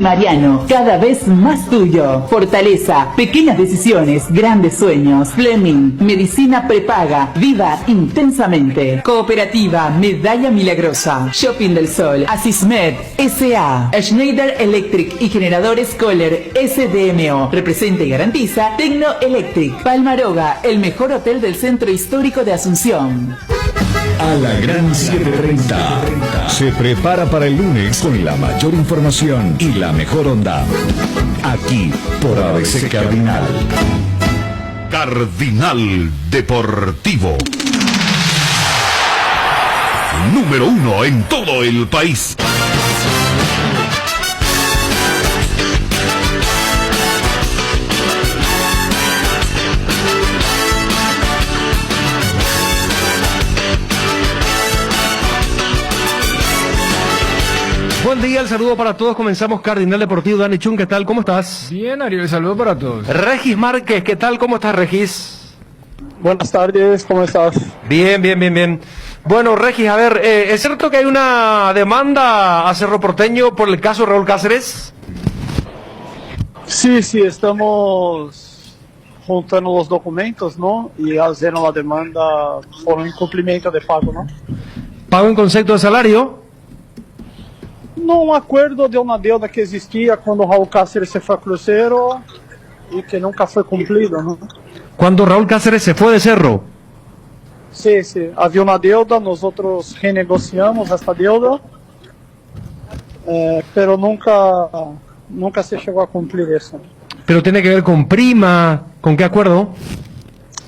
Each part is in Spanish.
Mariano, cada vez más tuyo. Fortaleza, pequeñas decisiones, grandes sueños. Fleming, medicina prepaga, viva intensamente. Cooperativa, Medalla Milagrosa. Shopping del Sol, Asismed, S.A. Schneider Electric y generadores Kohler, SDMO. Representa y garantiza Tecno Electric. Palmaroga, el mejor hotel del centro histórico de Asunción. A la gran 7:30 se prepara para el lunes con la mayor información y la mejor onda. Aquí por ABC Cardinal. Cardinal Deportivo. Número 1 en todo el país. Buen día, el saludo para todos. Comenzamos Cardinal Deportivo. Dani Chun, ¿qué tal? ¿Cómo estás? Bien, Ariel, el saludo para todos. Regis Márquez, ¿qué tal? ¿Cómo estás, Regis? Buenas tardes, ¿cómo estás? Bien. Bueno, Regis, a ver, ¿es cierto que hay una demanda a Cerro Porteño por el caso Raúl Cáceres? Sí, estamos juntando los documentos, ¿no? Y haciendo la demanda por un incumplimiento de pago, ¿no? ¿Pago en concepto de salario? No, um acordo de uma deuda que existia quando o Raul Cáceres se foi a Cruzeiro e que nunca foi cumprido, né? Cuando Raúl Cáceres se fue de Cerro. Sim, havia uma deuda, nós outros renegociamos essa deuda, pero nunca se chegou a cumprir isso. ¿Pero tiene que ver con prima? ¿Con qué acuerdo?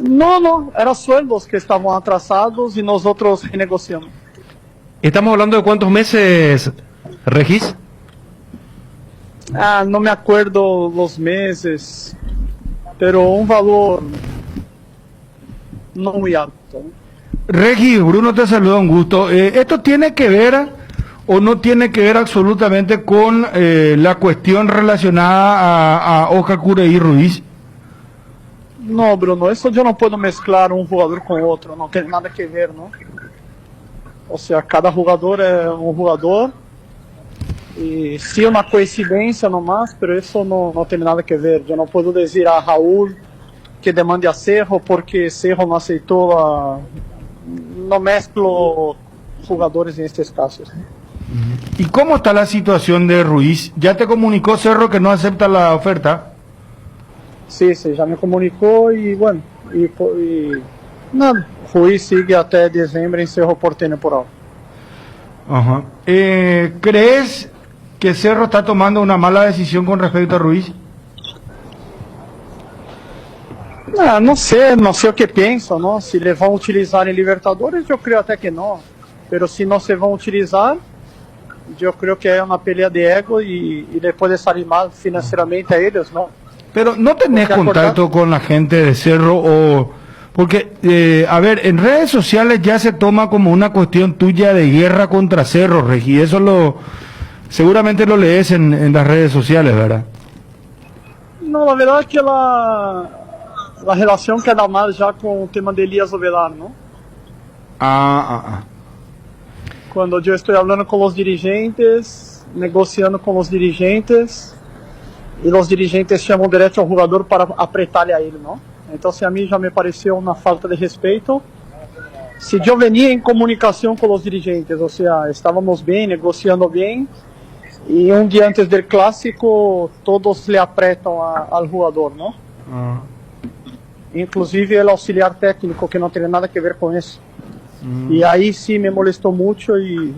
Não, eram sueldos que estavam atrasados e nós outros renegociamos. ¿Estamos hablando de cuántos meses, Regis? Não me acuerdo los meses, pero un valor no muy alto. Regis, Bruno te saluda, un gusto. ¿Esto tiene que ver o no tiene que ver absolutamente con la cuestión relacionada a Oscar Cureí Ruiz? No, Bruno, eso yo no puedo mezclar un jugador con otro, no tiene nada que ver, ¿no? O sea, cada jugador es un jugador. E sim, uma coincidência nomás, pero isso não tem nada que ver. Eu não posso dizer a Raul que demande a Cerro porque Cerro não aceitou não mesclo jogadores em estes casos. ¿Y cómo está la situación de Ruiz? ¿Ya te comunicó Cerro que no acepta la oferta? Sí, já me comunicou e, bueno, nada. Ruiz sigue até dezembro em Cerro Porteño por ahora. Ajá. ¿Crees que Cerro está tomando una mala decisión con respecto a Ruiz? Não sei o que pensam, não? Se eles vão utilizar em Libertadores, eu creio até que não. Pero se não se vão utilizar, eu creio que é uma pelea de ego e depois de salir mal financeiramente a eles, não? Pero ¿no tenés contacto con la gente de Cerro o...? Porque, a ver, en redes sociales ya se toma como una cuestión tuya de guerra contra Cerro, Regi. Eso seguramente lo lees en las redes sociales, ¿verdad? No, la verdad es que la relación queda mal ya con el tema de Elías Ovelar, ¿no? Cuando yo estoy hablando con los dirigentes, negociando con los dirigentes, y los dirigentes llaman derecho al jugador para apretarle a él, ¿no? Então, a mim já me pareceu uma falta de respeito. Se eu venia em comunicação com os dirigentes, ou seja, estávamos bem, negociando bem, e um dia antes do clássico, todos le apretam ao jogador, não? Inclusive o auxiliar técnico, que não tem nada a ver com isso. E aí sim me molestou muito e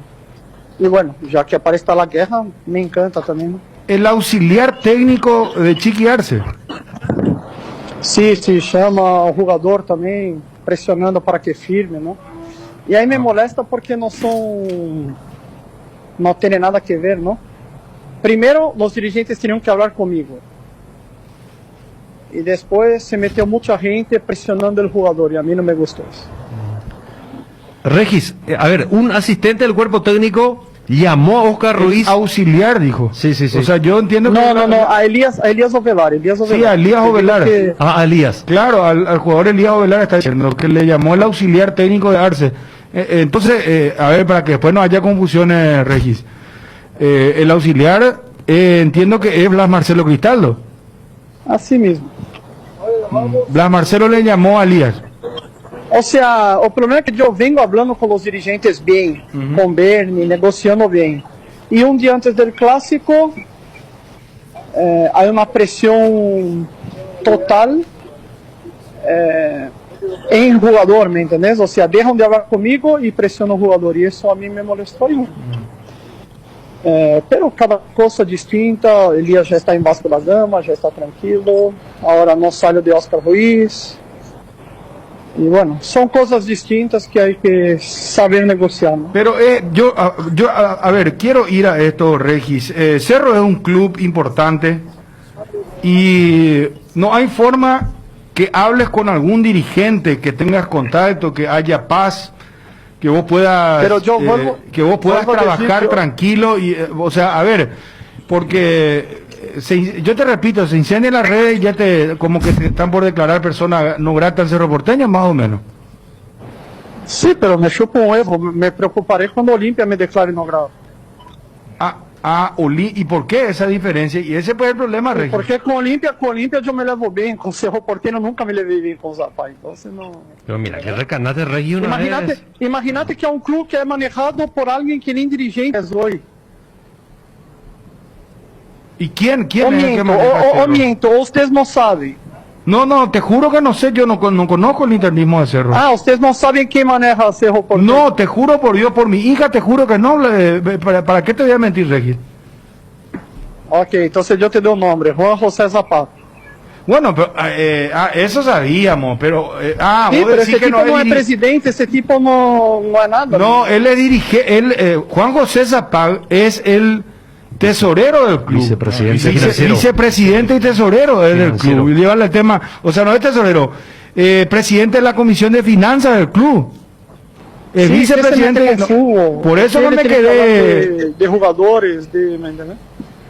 bueno, já que aparece a guerra, me encanta também, não? El auxiliar técnico de Chiqui Arce. Sim, chama o jogador também, pressionando para que firme, não? E aí me molesta porque não tem nada a ver, não? Primeiro, os dirigentes teriam que falar comigo. E depois se meteu muita gente pressionando o jogador, e a mim não me gostou isso. Regis, a ver, un asistente del cuerpo técnico llamó a Oscar Ruiz. Auxiliar, dijo. Sí. O sea, yo entiendo que... No, a Elías Ovelar. Sí, a Elías Ovelar. A Elías. Claro, al jugador Elías Ovelar está diciendo que le llamó el auxiliar técnico de Arce. Entonces, a ver, para que después no haya confusiones, Regis. El auxiliar entiendo que es Blas Marcelo Cristaldo. Assim mesmo. Blas Marcelo le llamó a Elías. Ou seja, o problema é que eu venho falando com os dirigentes bem, com Berni, negociando bem. E um dia antes do clássico, há uma pressão total em jogador, me entendés? Ou seja, deixam de falar comigo e pressionam o jogador. E isso a mim me molestou muito. Pero cada coisa distinta. Elias já está em Vasco da Gama, já está tranquilo. Agora não saiu de Oscar Ruiz. Y bueno, son cosas distintas que hay que saber negociar, ¿no? Pero a ver, quiero ir a esto, Regis. Cerro es un club importante y no hay forma que hables con algún dirigente, que tengas contacto, que haya paz, que vos puedas, que vos puedas trabajar tranquilo y, o sea, a ver, porque yo te repito, se incendian las redes y ya como que te están por declarar persona no grata en Cerro Porteño, más o menos. Sí, pero me chupo un huevo. Me preocuparé cuando Olimpia me declare no grado. ¿Y por qué esa diferencia? Y ese fue el problema, Regis. Porque con Olimpia yo me levo bien, con Cerro Porteño nunca me levei bien con Zapá, entonces no... Pero mira, que recanate Regis una vez. Imagínate que é um clube que é manejado por alguém que nem dirigente é hoje. ¿Y quién es el que maneja miento, ustedes no saben. No, te juro que no sé, yo no conozco el internismo de Cerro. Ustedes no saben quién maneja Cerro Porteño. No, te juro por Dios, por mi hija, te juro que no. ¿Para qué te voy a mentir, Regis? Ok, entonces yo te doy un nombre, Juan José Zapata. Bueno, pero, eso sabíamos, pero... sí, vos pero decís ese que tipo no es presidente, ese tipo no es nada. No, él le dirige, Juan José Zapata es el tesorero del club. Vicepresidente y tesorero del club. Y lleva el tema, o sea, no es tesorero, presidente de la comisión de finanzas del club. El sí, vicepresidente. Por eso no me quedé. De jugadores, ¿me entiendes?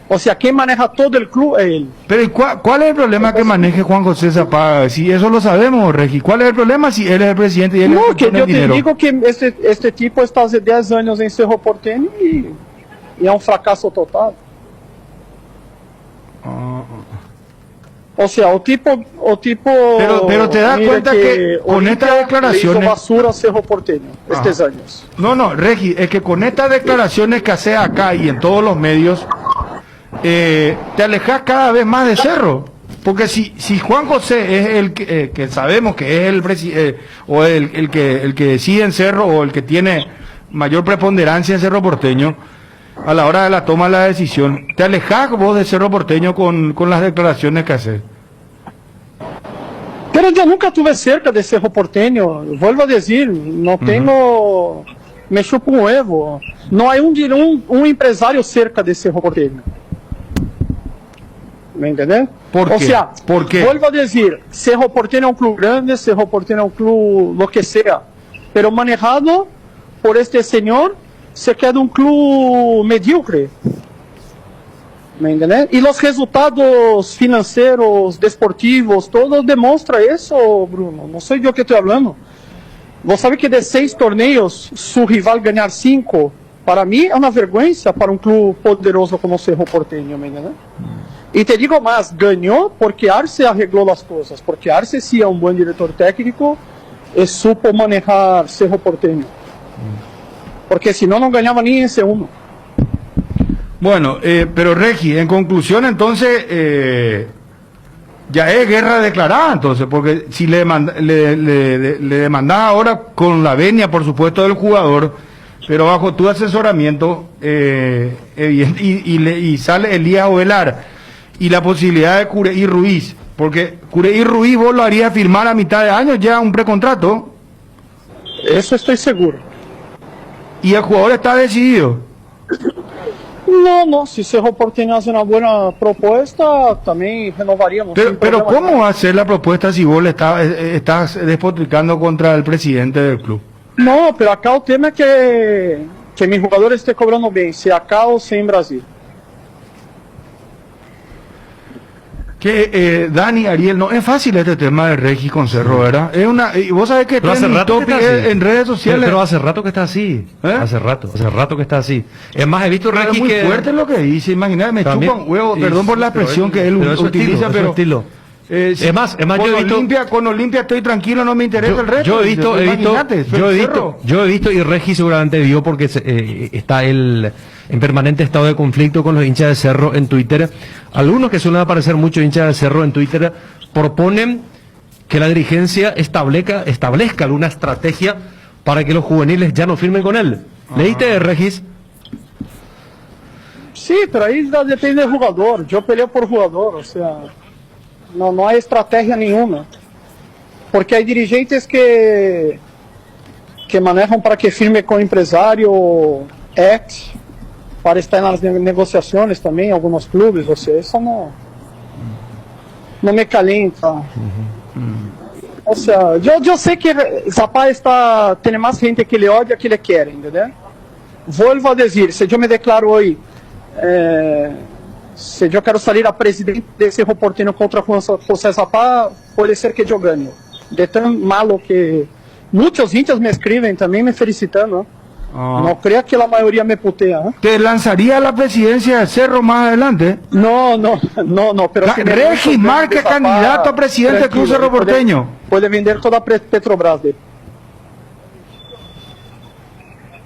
O sea, quien maneja todo el club es él. Pero ¿cuál es el problema que maneje Juan José Zapata? Si eso lo sabemos, Regi. ¿Cuál es el problema si él es el presidente y él es el que yo te digo que este tipo está hace 10 años en Cerro Porteño y es un fracaso total. O sea, o tipo pero te das cuenta que con estas declaraciones hizo basura a Cerro Porteño estos años. No, Regi, es que con estas declaraciones que hace acá y en todos los medios, te alejas cada vez más de Cerro. Porque si Juan José es el que sabemos que es el presidente, o el que decide en Cerro, o el que tiene mayor preponderancia en Cerro Porteño, a la hora de la toma de la decisión, te alejas vos de Cerro Porteño con las declaraciones que haces. Pero yo nunca estuve cerca de Cerro Porteño, vuelvo a decir, no tengo, me chupo un huevo, no hay un empresario cerca de Cerro Porteño. ¿Me entendés? ¿Por qué? O sea, ¿por qué? Vuelvo a decir, Cerro Porteño es un club grande, Cerro Porteño es un club lo que sea, pero manejado por este señor se queda un club mediocre. ¿Me entendés? Y los resultados financieros, deportivos, todo demuestra eso, Bruno. No soy yo que estoy hablando. Vos sabés que de 6 torneos, su rival ganar 5, para mí es una vergüenza para un club poderoso como Cerro Porteño, ¿me entendés? Y te digo más, ganó porque Arce arregló las cosas, porque Arce sí es un buen director técnico y supo manejar Cerro Porteño. Porque si no, no ganaba ni en C1. Bueno, pero Regi, en conclusión, entonces, ya es guerra declarada, entonces, porque si le demandás ahora con la venia, por supuesto, del jugador, pero bajo tu asesoramiento, y sale Elías Ovelar, y la posibilidad de Cureí Ruiz, porque Cureí Ruiz vos lo harías firmar a mitad de año ya un precontrato. Eso estoy seguro. ¿Y el jugador está decidido? No, si Cerro Porteño hace una buena propuesta, también renovaríamos. Pero ¿cómo va a ser la propuesta si vos le estás despotricando contra el presidente del club? No, pero acá el tema es que mi jugador esté cobrando bien, sea acá o sea en Brasil. Que Dani, Ariel, no es fácil este tema de Regis con Cerro, ¿verdad? Es una, y vos sabés que Pero hace trending rato que topic está así. en redes sociales. Pero hace rato que está así. ¿Eh? Hace rato que está así. Es más, he visto Pero Regis es muy que... fuerte lo que dice, imagínate, me También- chupa un huevo, y- perdón por la expresión que él pero es su utiliza, estilo, es su pero... estilo. Sí, Es más, con yo he visto... con Olimpia estoy tranquilo, no me interesa el resto. Yo he visto, Imagínate, Cerro. yo he visto, y Regis seguramente vio porque está él en permanente estado de conflicto con los hinchas de Cerro en Twitter. Algunos que suelen aparecer muchos hinchas de Cerro en Twitter proponen que la dirigencia establezca alguna estrategia para que los juveniles ya no firmen con él. ¿Leíste, Regis? Sí, pero ahí já depende del jugador. Yo peleo por jugador, o sea, no hay estrategia nenhuma. Porque hay dirigentes que manejan para que firme con empresario ex, para estar nas negociações também, em alguns clubes, ou seja, isso não me calienta. O sea, eu sei que Zapata está tendo mais gente que ele odia que ele quer, entendeu? Volvo a dizer, se eu me declaro hoje, se eu quero sair a presidente desse Porteño contra José Zapata, pode ser que eu ganhe. De tão malo que muitos hinchas me escrevem também me felicitando, ¿no? No crea que la mayoría me putea, ¿eh? ¿Te lanzaría a la presidencia de Cerro más adelante? No, pero... si me Regis gusta Márquez, Zapata, candidato a presidente del Club Cerro puede- Porteño. Puede vender toda Petrobras.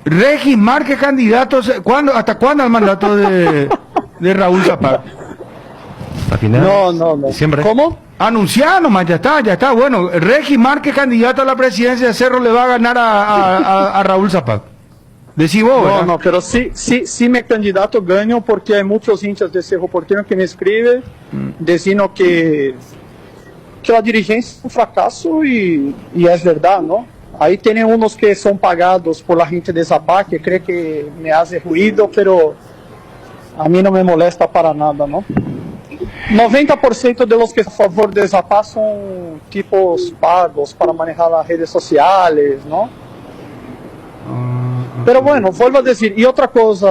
Regis Márquez, candidato, ¿hasta cuándo el mandato de Raúl Zapata? Al final. No. Diciembre. ¿Cómo? Anunciado nomás, ya está. Bueno, Regis Márquez, candidato a la presidencia de Cerro, le va a ganar a Raúl Zapata. Decís vos, ¿verdad? No, pero sí mi candidato ganó porque hay muchos hinchas de Cerro Porteño que me escriben diciendo que la dirigencia es un fracaso y es verdad, ¿no? Ahí tienen unos que son pagados por la gente de Zapata que cree que me hace ruido, pero a mí no me molesta para nada, ¿no? 90% de los que están a favor de Zapata son tipos pagos para manejar las redes sociales, ¿no? Pero bueno, vuelvo a decir, y otra cosa,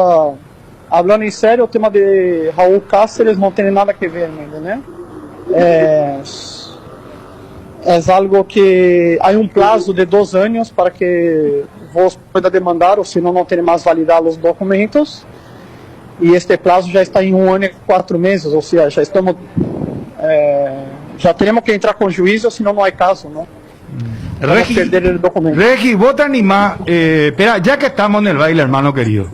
hablando en serio, el tema de Raúl Cáceres no tiene nada que ver, ¿me entiendes? Es algo que hay un plazo de 2 años para que vos pueda demandar, o si no, no tiene más validar los documentos. Y este plazo ya está en 1 año y 4 meses, o sea, ya estamos, ya tenemos que entrar con juicio, si no, no hay caso, ¿no? Vamos a perder el documento. Regis, vos te animás, espera, ya que estamos en el baile, hermano querido,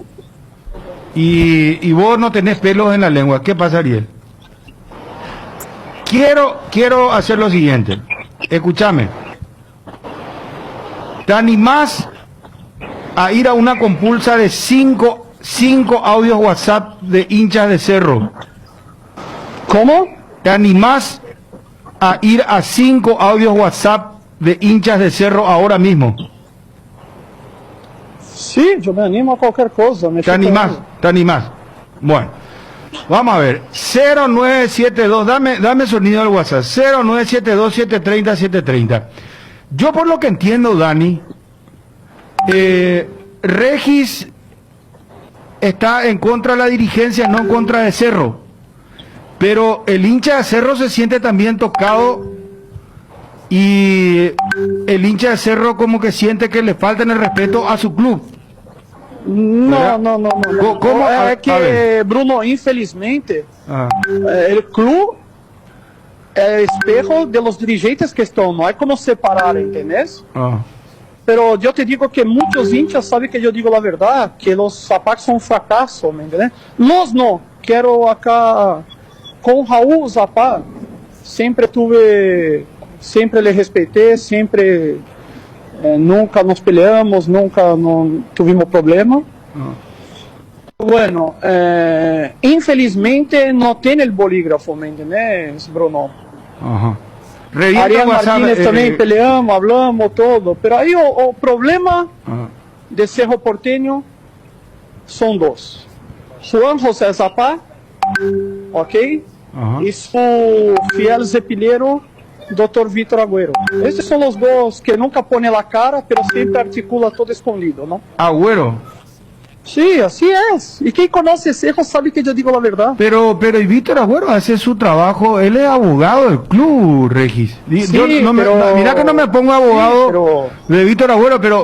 y vos no tenés pelos en la lengua, ¿qué pasa, Ariel? Quiero hacer lo siguiente, escúchame, ¿te animás a ir a una compulsa de 5 audios WhatsApp de hinchas de Cerro? ¿Cómo? ¿Te animás a ir a 5 audios WhatsApp de hinchas de Cerro ahora mismo? Sí, yo me animo a cualquier cosa. ¿Te animás? Bueno, vamos a ver. 0972, dame sonido del WhatsApp. 0972-730-730. Yo por lo que entiendo, Dani, Regis está en contra de la dirigencia, no en contra de Cerro. Pero el hincha de Cerro se siente también tocado y el hincha de Cerro como que siente que le falta el respeto a su club. No. ¿Cómo? É que, Bruno, infelizmente, el club é espejo de los dirigentes que estão. Não é como separar, ¿entendés? Pero yo te digo que muchos hinchas saben que yo digo la verdad, que los Zapatas son un fracaso, ¿me entiendes? Los no. Quiero acá, con Raúl Zapata, siempre le respeté, siempre, nunca nos peleamos, nunca no tuvimos problema. Bueno, infelizmente no tiene el bolígrafo, ¿me entiendes, Bruno? Ariel Martínez também peleamos, hablamos, todo. Pero aí o problema de Cerro Porteño são 2. Juan José Zapata, ok? E su fiel cepillero, Dr. Vítor Agüero. Esses são os 2 que nunca põem a cara, pero sempre articula todo escondido, não? Agüero. Sí, así es. Y quien conoce Cerro sabe que yo digo la verdad. Pero y Víctor Agüero hace su trabajo, él es abogado del club, Regis. Sí, Mira que no me pongo abogado de Víctor Agüero, pero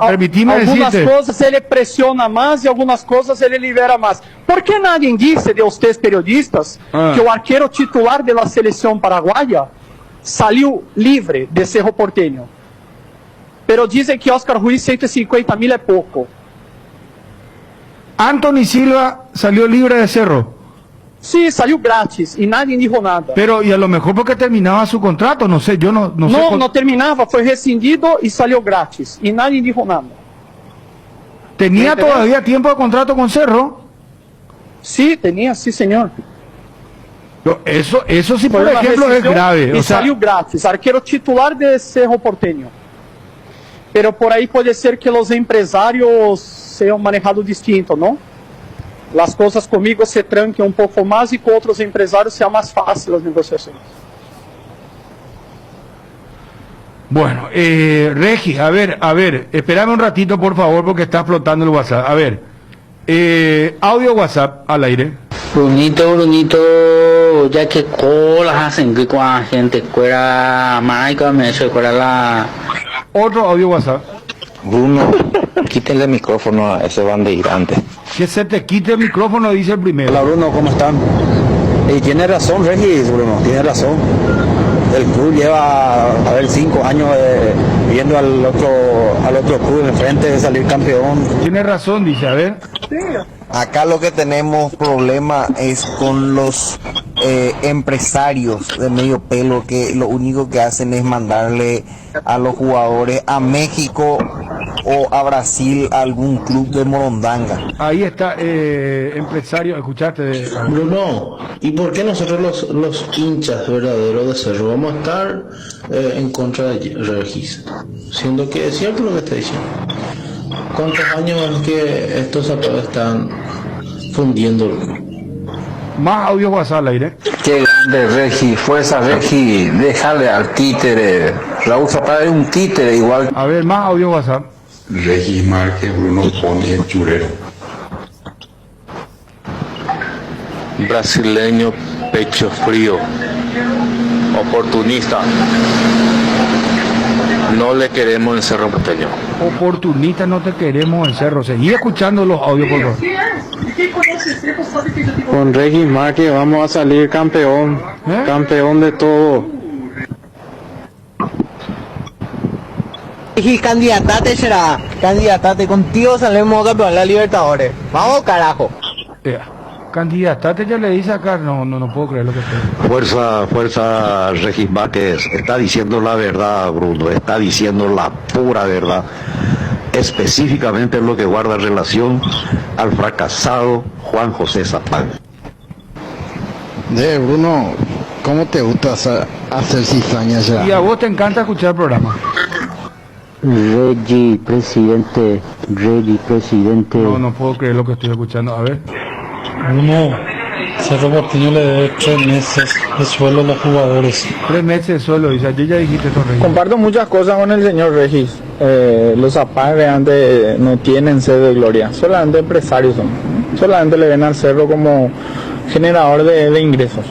permitime algunas decirte. cosas ele pressiona mais e algumas coisas ele libera mais. Por que nadie disse de vocês periodistas que o arqueiro titular da seleção paraguaia saiu livre de Cerro Porteño? Pero dizem que Oscar Ruiz 150.000 é pouco. Anthony Silva salió libre de Cerro. Sí, salió gratis y nadie dijo nada. Pero, y a lo mejor porque terminaba su contrato, no sé, yo no sé. No terminaba, fue rescindido y salió gratis. Y nadie dijo nada. ¿Tenía todavía tiempo de contrato con Cerro? Sí, tenía, sí, señor. Eso sí, por ejemplo, es grave. Y salió gratis, arquero titular de Cerro Porteño. Pero por ahí puede ser que los empresarios sean manejados distinto, ¿no? Las cosas conmigo se tranquen un poco más y con otros empresarios sea más fácil las negociaciones. Bueno, Regis, a ver, espérame un ratito por favor porque está explotando el WhatsApp. A ver, audio WhatsApp al aire. Brunito, ya que colas hacen que con la gente fuera marca, me fuera la... Otro audio WhatsApp. Bruno, quítale el micrófono a ese bandeirante. Que se te quite el micrófono, dice el primero. Hola Bruno, ¿cómo están? Y tiene razón Regis, Bruno, tiene razón. El club lleva, 5 años viendo al otro club enfrente de salir campeón. Tiene razón, dice, a ver. Acá lo que tenemos problema es con los empresarios de medio pelo que lo único que hacen es mandarle a los jugadores a México o a Brasil a algún club de Morondanga. Ahí está, empresario, escuchaste. Bruno, ¿y por qué nosotros los hinchas verdaderos de Cerro vamos a estar en contra de Regis? Siendo que es cierto lo que está diciendo. ¿Cuántos años es que estos zapatos están fundiendo? Más audio WhatsApp al aire. Qué grande Regi, fuerza Regi, déjale al títere. Raúl Zapata es un títere igual. A ver, más audio WhatsApp. Regis Márquez, Bruno Poni, el churero. Brasileño, pecho frío, oportunista. No le queremos en Cerro Porteño. Oportunista, no te queremos en Cerro. Seguí escuchando los audios, por favor. Con Regis Márquez vamos a salir campeón. Campeón de todo. Y candidatate será, candidatate, contigo salimos campeón de la Libertadores. Vamos carajo. Candidatate ya le dice acá, no puedo creer lo que fue. Fuerza Regis Márquez, está diciendo la verdad, Bruno, está diciendo la pura verdad, específicamente lo que guarda relación al fracasado Juan José Zapata. Bruno, ¿cómo te gusta hacer cizaña ya? Y a vos te encanta escuchar el programa. Reggie, presidente. No puedo creer lo que estoy escuchando, a ver. Bruno, Cerro Porteño le debe 3 meses de sueldo a los jugadores. 3 meses de sueldo, dice, yo ya dijiste esto, Regis. Comparto muchas cosas con el señor Regis. Los Zapag realmente no tienen sed de gloria, solamente empresarios son. Solamente le ven al Cerro como generador de ingresos.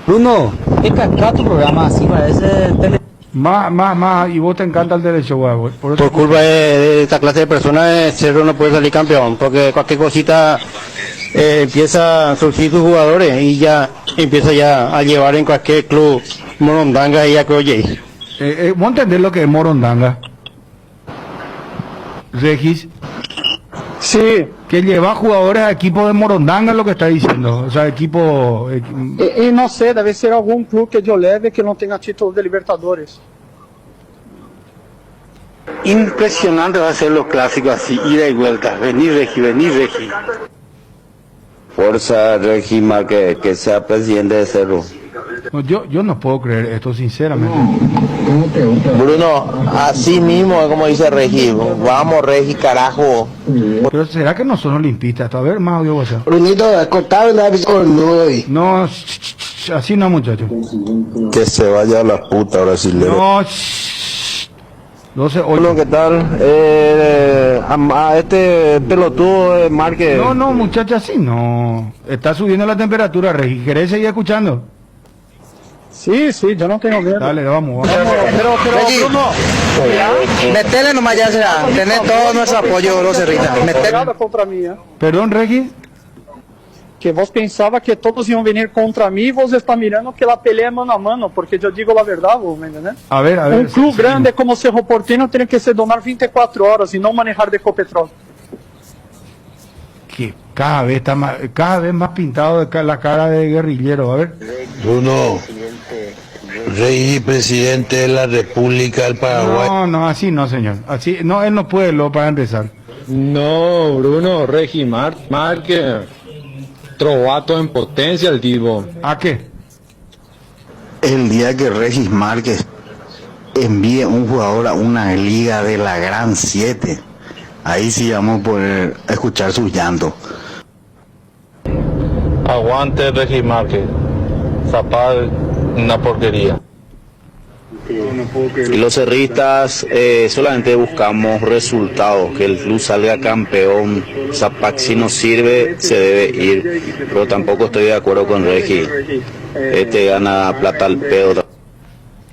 Bruno, es que acá tu programa así parece Más, y vos te encanta el derecho, güey. Por culpa de esta clase de personas, Cerro no puede salir campeón, porque cualquier cosita empieza a surgir sus jugadores y ya empieza ya a llevar en cualquier club Morondanga y a que oye. ¿Vos entendés lo que es Morondanga? Regis. Sí. Que lleva jugadores a equipos de Morondanga, es lo que está diciendo. O sea, equipo... Y no sé, debe ser algún club que yo leve que no tenga título de Libertadores. Impresionante va a ser los clásicos así, ida y vuelta. Venir Regi. Fuerza Regis Márquez, que sea presidente de Cerro. No, yo no puedo creer esto, sinceramente. Bruno, así mismo es como dice Regis. Vamos Regis, carajo. Pero ¿será que no son olimpistas? A ver, más audio WhatsApp. Brunito, cortado la No, así no, muchachos. Que se vaya a la puta brasileña. No, 12-8. Bueno, ¿qué tal? A este pelotudo Márquez. No, muchacha, sí, no. Está subiendo la temperatura, Regi. ¿Querés seguir escuchando? Sí, yo no tengo miedo. Dale, vamos. Pero Bruno, Metele nomás ya será. Tenés todo nuestro apoyo, los cerritas. nada contra mí, ¿eh? Perdón, Regi. Que vos pensava que todos iam venir contra mim e vos está mirando que a pelea é mano a mano, porque eu digo a verdade, vos me entendés? A ver. Clube grande como Cerro Porteño tem que se donar 24 horas e não manejar de Ecopetrol. Que cada vez más pintado de la cara de guerrillero. A ver. Bruno, rey y presidente de la República del Paraguay. No, así no, señor. Así, no, él no puede, para empezar. No, Bruno, Regi Márquez. Trovato en potencia el tipo. ¿A qué? El día que Regis Márquez envíe un jugador a una liga de la Gran 7, ahí sí vamos a poder escuchar sus llantos. Aguante Regis Márquez. Zapal, una porquería. Y los cerristas solamente buscamos resultados, que el club salga campeón. Zapac si no sirve se debe ir, pero tampoco estoy de acuerdo con Regi. Gana plata al pedo.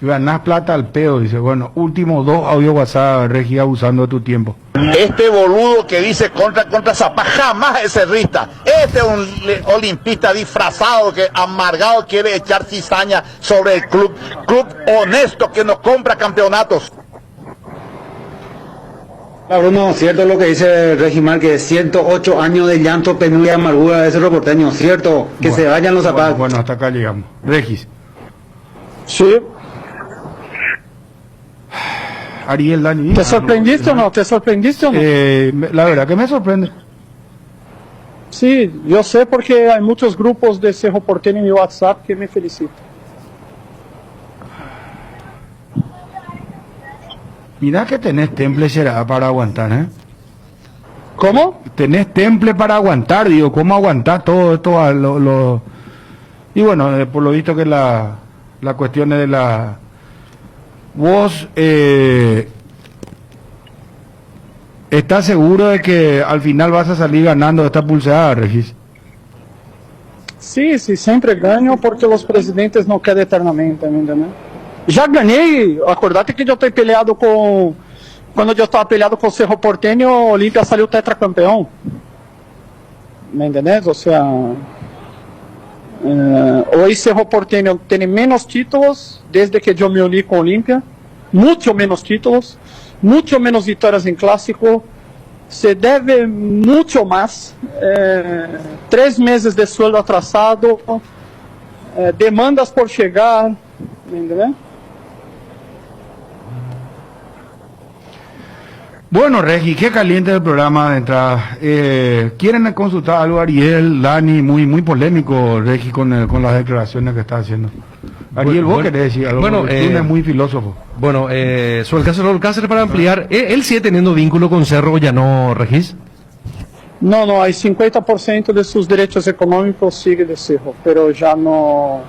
Ganás plata al pedo, dice. Bueno, últimos 2 audio WhatsApp, Regi, abusando de tu tiempo. Este boludo que dice contra Zapac jamás es cerrista. Este es un olimpista disfrazado que amargado quiere echar cizaña sobre el club honesto que no compra campeonatos. Bruno, cierto lo que dice Regi Márquez, 108 años de llanto, penuria y amargura de Cerro Porteño, cierto, que se vayan los zapatos. Bueno, hasta acá llegamos. Regis. Sí. Ariel, Dani. ¿Te sorprendiste o no? La verdad que me sorprende. Sí, yo sé porque hay muchos grupos de Cerro Porteño en mi WhatsApp que me felicitan. Mirá que tenés temple será para aguantar, ¿eh? ¿Cómo? Tenés temple para aguantar, digo, ¿cómo aguantar todo esto? Y bueno, por lo visto que la cuestión es de la... Vos, ¿estás seguro de que al final vas a salir ganando esta pulseada, Regis? Sí, siempre gano porque los presidentes no quedan eternamente, ¿me entiendes? Já ganhei, acordate que eu estou peleado com... Quando eu estava peleado com o Cerro Porteño, o Olímpia saiu tetracampeão. ¿Me entendés? O sea... hoy Cerro Porteño tiene menos títulos desde que yo me uní con Olimpia, mucho menos títulos, mucho menos victorias en clásico, se debe mucho más, 3 meses de sueldo atrasado, demandas por llegar, ¿me entiendes? Bueno, Regi, qué caliente el programa de entrada. ¿Quieren consultar algo, Ariel, Dani? Muy polémico, Regi, con las declaraciones que está haciendo. Ariel, vos querés decir algo. Bueno, tú eres muy filósofo. Bueno, sobre el caso de Alcácer, para ampliar, ¿él sigue teniendo vínculo con Cerro, ya no, Regis? No, hay 50% de sus derechos económicos sigue de Cerro, pero ya no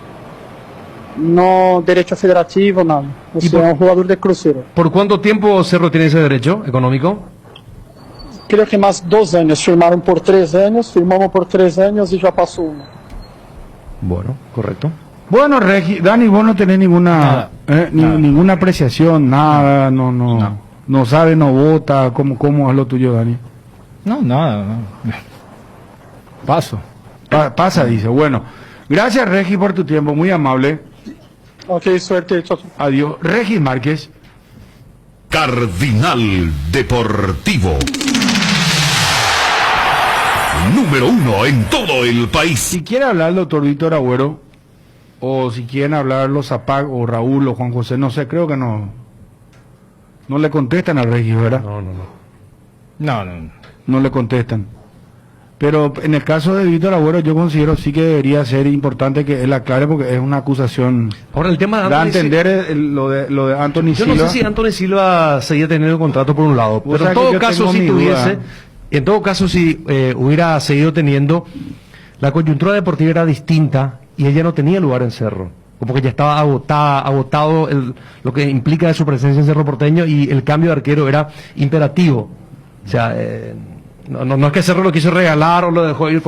derecho federativo, nada. O sea, un jugador de crucero. ¿Por cuánto tiempo Cerro tiene ese derecho económico? Creo que más 2 años. Firmaron por 3 años, firmamos por 3 años y ya pasó 1. Bueno, correcto. Bueno, Regi, Dani, vos no tenés ninguna ninguna apreciación, nada, no sabe, no vota, ¿cómo es lo tuyo, Dani? No, nada. Paso. Pasa, dice. Bueno, gracias, Regi, por tu tiempo, muy amable. Ok, suerte. Adiós. Regis Márquez. Cardinal Deportivo. Número 1 en todo el país. Si quiere hablar el doctor Víctor Agüero, o si quieren hablar los Zapac, o Raúl, o Juan José, no sé, creo que no le contestan al Regis, ¿verdad? No le contestan. Pero en el caso de Víctor Agüero, yo considero sí que debería ser importante que él aclare, porque es una acusación. Ahora, el tema de da a entender lo de Anthony Silva. Yo no sé si Anthony Silva seguía teniendo el contrato por un lado, pero en todo caso, si tuviese, en todo caso, si hubiera seguido teniendo, la coyuntura deportiva era distinta y ella no tenía lugar en Cerro. como que ya estaba agotado lo que implica de su presencia en Cerro Porteño, y el cambio de arquero era imperativo. O sea, no es que Cerro lo quiso regalar o lo dejó ir,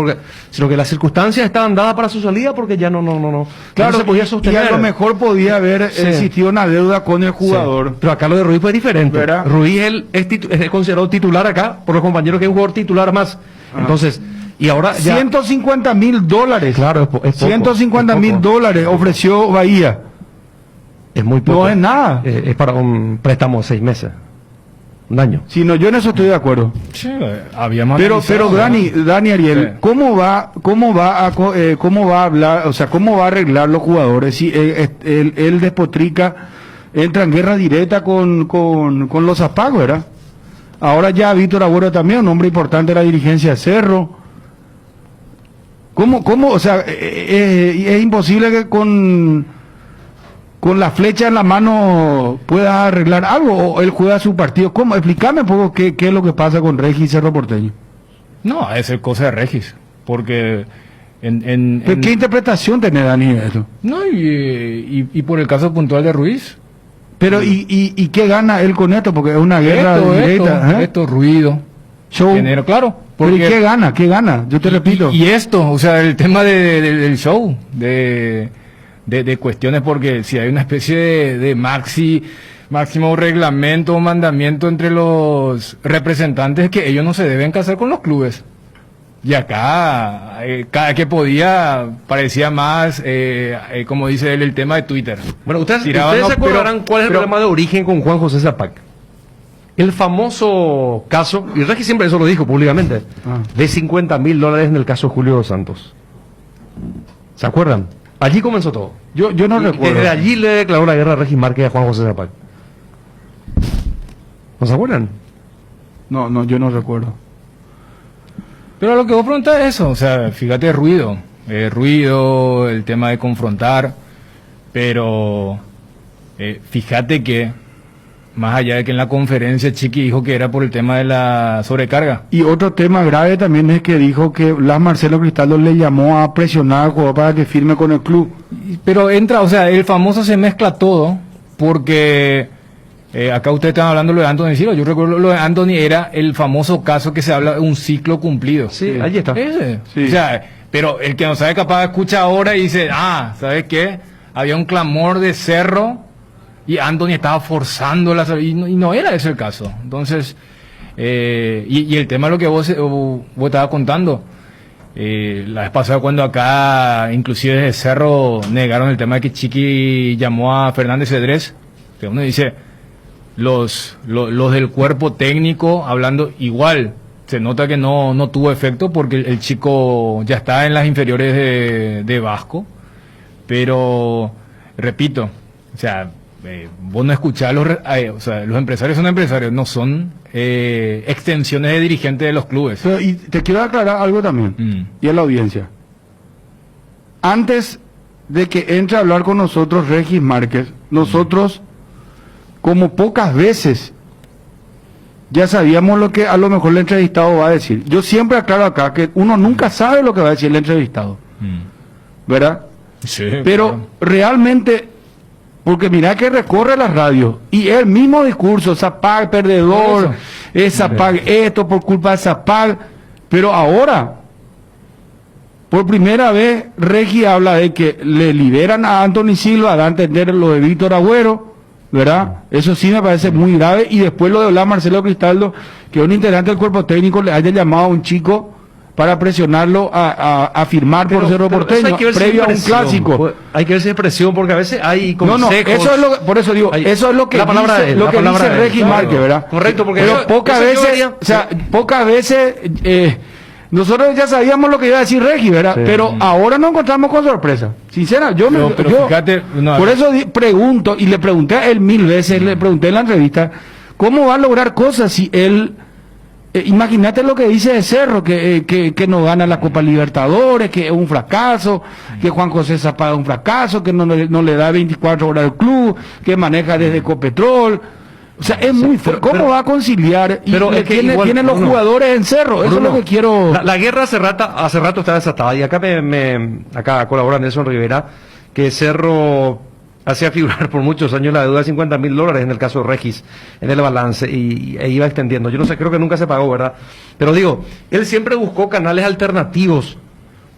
sino que las circunstancias estaban dadas para su salida, porque ya no Claro, se podía y sostener. a lo mejor podía haber existido una deuda con el jugador. Sí. Pero acá lo de Ruiz fue diferente. ¿Verdad? Ruiz es considerado titular acá por los compañeros, que es un jugador titular más. Entonces, y ahora ya... $150,000. Claro, es poco. $150,000 ofreció Bahía. Es muy poco. No es nada. Es para un préstamo de 6 meses. Un año. Si no, yo en eso estoy de acuerdo. Sí, habíamos Pero analizado, Dani Ariel, sí. ¿cómo va a hablar, o sea, cómo va a arreglar los jugadores si él despotrica, entra en guerra directa con los Zapag, ¿verdad? Ahora ya Víctor Agüero también, un hombre importante de la dirigencia de Cerro. ¿Cómo, o sea, es imposible que con la flecha en la mano pueda arreglar algo, o él juega su partido? ¿Cómo? Explícame un poco qué es lo que pasa con Regis y Cerro Porteño. No, es el cosa de Regis, porque ¿Qué interpretación tiene Dani de eso? No, y por el caso puntual de Ruiz. Pero ¿y qué gana él con esto? Porque es una guerra directa. Esto, ruido. Show. Dinero, claro. Pero ¿y qué gana? ¿Qué gana? Yo te repito. Y esto, o sea, el tema del show, de cuestiones, porque si hay una especie de máximo reglamento o mandamiento entre los representantes, que ellos no se deben casar con los clubes. Y acá, cada que podía, parecía más, como dice él, el tema de Twitter. Bueno, ustedes se acordarán cuál es el problema de origen con Juan José Zapag. El famoso caso, y Regis siempre eso lo dijo públicamente, de $50,000 en el caso de Julio dos Santos. ¿Se acuerdan? Allí comenzó todo. Yo no recuerdo. Desde allí le declaró la guerra a Regis Márquez a Juan José Zapag. ¿No se acuerdan? No, yo no recuerdo. Pero lo que vos preguntás es eso, o sea, fíjate, ruido, el tema de confrontar, pero fíjate que, más allá de que en la conferencia Chiqui dijo que era por el tema de la sobrecarga. Y otro tema grave también es que dijo que Blas Marcelo Cristaldo le llamó a presionar al jugador para que firme con el club. Pero entra, o sea, el famoso se mezcla todo, porque... acá ustedes están hablando lo de Anthony Silva. Yo recuerdo lo de Anthony era el famoso caso que se habla de un ciclo cumplido. Sí, allí está. Ese. Sí. O sea, pero el que no sabe capaz escucha ahora y dice, ¿sabes qué? Había un clamor de Cerro y Anthony estaba forzando la salida, y no era ese el caso. Entonces, y el tema de lo que vos estabas contando, la vez pasada cuando acá, inclusive desde Cerro, negaron el tema de que Chiqui llamó a Fernández Cedrés, que uno dice... Los del cuerpo técnico hablando igual, se nota que no tuvo efecto porque el chico ya está en las inferiores de Vasco, pero repito, o sea, vos no escuchás o sea, los empresarios son empresarios, no son extensiones de dirigentes de los clubes. Pero, y te quiero aclarar algo también, y a la audiencia. Antes de que entre a hablar con nosotros Regis Márquez, nosotros... como pocas veces ya sabíamos lo que a lo mejor el entrevistado va a decir. Yo siempre aclaro acá que uno nunca sabe lo que va a decir el entrevistado, ¿verdad? Sí, pero claro. Realmente, porque mira que recorre las radios y el mismo discurso, Zapag perdedor, Zapag esto por culpa de Zapag, pero ahora por primera vez Regi habla de que le liberan a Anthony Silva, da a entender lo de Víctor Agüero, ¿verdad? Eso sí me parece muy grave. Y después lo de hablar Marcelo Cristaldo, que un integrante del cuerpo técnico le haya llamado a un chico para presionarlo a firmar por Cerro Porteño, previo a un clásico. Hay que ver si es presión, porque a veces hay consejos. No, eso es lo, por eso digo, eso es lo que dice Regis Márquez, ¿verdad? Correcto, porque pero pocas veces, nosotros ya sabíamos lo que iba a decir Regis, ¿verdad? Sí. Pero ahora nos encontramos con sorpresa. Sincera, fíjate, por eso pregunto, y le pregunté a él 1000 veces, le pregunté en la entrevista, ¿cómo va a lograr cosas si él, imagínate lo que dice de Cerro, que no gana la Copa Libertadores, que es un fracaso, que Juan José Zapag es un fracaso, que no le da 24 horas al club, que maneja desde Ecopetrol? O sea, es muy fuerte. ¿Cómo va a conciliar? Y pero tienen los jugadores en Cerro. Eso es lo que quiero. La guerra hace rato está desatada. Y acá acá colabora Nelson Rivera, que Cerro hacía figurar por muchos años la deuda de $50.000 en el caso de Regis, en el balance, e iba extendiendo. Yo no sé, creo que nunca se pagó, ¿verdad? Pero digo, él siempre buscó canales alternativos,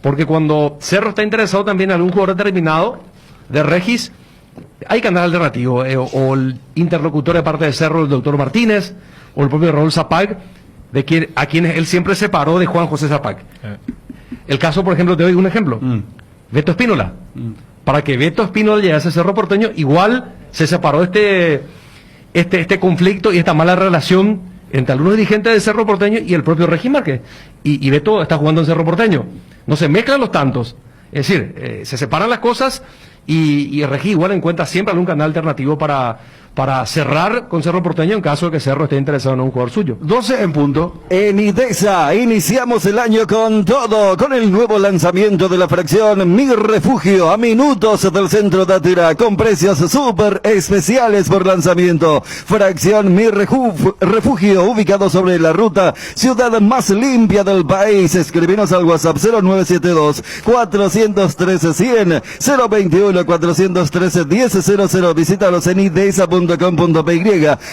porque cuando Cerro está interesado también en algún jugador determinado de Regis, hay canales alternativos, o el interlocutor de parte de Cerro, el doctor Martínez, o el propio Raúl Zapag, a quienes él siempre separó de Juan José Zapag. El caso, por ejemplo, te doy un ejemplo. Beto Espínola. Para que Beto Espínola llegase a Cerro Porteño, igual se separó este conflicto y esta mala relación entre algunos dirigentes de Cerro Porteño y el propio Regis Márquez. Y Beto está jugando en Cerro Porteño. No se mezclan los tantos. Es decir, se separan las cosas y Regis igual encuentra siempre algún canal alternativo para cerrar con Cerro Porteño en caso de que Cerro esté interesado en un jugador suyo. 12 en punto. En IDESA iniciamos el año con todo, con el nuevo lanzamiento de la fracción Mi Refugio, a minutos del centro de Atira, con precios súper especiales por lanzamiento. Fracción Mi Refugio, ubicado sobre la ruta ciudad más limpia del país. Escribinos al WhatsApp 0972-413-100, 021-413-1000. Visítalos en idesa.com.py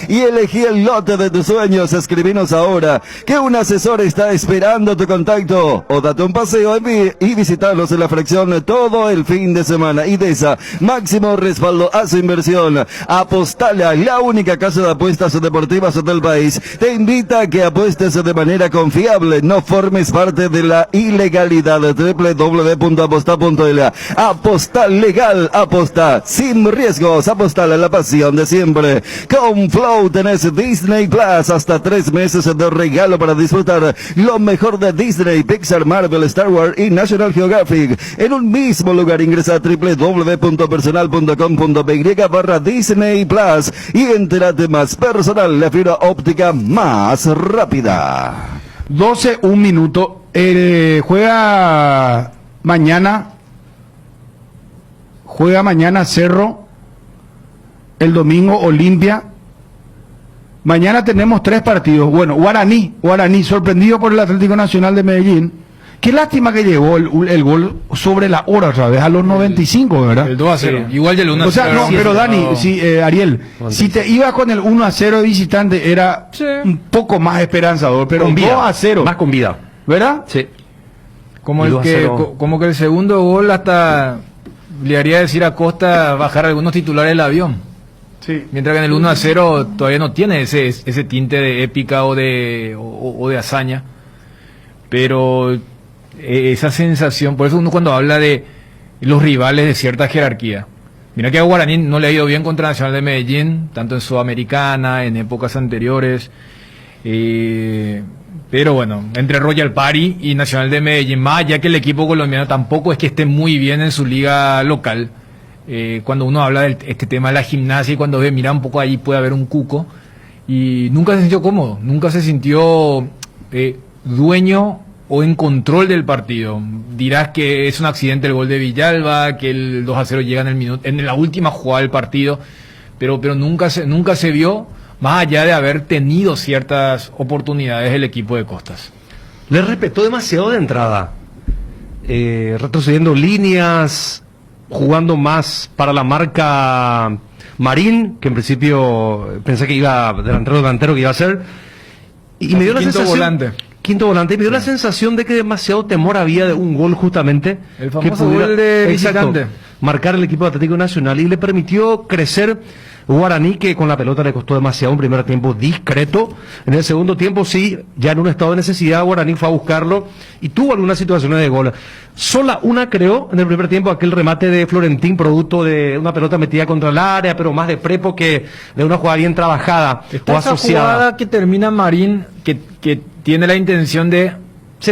y elegí el lote de tus sueños. Escribinos ahora que un asesor está esperando tu contacto, o date un paseo y visitarlos en la fracción todo el fin de semana. IDESA, máximo respaldo a su inversión. Apostala, la única casa de apuestas deportivas del país, te invita a que apuestes de manera confiable, no formes parte de la ilegalidad. www.aposta.la. Aposta legal, aposta sin riesgos, apostar a la pasión de siempre. Con Flow tenés Disney Plus, hasta 3 meses de regalo para disfrutar lo mejor de Disney, Pixar, Marvel, Star Wars y National Geographic en un mismo lugar. Ingresa a www.personal.com.py/Disney Plus y entérate más. Personal, la fibra óptica más rápida. 12, un minuto. Juega mañana Cerro. El domingo Olimpia. Mañana tenemos 3 partidos. Bueno, Guaraní sorprendido por el Atlético Nacional de Medellín. Qué lástima que llegó el gol sobre la hora otra vez, a los 95, ¿verdad? El 2-0. Sí. Igual del 1-0. O sea, no, pero Dani, Ariel, si te ibas con el 1-0 de visitante era un poco más esperanzador, pero 2-0. Más con vida. ¿Verdad? Sí. Como que el segundo gol hasta le haría decir a Costa bajar algunos titulares del avión. Sí. Mientras que en el 1-0 todavía no tiene ese tinte de épica o de hazaña. Pero esa sensación, por eso uno cuando habla de los rivales de cierta jerarquía. Mira que a Guaraní no le ha ido bien contra Nacional de Medellín, tanto en Sudamericana, en épocas anteriores. Pero bueno, entre Royal Party y Nacional de Medellín, más ya que el equipo colombiano tampoco es que esté muy bien en su liga local. Cuando uno habla de este tema de la gimnasia y cuando ve, mira un poco ahí puede haber un cuco, y nunca se sintió cómodo, nunca se sintió dueño o en control del partido. Dirás que es un accidente el gol de Villalba, que el 2-0 llega en la última jugada del partido, pero nunca se vio, más allá de haber tenido ciertas oportunidades el equipo de Costas. Le respetó demasiado de entrada, retrocediendo líneas, jugando más para la marca Marín, que en principio pensé que iba delantero que iba a ser, y me dio la sensación quinto volante, y me dio la sensación de que demasiado temor había de un gol, justamente el famoso gol de visitante, marcar el equipo de Atlético Nacional, y le permitió crecer Guaraní, que con la pelota le costó demasiado. Un primer tiempo discreto. En el segundo tiempo sí, ya en un estado de necesidad, Guaraní fue a buscarlo y tuvo algunas situaciones de gol. Sola una creó en el primer tiempo, aquel remate de Florentín, producto de una pelota metida contra el área, pero más de prepo que de una jugada bien trabajada o asociada. Esa jugada que termina Marín, que tiene la intención de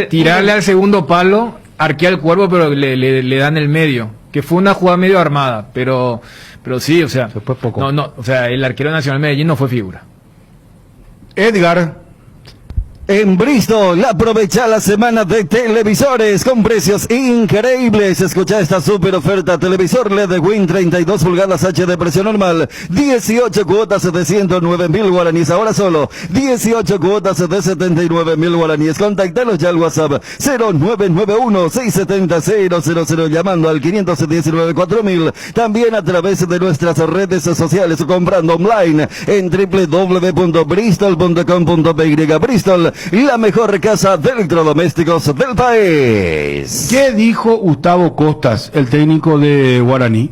tirarle al segundo palo, arquear el cuerpo, pero le dan el medio, que fue una jugada medio armada, pero sí, o sea, poco. O sea, el arquero nacional Medellín no fue figura. Edgar. En Bristol, aprovecha la semana de televisores con precios increíbles. Escucha esta super oferta. Televisor LED Win 32 pulgadas HD precio normal. 18 cuotas de 109.000 guaraníes. Ahora solo 18 cuotas de 79.000 guaraníes. Contáctanos ya al WhatsApp 0991-670-000 llamando al 519-4000. También a través de nuestras redes sociales o comprando online en www.bristol.com.py. Bristol, la mejor casa de electrodomésticos del país. ¿Qué dijo Gustavo Costas, el técnico de Guaraní?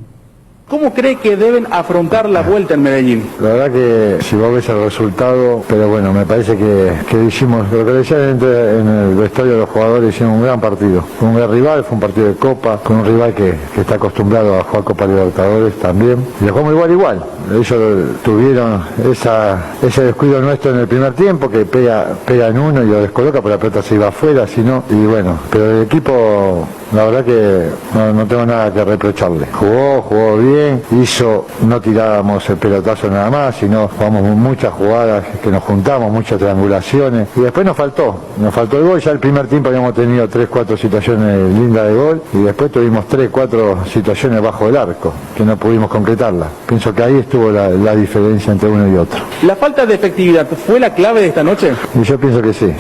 ¿Cómo cree que deben afrontar la vuelta en Medellín? La verdad que si vos ves el resultado, pero bueno, me parece que hicimos, lo que decía en el vestuario de los jugadores, hicimos un gran partido. Fue un gran rival, fue un partido de Copa, con un rival que está acostumbrado a jugar Copa Libertadores también. Y le jugamos igual. Ellos tuvieron ese descuido nuestro en el primer tiempo, que pega en uno y lo descoloca, pero la pelota se iba afuera, si no, y bueno, pero el equipo, la verdad que no tengo nada que reprocharle. Jugó bien, no tirábamos el pelotazo nada más, sino jugamos muchas jugadas que nos juntamos, muchas triangulaciones, y después nos faltó el gol. Ya el primer tiempo habíamos tenido 3-4 situaciones lindas de gol, y después tuvimos 3-4 situaciones bajo el arco, que no pudimos concretarlas. Pienso que ahí estuvo la diferencia entre uno y otro. ¿La falta de efectividad fue la clave de esta noche? Y yo pienso que sí,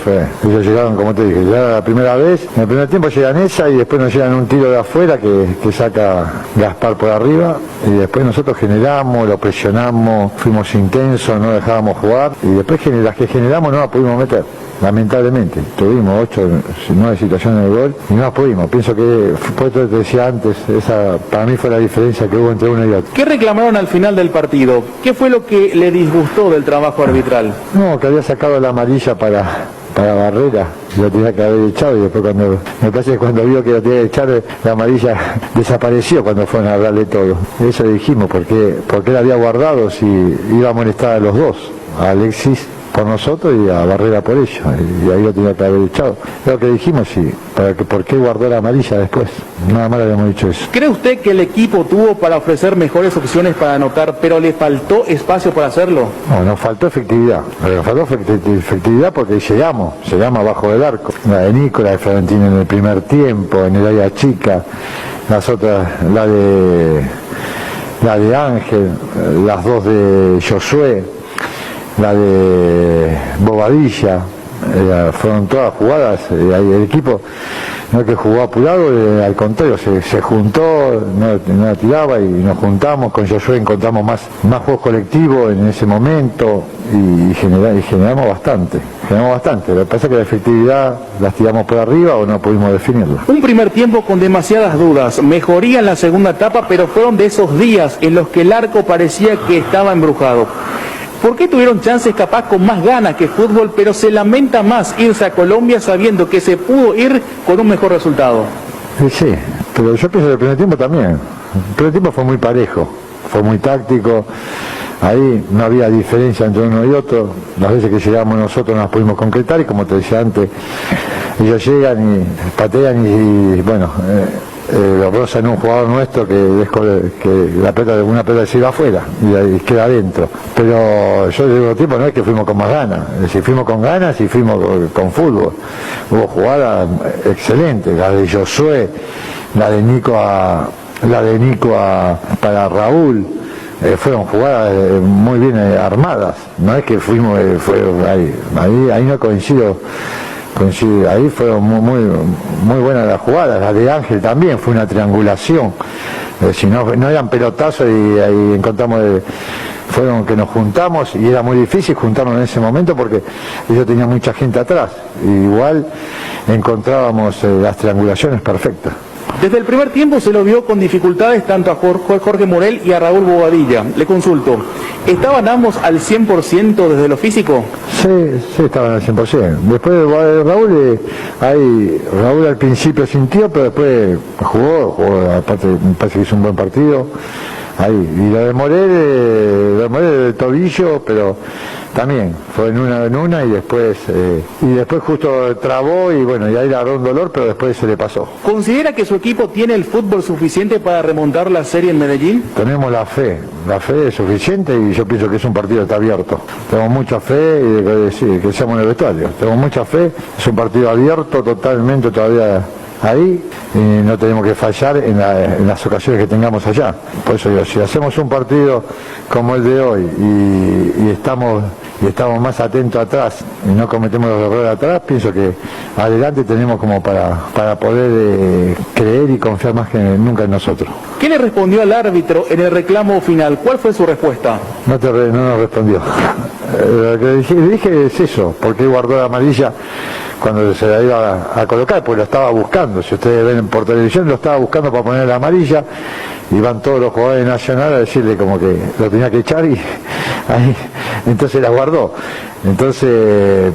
fue. Ellos llegaron, como te dije, ya la primera vez, en el primer tiempo llegan esa y después nos llegan un tiro de afuera que saca Gaspar por arriba, y después nosotros generamos, lo presionamos, fuimos intensos, no dejábamos jugar, y después las que generamos no las pudimos meter. Lamentablemente, tuvimos 8 o 9 situaciones de gol y no las pudimos. Pienso que, por eso te decía antes, esa para mí fue la diferencia que hubo entre uno y otro. ¿Qué reclamaron al final del partido? ¿Qué fue lo que le disgustó del trabajo arbitral? No, que había sacado la amarilla para Barrera, lo tenía que haber echado, y después me parece que cuando vio que lo tenía que echar, la amarilla desapareció cuando fueron a hablarle todo. Eso dijimos, porque él había guardado si iba a molestar a los dos, a Alexis por nosotros y a Barrera por ellos, y ahí lo tenía que haber echado. Es lo que dijimos, sí, ¿por qué guardó la amarilla después? Nada más le habíamos dicho eso. ¿Cree usted que el equipo tuvo para ofrecer mejores opciones para anotar, pero le faltó espacio para hacerlo? No, nos faltó efectividad. Nos faltó efectividad porque llegamos abajo del arco. La de Nico, la de Florentino en el primer tiempo, en el área chica, las otras, la de Ángel, las dos de Josué, la de Bobadilla, fueron todas jugadas. El equipo no es que jugó apurado, al contrario, se juntó, no tiraba, y nos juntamos. Con Josué encontramos más juegos colectivos en ese momento, y generamos bastante. Lo que pasa es que la efectividad las tiramos por arriba o no pudimos definirla. Un primer tiempo con demasiadas dudas, mejoría en la segunda etapa, pero fueron de esos días en los que el arco parecía que estaba embrujado. ¿Por qué tuvieron chances capaz con más ganas que fútbol, pero se lamenta más irse a Colombia sabiendo que se pudo ir con un mejor resultado? Sí, pero yo pienso que el primer tiempo también. El primer tiempo fue muy parejo, fue muy táctico. Ahí no había diferencia entre uno y otro. Las veces que llegamos nosotros no las pudimos concretar, y como te decía antes, ellos llegan y patean y bueno, lo rozan en un jugador nuestro que una pelota se iba afuera y queda adentro. Pero yo digo, tipo, no es que fuimos con más ganas, es decir, fuimos con ganas y fuimos con fútbol. Hubo jugadas excelentes, la de Josué, la de Nico para Raúl. Fueron jugadas muy bien armadas, no es que fuimos, ahí no coincido, ahí fueron muy buenas las jugadas. La de Ángel también fue una triangulación, si no eran pelotazos, y ahí encontramos, fueron que nos juntamos, y era muy difícil juntarnos en ese momento porque ellos tenían mucha gente atrás, y igual encontrábamos las triangulaciones perfectas. Desde el primer tiempo se lo vio con dificultades tanto a Jorge Morel y a Raúl Bobadilla. Le consulto, ¿estaban ambos al 100% desde lo físico? Sí, estaban al 100%. Después de Raúl, Raúl al principio sintió, pero después jugó, aparte me parece que hizo un buen partido. Y lo de Morel de tobillo, pero también fue en una y después justo trabó y bueno, y ahí le agarró un dolor, pero después se le pasó. ¿Considera que su equipo tiene el fútbol suficiente para remontar la serie en Medellín? Tenemos la fe es suficiente y yo pienso que es un partido que está abierto. Tengo mucha fe y que seamos en el vestuario. Tengo mucha fe, es un partido abierto totalmente todavía ahí y no tenemos que fallar en las ocasiones que tengamos allá. Por eso digo, si hacemos un partido como el de hoy y estamos más atentos atrás y no cometemos los errores atrás, pienso que adelante tenemos como para poder creer y confiar más que nunca en nosotros. ¿Qué le respondió al árbitro en el reclamo final? ¿Cuál fue su respuesta? No nos respondió. Lo que dije es eso, porque guardó la amarilla cuando se la iba a colocar, porque lo estaba buscando. Si ustedes ven por televisión, lo estaba buscando para poner la amarilla y van todos los jugadores de Nacional a decirle como que lo tenía que echar y ahí, entonces la guardó. Entonces,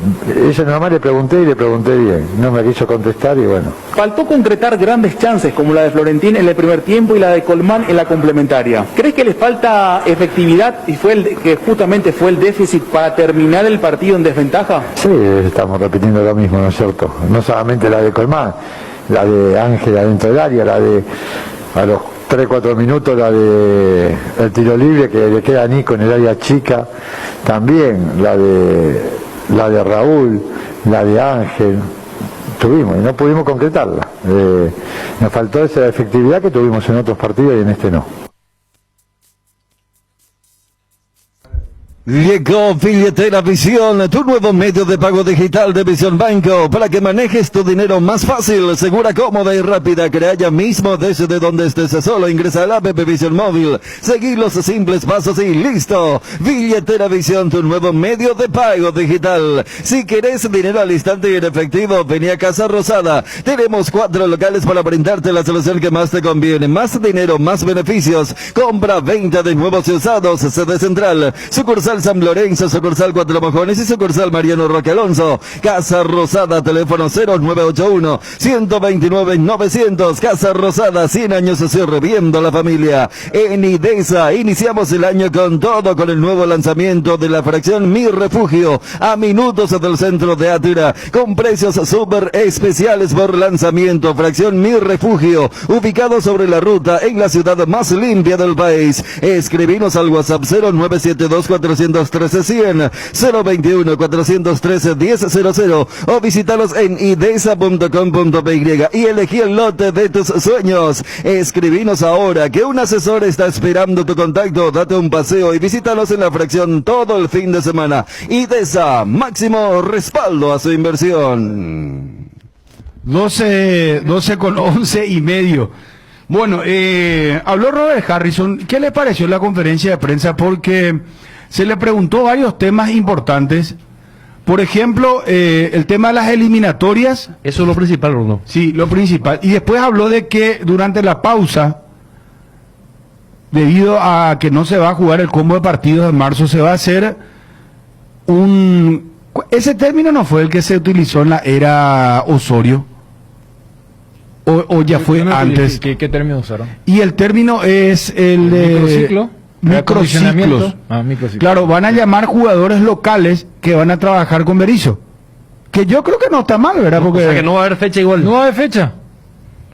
eso nada más le pregunté bien, no me quiso contestar y bueno. Faltó concretar grandes chances como la de Florentín en el primer tiempo y la de Colmán en la complementaria. ¿Crees que le falta efectividad y que justamente fue el déficit para terminar el partido en desventaja? Sí, estamos repitiendo lo mismo, ¿no es cierto? No solamente la de Colmán, la de Ángel adentro del área, la de a los 3-4 minutos la de el tiro libre que le queda a Nico en el área chica, también la de Raúl, la de Ángel, tuvimos y no pudimos concretarla. Nos faltó esa efectividad que tuvimos en otros partidos y en este no. Llegó Billetera Visión, tu nuevo medio de pago digital de Visión Banco, para que manejes tu dinero más fácil, segura, cómoda y rápida. Crea ya mismo desde donde estés. Solo ingresa al app Visión Móvil, seguir los simples pasos y listo. Billetera Visión, tu nuevo medio de pago digital. Si querés dinero al instante y en efectivo, vení a Casa Rosada. Tenemos 4 locales para brindarte la solución que más te conviene. Más dinero, más beneficios. Compra, venta de nuevos y usados. Sede central, sucursal San Lorenzo, sucursal Cuatro Mojones y sucursal Mariano Roque Alonso. Casa Rosada, teléfono 0981-129-900. Casa Rosada, 100 años sirviendo la familia. En IDESA, iniciamos el año con todo, con el nuevo lanzamiento de la fracción Mi Refugio, a minutos del centro de Átira, con precios súper especiales por lanzamiento. Fracción Mi Refugio, ubicado sobre la ruta en la ciudad más limpia del país. Escribinos al WhatsApp 0972-413-100, 021-413-1000 o visítalos en idesa.com.py y elegí el lote de tus sueños. Escribinos ahora que un asesor está esperando tu contacto. Date un paseo y visítalos en la fracción todo el fin de semana. IDESA, máximo respaldo a su inversión. 12:11:30. Bueno, habló Robert Harrison. ¿Qué le pareció la conferencia de prensa? Porque se le preguntó varios temas importantes. Por ejemplo, el tema de las eliminatorias. Eso es lo principal, Bruno. Sí, lo principal. Y después habló de que durante la pausa, debido a que no se va a jugar el combo de partidos en marzo, se va a hacer un... Ese término no fue el que se utilizó en la era Osorio. O ya fue antes. ¿Qué término usaron? Y el término es el de... ¿Microciclo? Microciclos. Microciclos. Claro, van a llamar jugadores locales que van a trabajar con Berizzo. Que yo creo que no está mal, ¿verdad? Porque... O sea que no va a haber fecha igual. No va a haber fecha.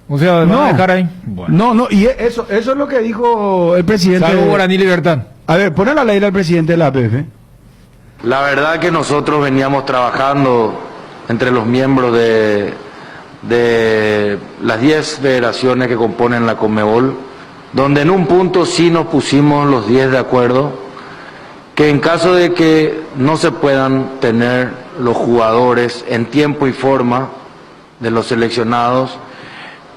O sea, no, van a dejar ahí. Bueno. No, y eso es lo que dijo el presidente. Salvo Guaraní Libertad. A ver, ponle la ley al presidente de la APF. La verdad que nosotros veníamos trabajando entre los miembros de las 10 federaciones que componen la Conmebol, donde en un punto sí nos pusimos los 10 de acuerdo, que en caso de que no se puedan tener los jugadores en tiempo y forma de los seleccionados,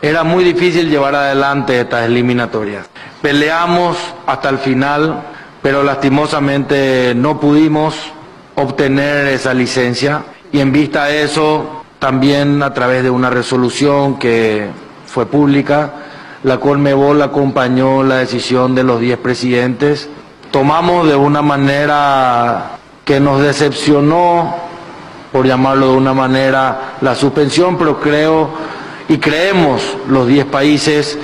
era muy difícil llevar adelante estas eliminatorias. Peleamos hasta el final, pero lastimosamente no pudimos obtener esa licencia, y en vista de eso, también a través de una resolución que fue pública, la Conmebol acompañó la decisión de los 10 presidentes. Tomamos de una manera que nos decepcionó, por llamarlo de una manera, la suspensión, pero creemos los 10 países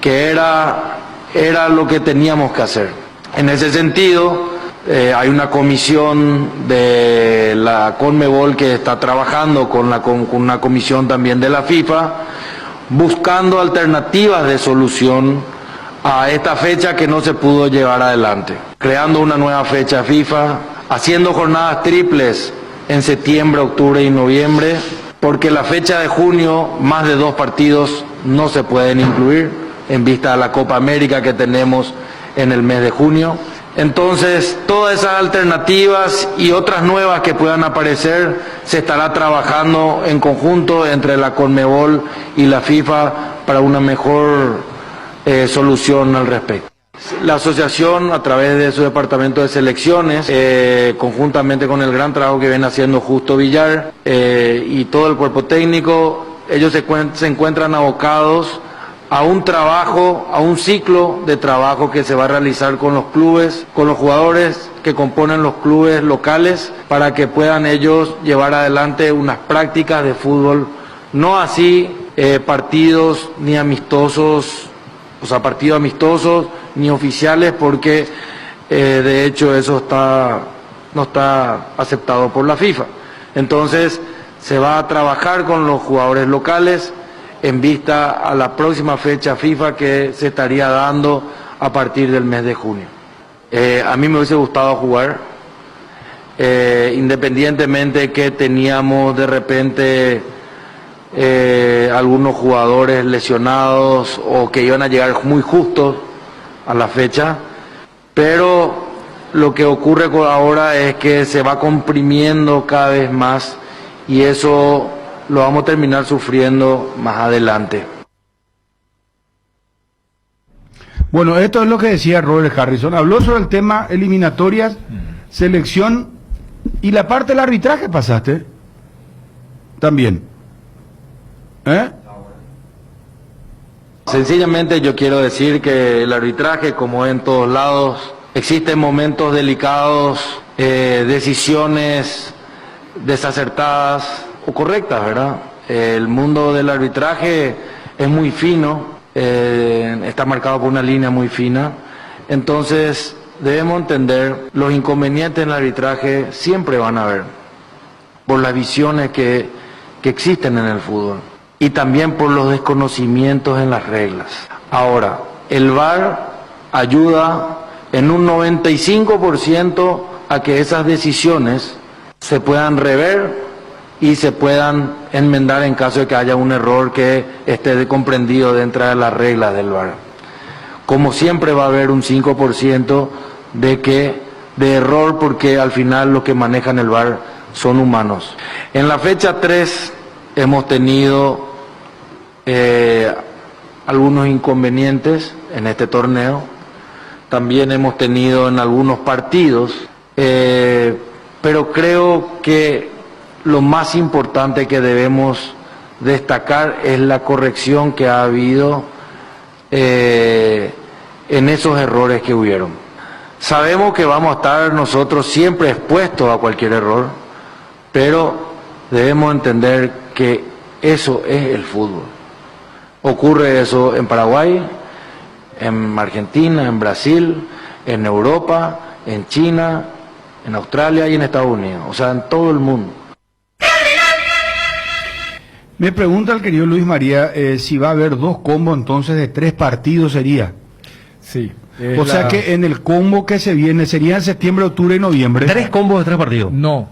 que era lo que teníamos que hacer. En ese sentido, Hay una comisión de la CONMEBOL que está trabajando con una comisión también de la FIFA, buscando alternativas de solución a esta fecha que no se pudo llevar adelante. Creando una nueva fecha FIFA, haciendo jornadas triples en septiembre, octubre y noviembre, porque la fecha de junio, más de 2 partidos no se pueden incluir en vista de la Copa América que tenemos en el mes de junio. Entonces, todas esas alternativas y otras nuevas que puedan aparecer, se estará trabajando en conjunto entre la CONMEBOL y la FIFA para una mejor solución al respecto. La asociación, a través de su departamento de selecciones, conjuntamente con el gran trabajo que viene haciendo Justo Villar y todo el cuerpo técnico, ellos se encuentran abocados a un trabajo, a un ciclo de trabajo que se va a realizar con los clubes, con los jugadores que componen los clubes locales, para que puedan ellos llevar adelante unas prácticas de fútbol, no así partidos ni amistosos, o sea, partidos amistosos ni oficiales, porque de hecho eso no está aceptado por la FIFA. Entonces se va a trabajar con los jugadores locales en vista a la próxima fecha FIFA que se estaría dando a partir del mes de junio. A mí me hubiese gustado jugar, independientemente que teníamos de repente algunos jugadores lesionados o que iban a llegar muy justos a la fecha, pero lo que ocurre ahora es que se va comprimiendo cada vez más y eso lo vamos a terminar sufriendo más adelante. Bueno, esto es lo que decía Robert Harrison. Habló sobre el tema eliminatorias, selección y la parte del arbitraje pasaste también. Sencillamente yo quiero decir que el arbitraje, como en todos lados, existen momentos delicados, decisiones desacertadas o correctas, ¿verdad? El mundo del arbitraje es muy fino, está marcado por una línea muy fina, entonces debemos entender los inconvenientes en el arbitraje siempre van a haber, por las visiones que existen en el fútbol y también por los desconocimientos en las reglas. Ahora, el VAR ayuda en un 95% a que esas decisiones se puedan rever y se puedan enmendar en caso de que haya un error que esté comprendido dentro de las reglas del VAR. Como siempre va a haber un 5% de error, porque al final los que manejan el VAR son humanos. En la fecha 3 hemos tenido algunos inconvenientes en este torneo, también hemos tenido en algunos partidos, pero creo que lo más importante que debemos destacar es la corrección que ha habido en esos errores que hubieron. Sabemos que vamos a estar nosotros siempre expuestos a cualquier error, pero debemos entender que eso es el fútbol. Ocurre eso en Paraguay, en Argentina, en Brasil, en Europa, en China, en Australia y en Estados Unidos, o sea, en todo el mundo. Me pregunta el querido Luis María si va a haber 2 combos entonces de 3 partidos sería. Sí. O sea que en el combo que se viene sería en septiembre, octubre y noviembre. 3 combos de 3 partidos. No.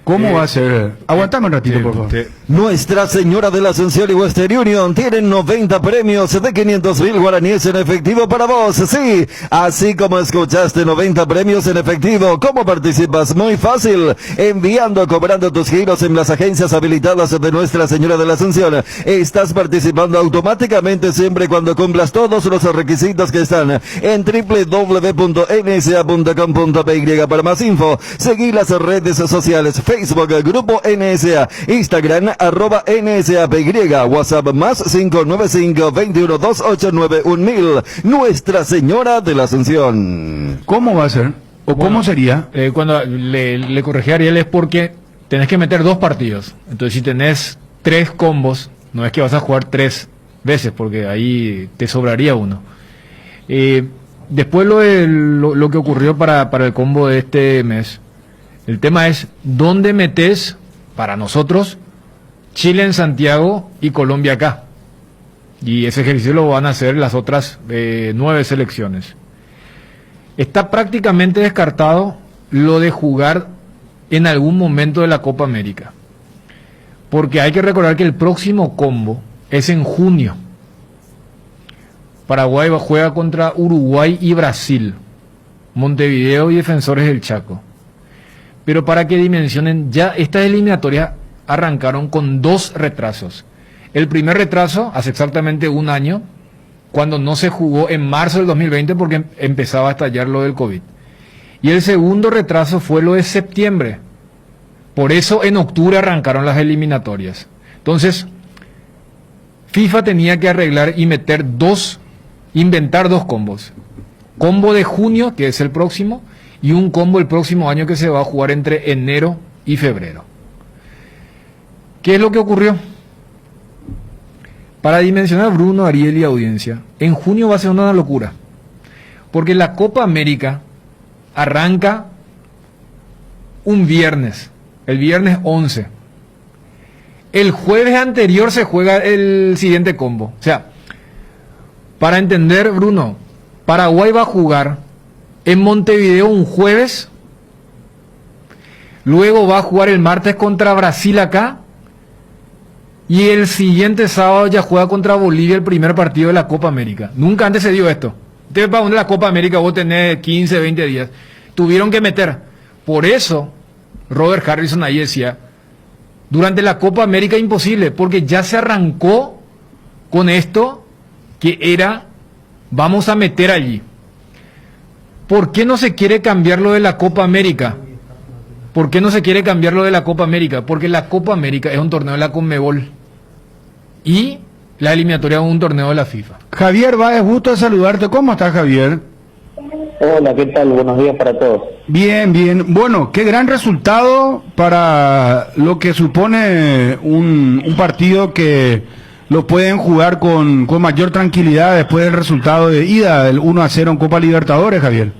¿Cómo va a ser? Aguantame un ratito, por favor. Nuestra Señora de la Asunción y Western Union tienen 90 premios de 500.000 guaraníes en efectivo para vos. Sí, así como escuchaste, 90 premios en efectivo. ¿Cómo participas? Muy fácil. Enviando, cobrando tus giros en las agencias habilitadas de Nuestra Señora de la Asunción. Estás participando automáticamente siempre cuando cumplas todos los requisitos que están en www.nsa.com.py. Para más info, seguí las redes sociales: Facebook, Grupo NSA, Instagram, @NSAPY, WhatsApp +595 212891.000. Nuestra Señora de la Asunción. ¿Cómo va a ser? ¿O cómo sería? Cuando le corregí a Ariel es porque tenés que meter 2 partidos. Entonces si tenés 3 combos, no es que vas a jugar 3 veces, porque ahí te sobraría uno. después lo que ocurrió para el combo de este mes, el tema es dónde metes, para nosotros, Chile en Santiago y Colombia acá. Y ese ejercicio lo van a hacer las otras 9 selecciones. Está prácticamente descartado lo de jugar en algún momento de la Copa América. Porque hay que recordar que el próximo combo es en junio. Paraguay juega contra Uruguay y Brasil, Montevideo y Defensores del Chaco. Pero para que dimensionen, ya estas eliminatorias arrancaron con 2 retrasos. El primer retraso, hace exactamente un año, cuando no se jugó en marzo del 2020 porque empezaba a estallar lo del COVID. Y el segundo retraso fue lo de septiembre. Por eso en octubre arrancaron las eliminatorias. Entonces, FIFA tenía que arreglar y inventar 2 combos. Combo de junio, que es el próximo, y un combo el próximo año que se va a jugar entre enero y febrero. ¿Qué es lo que ocurrió? Para dimensionar Bruno, Ariel y audiencia, en junio va a ser una locura. Porque la Copa América arranca un viernes, el viernes 11. El jueves anterior se juega el siguiente combo. O sea, para entender, Bruno, Paraguay va a jugar en Montevideo un jueves, luego va a jugar el martes contra Brasil acá, y el siguiente sábado ya juega contra Bolivia el primer partido de la Copa América. Nunca antes se dio esto. Entonces, para la Copa América vos tenés 15, 20 días. Tuvieron que meter. Por eso, Robert Harrison ahí decía, durante la Copa América imposible, porque ya se arrancó con esto que era, vamos a meter allí. ¿Por qué no se quiere cambiar lo de la Copa América? ¿Por qué no se quiere cambiar lo de la Copa América? Porque la Copa América es un torneo de la Conmebol y la eliminatoria es un torneo de la FIFA. Javier Báez, gusto de saludarte. ¿Cómo estás, Javier? Hola, ¿qué tal? Buenos días para todos. Bien, bien. Bueno, qué gran resultado para lo que supone un partido que lo pueden jugar con mayor tranquilidad después del resultado de ida, del 1-0 en Copa Libertadores, Javier.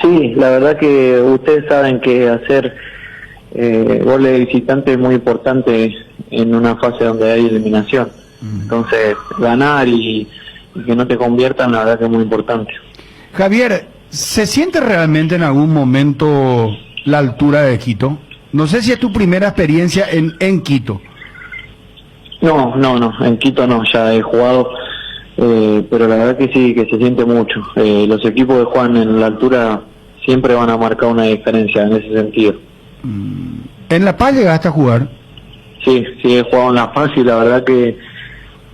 Sí, la verdad que ustedes saben que hacer goles de visitante es muy importante en una fase donde hay eliminación. Entonces, ganar y que no te conviertan, la verdad que es muy importante. Javier, ¿se siente realmente en algún momento la altura de Quito? No sé si es tu primera experiencia en Quito. No, en Quito no, ya he jugado, pero la verdad que sí, que se siente mucho. Los equipos que juegan en la altura siempre van a marcar una diferencia en ese sentido. ¿En La Paz llegaste a jugar? Sí, he jugado en La Paz y la verdad que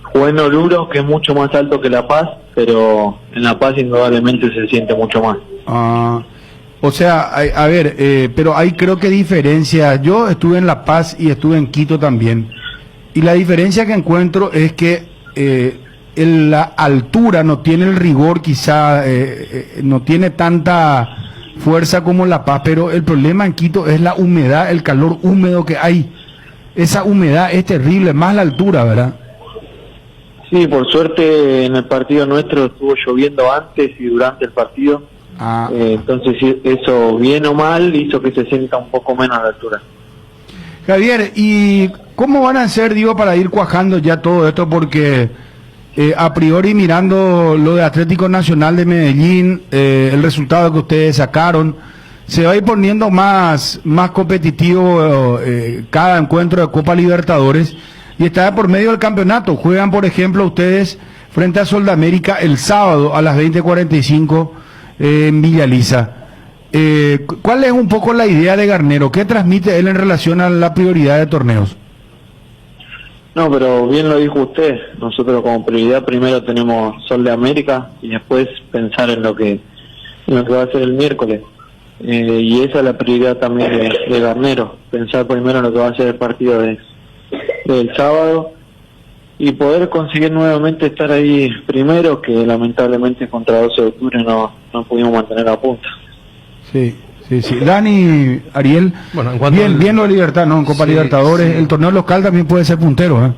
jugué en Oruro, que es mucho más alto que La Paz, pero en La Paz indudablemente se siente mucho más. O sea, a ver, pero hay creo que diferencia. Yo estuve en La Paz y estuve en Quito también. Y la diferencia que encuentro es que la altura no tiene el rigor, quizá no tiene tanta fuerza como La Paz, pero el problema en Quito es la humedad, el calor húmedo que hay. Esa humedad es terrible, más la altura, ¿verdad? Sí, por suerte en el partido nuestro estuvo lloviendo antes y durante el partido. Entonces eso, bien o mal, hizo que se sienta un poco menos la altura. Javier, ¿y cómo van a hacer, digo, para ir cuajando ya todo esto? Porque a priori mirando lo de Atlético Nacional de Medellín, el resultado que ustedes sacaron, se va a ir poniendo más competitivo cada encuentro de Copa Libertadores y está por medio del campeonato. Juegan, por ejemplo, ustedes frente a Soldamérica el sábado a las 20:45 en Villa Lisa. ¿Cuál es un poco la idea de Garnero? ¿Qué transmite él en relación a la prioridad de torneos? No, pero bien lo dijo usted. Nosotros como prioridad primero tenemos Sol de América y después pensar en lo que va a ser el miércoles. Y esa es la prioridad también de Garnero. Pensar primero en lo que va a ser el partido del sábado y poder conseguir nuevamente estar ahí primero, que lamentablemente contra 12 de octubre no pudimos mantener la punta. Sí. Dani, Ariel, bueno, en cuanto bien lo de Libertad, ¿no? En Copa Libertadores, el torneo local también puede ser puntero, ¿eh?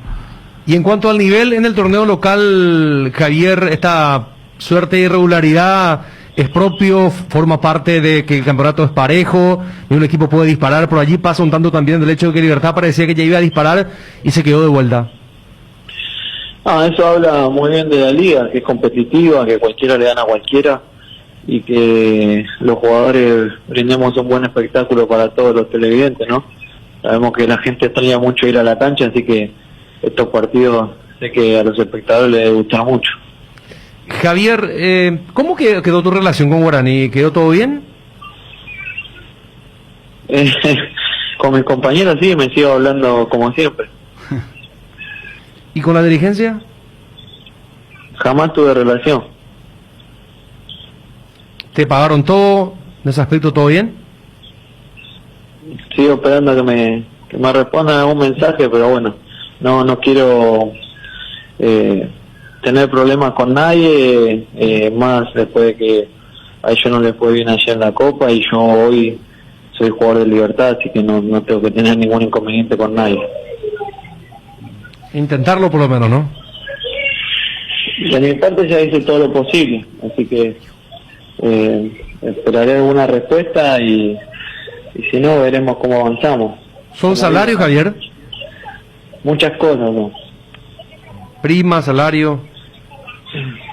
Y en cuanto al nivel en el torneo local, Javier, esta suerte de irregularidad es propio, forma parte de que el campeonato es parejo y un equipo puede disparar. Por allí pasa un tanto también del hecho de que Libertad parecía que ya iba a disparar y se quedó de vuelta. Eso habla muy bien de la liga, que es competitiva, que cualquiera le gana a cualquiera y que los jugadores brindemos un buen espectáculo para todos los televidentes, ¿no? Sabemos que la gente extraña mucho ir a la cancha, así que estos partidos sé que a los espectadores les gustan mucho. Javier, ¿cómo quedó tu relación con Guaraní? ¿Quedó todo bien? Con mis compañeros sí, me sigo hablando como siempre. ¿Y con la dirigencia? Jamás tuve relación. ¿Te pagaron todo? ¿En ese aspecto todo bien? Sigo esperando que me respondan algún mensaje, pero bueno, no quiero tener problemas con nadie, más después de que a ellos no les fue bien ayer en la Copa y yo hoy soy jugador de Libertad, así que no tengo que tener ningún inconveniente con nadie. Intentarlo por lo menos, ¿no? De mi parte ya hice todo lo posible, así que esperaré alguna respuesta y si no, veremos cómo avanzamos. ¿Son salarios, Javier? Muchas cosas, ¿no? Prima, salario.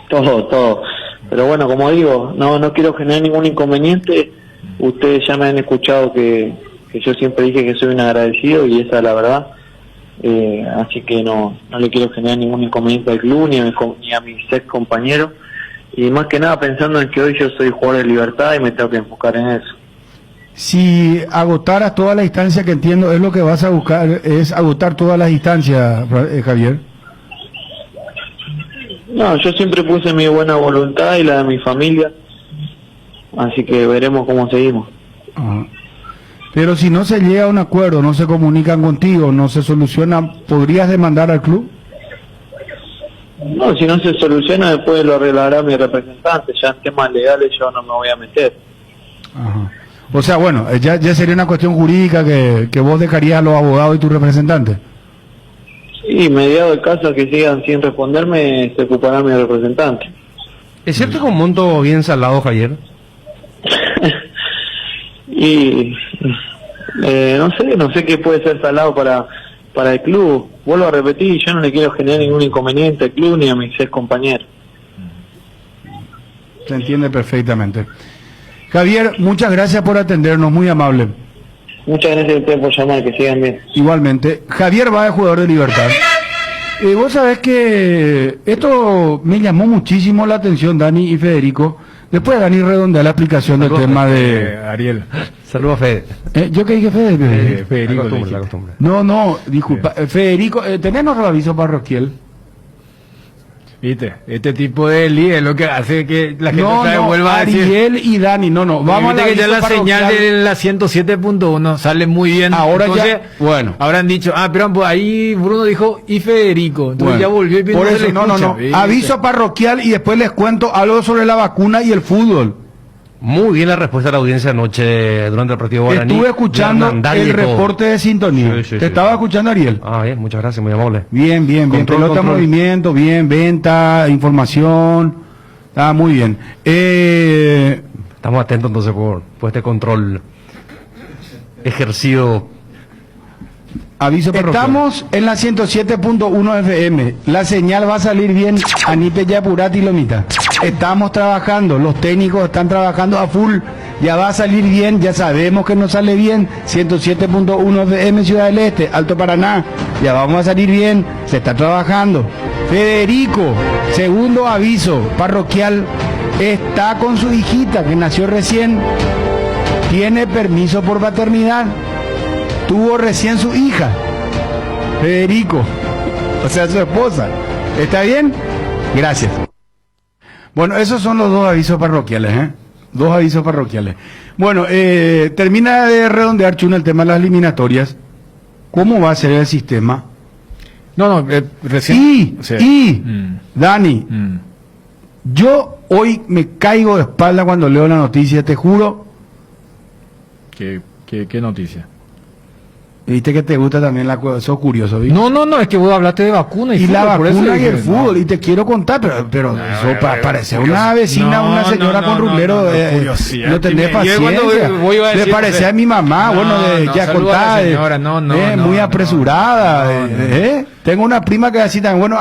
Todo. Pero bueno, como digo, no quiero generar ningún inconveniente. Ustedes ya me han escuchado que yo siempre dije que soy un agradecido y esa es la verdad. Así que no le quiero generar ningún inconveniente al club ni a mis ex compañeros. Y más que nada pensando en que hoy yo soy jugador de Libertad y me tengo que enfocar en eso. Si agotaras toda la distancia, que entiendo es lo que vas a buscar, es agotar todas las distancias, Javier. No, yo siempre puse mi buena voluntad y la de mi familia, así que veremos cómo seguimos. Ajá. Pero si no se llega a un acuerdo, no se comunican contigo, no se soluciona, ¿podrías demandar al club? No, si no se soluciona después lo arreglará mi representante, ya en temas legales yo no me voy a meter. Ajá. O sea, bueno, ya sería una cuestión jurídica que vos dejarías a los abogados y tu representante. Sí, mediado el caso que sigan sin responderme, se ocupará mi representante. ¿Es cierto que es un monto bien salado, Javier? Y no sé qué puede ser salado para el club. Vuelvo a repetir, yo no le quiero generar ningún inconveniente al club ni a mis ex compañeros. Se entiende perfectamente. Javier, muchas gracias por atendernos, muy amable. Muchas gracias a ustedes por llamar, que sigan bien. Igualmente. Javier Báez, jugador de Libertad. Vos sabés que esto me llamó muchísimo la atención, Dani y Federico. Después Dani redondea la explicación del tema de... Ariel. Saludos a Fede. ¿Yo qué dije, Fede? Federico. La costumbre. No, disculpa. Federico, ¿tenemos aviso parroquial? Viste, este tipo de líder es lo que hace que la gente vuelva a decir. Ariel y Dani, vamos a que ya la señal de la 107.1 sale muy bien. Ahora entonces, ya, bueno. Habrán dicho, pero pues ahí Bruno dijo y Federico. Entonces ya volvió y por eso, no. Aviso parroquial y después les cuento algo sobre la vacuna y el fútbol. Muy bien la respuesta de la audiencia anoche durante el partido Guaraní. Estuve escuchando el reporte de sintonía. Sí. Te estaba escuchando, Ariel. Bien, muchas gracias, muy amable. Bien. Pelota, movimiento, bien, venta, información. Muy bien. Estamos atentos entonces por este control ejercido. Aviso parroquial. Estamos en la 107.1 FM. La señal va a salir bien. Anipe Yapurati y Lomita. Estamos trabajando, los técnicos están trabajando a full. Ya va a salir bien, ya sabemos que no sale bien. 107.1 FM Ciudad del Este, Alto Paraná. Ya vamos a salir bien, se está trabajando. Federico, segundo aviso parroquial, está con su hijita que nació recién. Tiene permiso por paternidad. Tuvo recién su hija, Federico, o sea, su esposa. ¿Está bien? Gracias. Bueno, esos son los dos avisos parroquiales, Dos avisos parroquiales. Bueno, termina de redondear, Chuna, el tema de las eliminatorias. ¿Cómo va a ser el sistema? Recién. Dani, yo hoy me caigo de espalda cuando leo la noticia, te juro. ¿Qué noticia? Viste que te gusta también sos curioso, ¿viste? No, es que vos hablaste de vacuna y la fútbol, vacuna y el fútbol, y te quiero contar, pero eso parece una vecina, una señora con rulero, no tenés paciencia. Le parecía a mi mamá, ya contar, muy apresurada, Tengo una prima que así también,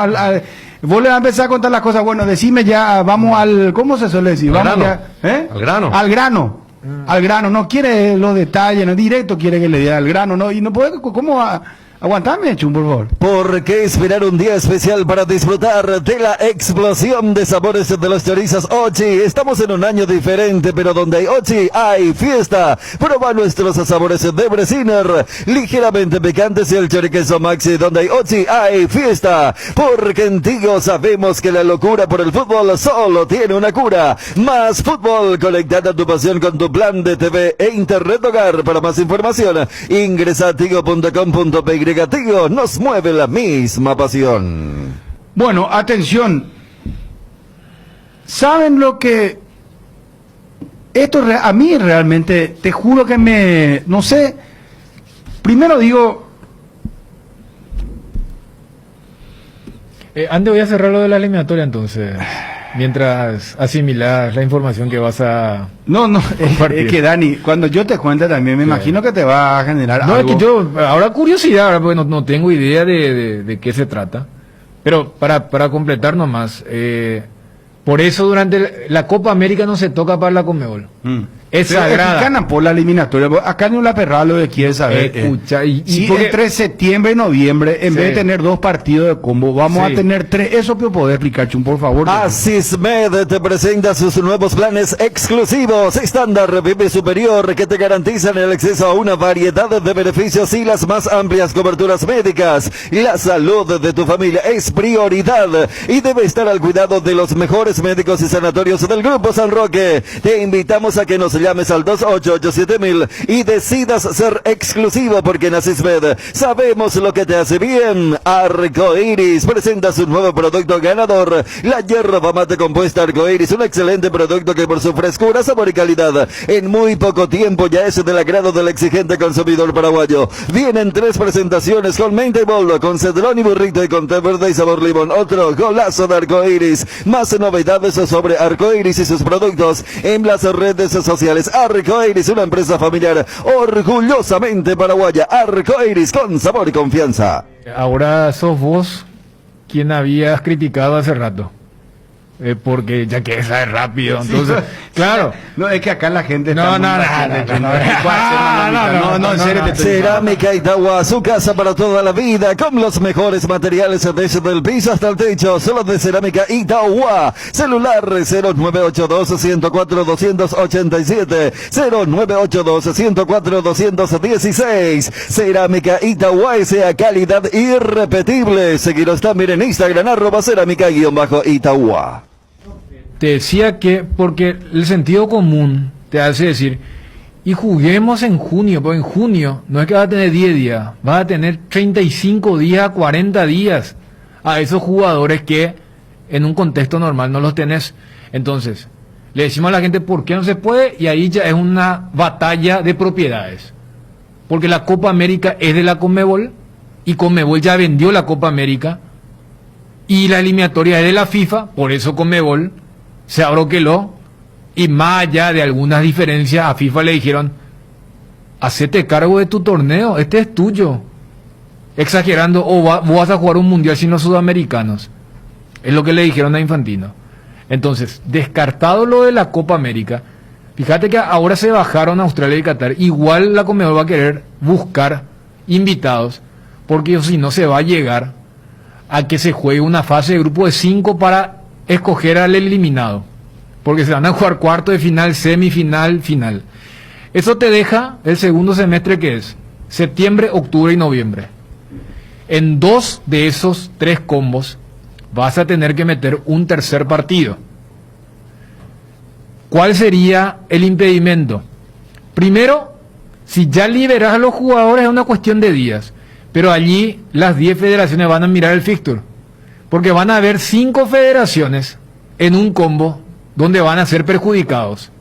vos le vas a empezar a contar las cosas, decime ya, vamos al, ¿cómo se suele decir? Vamos al grano. Al grano, no quiere los detalles, no directo quiere que le diga al grano, no, y no puede, ¿cómo aguantame, Chum, por favor? ¿Por qué esperar un día especial para disfrutar de la explosión de sabores de los chorizos Ochi? Estamos en un año diferente, pero donde hay Ochi hay fiesta. Proba nuestros sabores de Bresiner, ligeramente picantes, y el choriqueso Maxi. Donde hay Ochi hay fiesta, porque en Tigo sabemos que la locura por el fútbol solo tiene una cura. Más fútbol, conectada a tu pasión con tu plan de TV e internet hogar. Para más información, ingresa a tigo.com.py. Tigo, nos mueve la misma pasión. Bueno, atención. ¿Saben lo que? Esto a mí realmente, te juro que no sé. Primero digo. Antes voy a cerrar lo de la eliminatoria entonces. Mientras asimilas la información que vas a... No, es que Dani, cuando yo te cuente también me imagino que te va a generar algo. Es que yo, ahora curiosidad, porque no tengo idea de qué se trata. Pero para completar nomás, por eso durante la Copa América no se toca para la Conmebol. Es sagrada. Ganan por la eliminatoria. Acá ni la perra lo que quiere saber. Escucha, entre septiembre y noviembre, en vez de tener 2 partidos de combo, vamos a tener 3. Eso me puedo explicar, Chum, por favor. Asismed te presenta sus nuevos planes exclusivos, estándar, VIP superior, que te garantizan el acceso a una variedad de beneficios y las más amplias coberturas médicas. La salud de tu familia es prioridad y debe estar al cuidado de los mejores médicos y sanatorios del Grupo San Roque. Te invitamos a que nos llames al 2887000 y decidas ser exclusivo, porque en Asismed sabemos lo que te hace bien. Arcoiris presenta su nuevo producto ganador, la yerba mate compuesta Arcoiris, un excelente producto que por su frescura, sabor y calidad en muy poco tiempo ya es del agrado del exigente consumidor paraguayo. Vienen 3 presentaciones, con menta y bolo, con cedrón y burrito, y con té verde y sabor limón. Otro golazo de Arcoiris. Más novedades sobre Arcoiris y sus productos en las redes sociales. Arcoiris, una empresa familiar orgullosamente paraguaya. Arcoiris, con sabor y confianza. Ahora sos vos quien habías criticado hace rato. Porque ya que esa es rápido, entonces, claro. No, es que acá la gente no, en serio. Cerámica Itagua, su casa para toda la vida, con los mejores materiales desde el piso hasta el techo, solo de Cerámica Itagua. Celular 0982-104-287, 0982-104-216. Cerámica Itagua, esa calidad irrepetible. Seguiros también en Instagram, @cerámica_Itagua. Te decía que, porque el sentido común te hace decir, y juguemos en junio, porque en junio no es que vas a tener 10 días, vas a tener 35 días, 40 días a esos jugadores que en un contexto normal no los tenés. Entonces, le decimos a la gente por qué no se puede, y ahí ya es una batalla de propiedades. Porque la Copa América es de la Conmebol, y Conmebol ya vendió la Copa América, y la eliminatoria es de la FIFA, por eso Conmebol se abroqueló, y más allá de algunas diferencias, a FIFA le dijeron, hacete cargo de tu torneo, este es tuyo. Exagerando, o vas a jugar un mundial sin los sudamericanos. Es lo que le dijeron a Infantino. Entonces, descartado lo de la Copa América, fíjate que ahora se bajaron a Australia y Qatar. Igual la Conmebol va a querer buscar invitados, porque si no se va a llegar a que se juegue una fase de grupo de 5 para escoger al eliminado, porque se van a jugar cuarto de final, semifinal, final. Eso te deja el segundo semestre, que es septiembre, octubre y noviembre. En 2 de esos 3 combos vas a tener que meter un tercer partido. ¿Cuál sería el impedimento? Primero, si ya liberas a los jugadores es una cuestión de días, pero allí las 10 federaciones van a mirar el fixture, porque van a haber 5 federaciones en un combo donde van a ser perjudicados,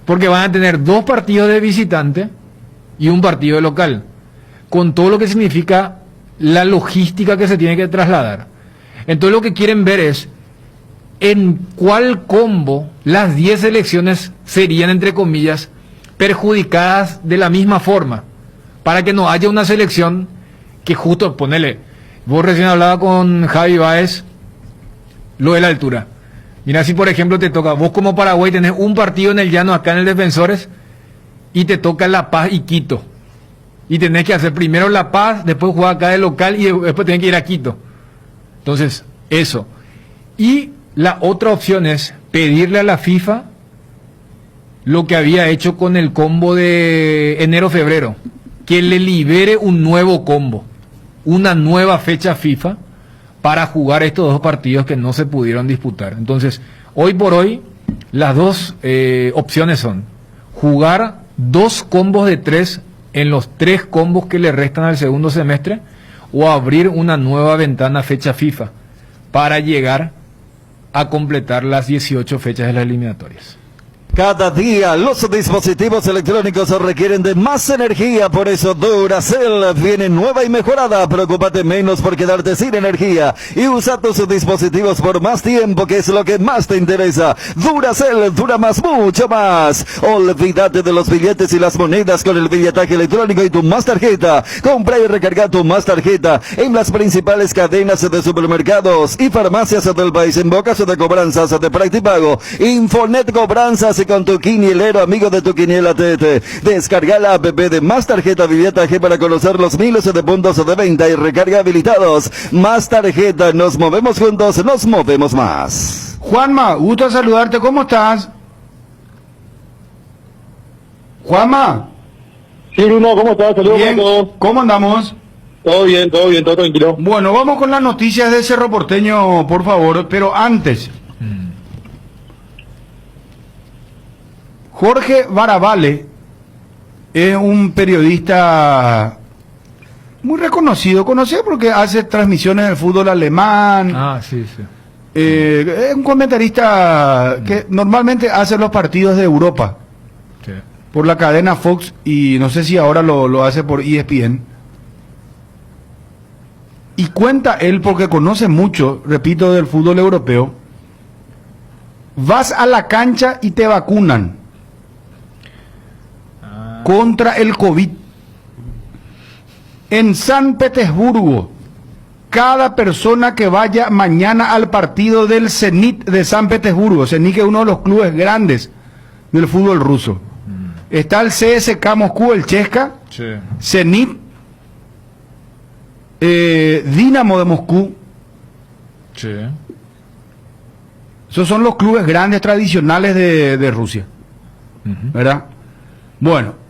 porque van a tener 2 partidos de visitante y un partido de local. con todo lo que significa la logística que se tiene que trasladar. Entonces lo que quieren ver es en cuál combo las 10 selecciones serían, entre comillas, perjudicadas de la misma forma, para que no haya una selección que justo, ponele, vos recién hablaba con Javi Báez, lo de la altura. Mira, si por ejemplo te toca, vos como Paraguay tenés un partido en el llano acá en el Defensores, y te toca La Paz y Quito. Y tenés que hacer primero La Paz, después jugar acá de local y después tenés que ir a Quito. Entonces, eso. Y la otra opción es pedirle a la FIFA lo que había hecho con el combo de enero-febrero, que le libere un nuevo combo, una nueva fecha FIFA para jugar estos dos partidos que no se pudieron disputar. Entonces, hoy por hoy, las dos opciones son jugar 2 combos de 3 en los 3 combos que le restan al segundo semestre, o abrir una nueva ventana fecha FIFA para llegar a completar las 18 fechas de las eliminatorias. Cada día los dispositivos electrónicos requieren de más energía, por eso Duracell viene nueva y mejorada. Preocúpate menos por quedarte sin energía y usa tus dispositivos por más tiempo, que es lo que más te interesa. Duracell dura más, mucho más. Olvídate de los billetes y las monedas con el billetaje electrónico y tu Más Tarjeta. Compra y recarga tu Más Tarjeta en las principales cadenas de supermercados y farmacias del país, en bocas de cobranzas de Practipago, Infonet Cobranzas, y con tu quinielero amigo de tu quiniela TT. Descarga la app de Más Tarjeta Billetaje para conocer los miles de puntos de venta y recarga habilitados. Más Tarjeta, nos movemos juntos, nos movemos más. Juanma, gusto saludarte, ¿cómo estás? Juanma. Sí, Bruno, ¿cómo estás? Saludos bien. a todos. ¿Cómo andamos? Todo bien, todo tranquilo. Bueno, vamos con las noticias de Cerro Porteño, por favor, pero antes... Jorge Baravale es un periodista muy reconocido, porque hace transmisiones del fútbol alemán. Ah, sí, sí. Es un comentarista que normalmente hace los partidos de Europa, Sí. por la cadena Fox, y no sé si ahora lo hace por ESPN. Y cuenta él, porque conoce mucho, repito, del fútbol europeo: vas a la cancha y te vacunan contra el COVID. En San Petersburgo, cada persona que vaya mañana al partido del Zenit de San Petersburgo, Zenit, que es uno de los clubes grandes del fútbol ruso, está el CSKA Moscú, el Chesca, Sí. Zenit, Dinamo de Moscú. Sí. Esos son los clubes grandes tradicionales de Rusia, ¿verdad? Bueno,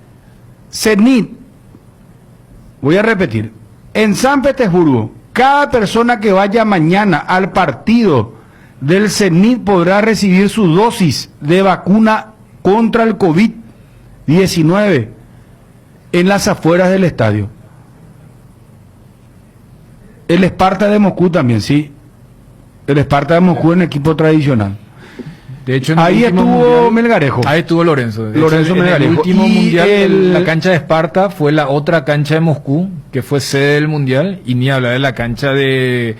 Zenit, voy a repetir, en San Petersburgo, cada persona que vaya mañana al partido del Zenit podrá recibir su dosis de vacuna contra el COVID-19 en las afueras del estadio. El Sparta de Moscú también, sí. El Sparta de Moscú en equipo tradicional. De hecho, en ahí el último estuvo mundial, Melgarejo. Ahí estuvo Lorenzo. De Lorenzo hecho, en Melgarejo. el último Y mundial, la cancha de Esparta fue la otra cancha de Moscú, que fue sede del mundial, y ni hablar de la cancha del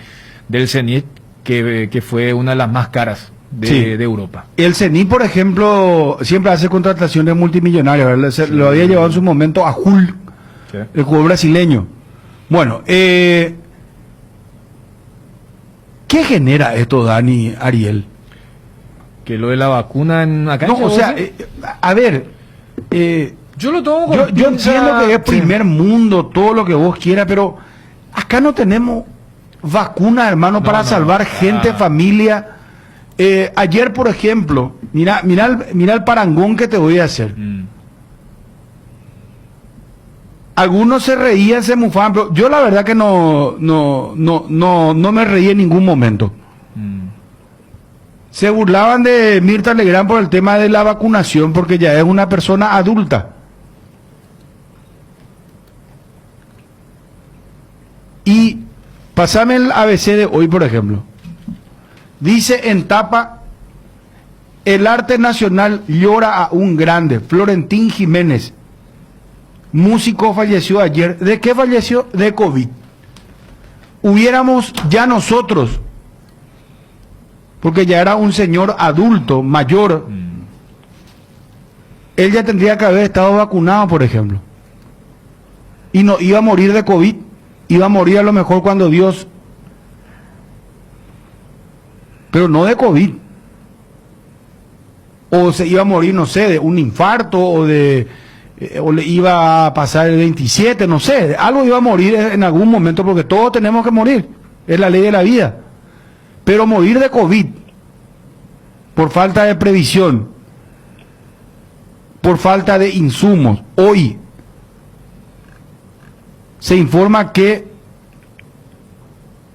Zenit, que fue una de las más caras de Europa. El Zenit, por ejemplo, siempre hace contrataciones multimillonarias, ¿verdad? Lo había llevado en su momento a Hull, el jugador brasileño. Bueno, ¿qué genera esto, Dani, Ariel? Que lo de la vacuna en la cancha. No, o sea, a ver, yo lo tomo con yo entiendo que es primer mundo, todo lo que vos quieras, pero acá no tenemos vacuna, hermano, para salvar gente, familia. Ayer, por ejemplo, mira el parangón que te voy a hacer. Algunos se reían, se mufaban, pero yo la verdad que no me reí en ningún momento. Se burlaban de Mirta Legrand por el tema de la vacunación, porque ya es una persona adulta. Y pasame el ABC de hoy, por ejemplo. Dice en tapa: el arte nacional llora a un grande, Florentín Jiménez. músico falleció ayer. ¿De qué falleció? De COVID. Hubiéramos ya nosotros, porque ya era un señor adulto, mayor, él ya tendría que haber estado vacunado, por ejemplo. Y no iba a morir de COVID, iba a morir a lo mejor cuando Dios, pero no de COVID. O se iba a morir, no sé, de un infarto, o le iba a pasar el 27, no sé, algo iba a morir en algún momento, porque todos tenemos que morir, es la ley de la vida. Pero morir de COVID, por falta de previsión, por falta de insumos, hoy se informa que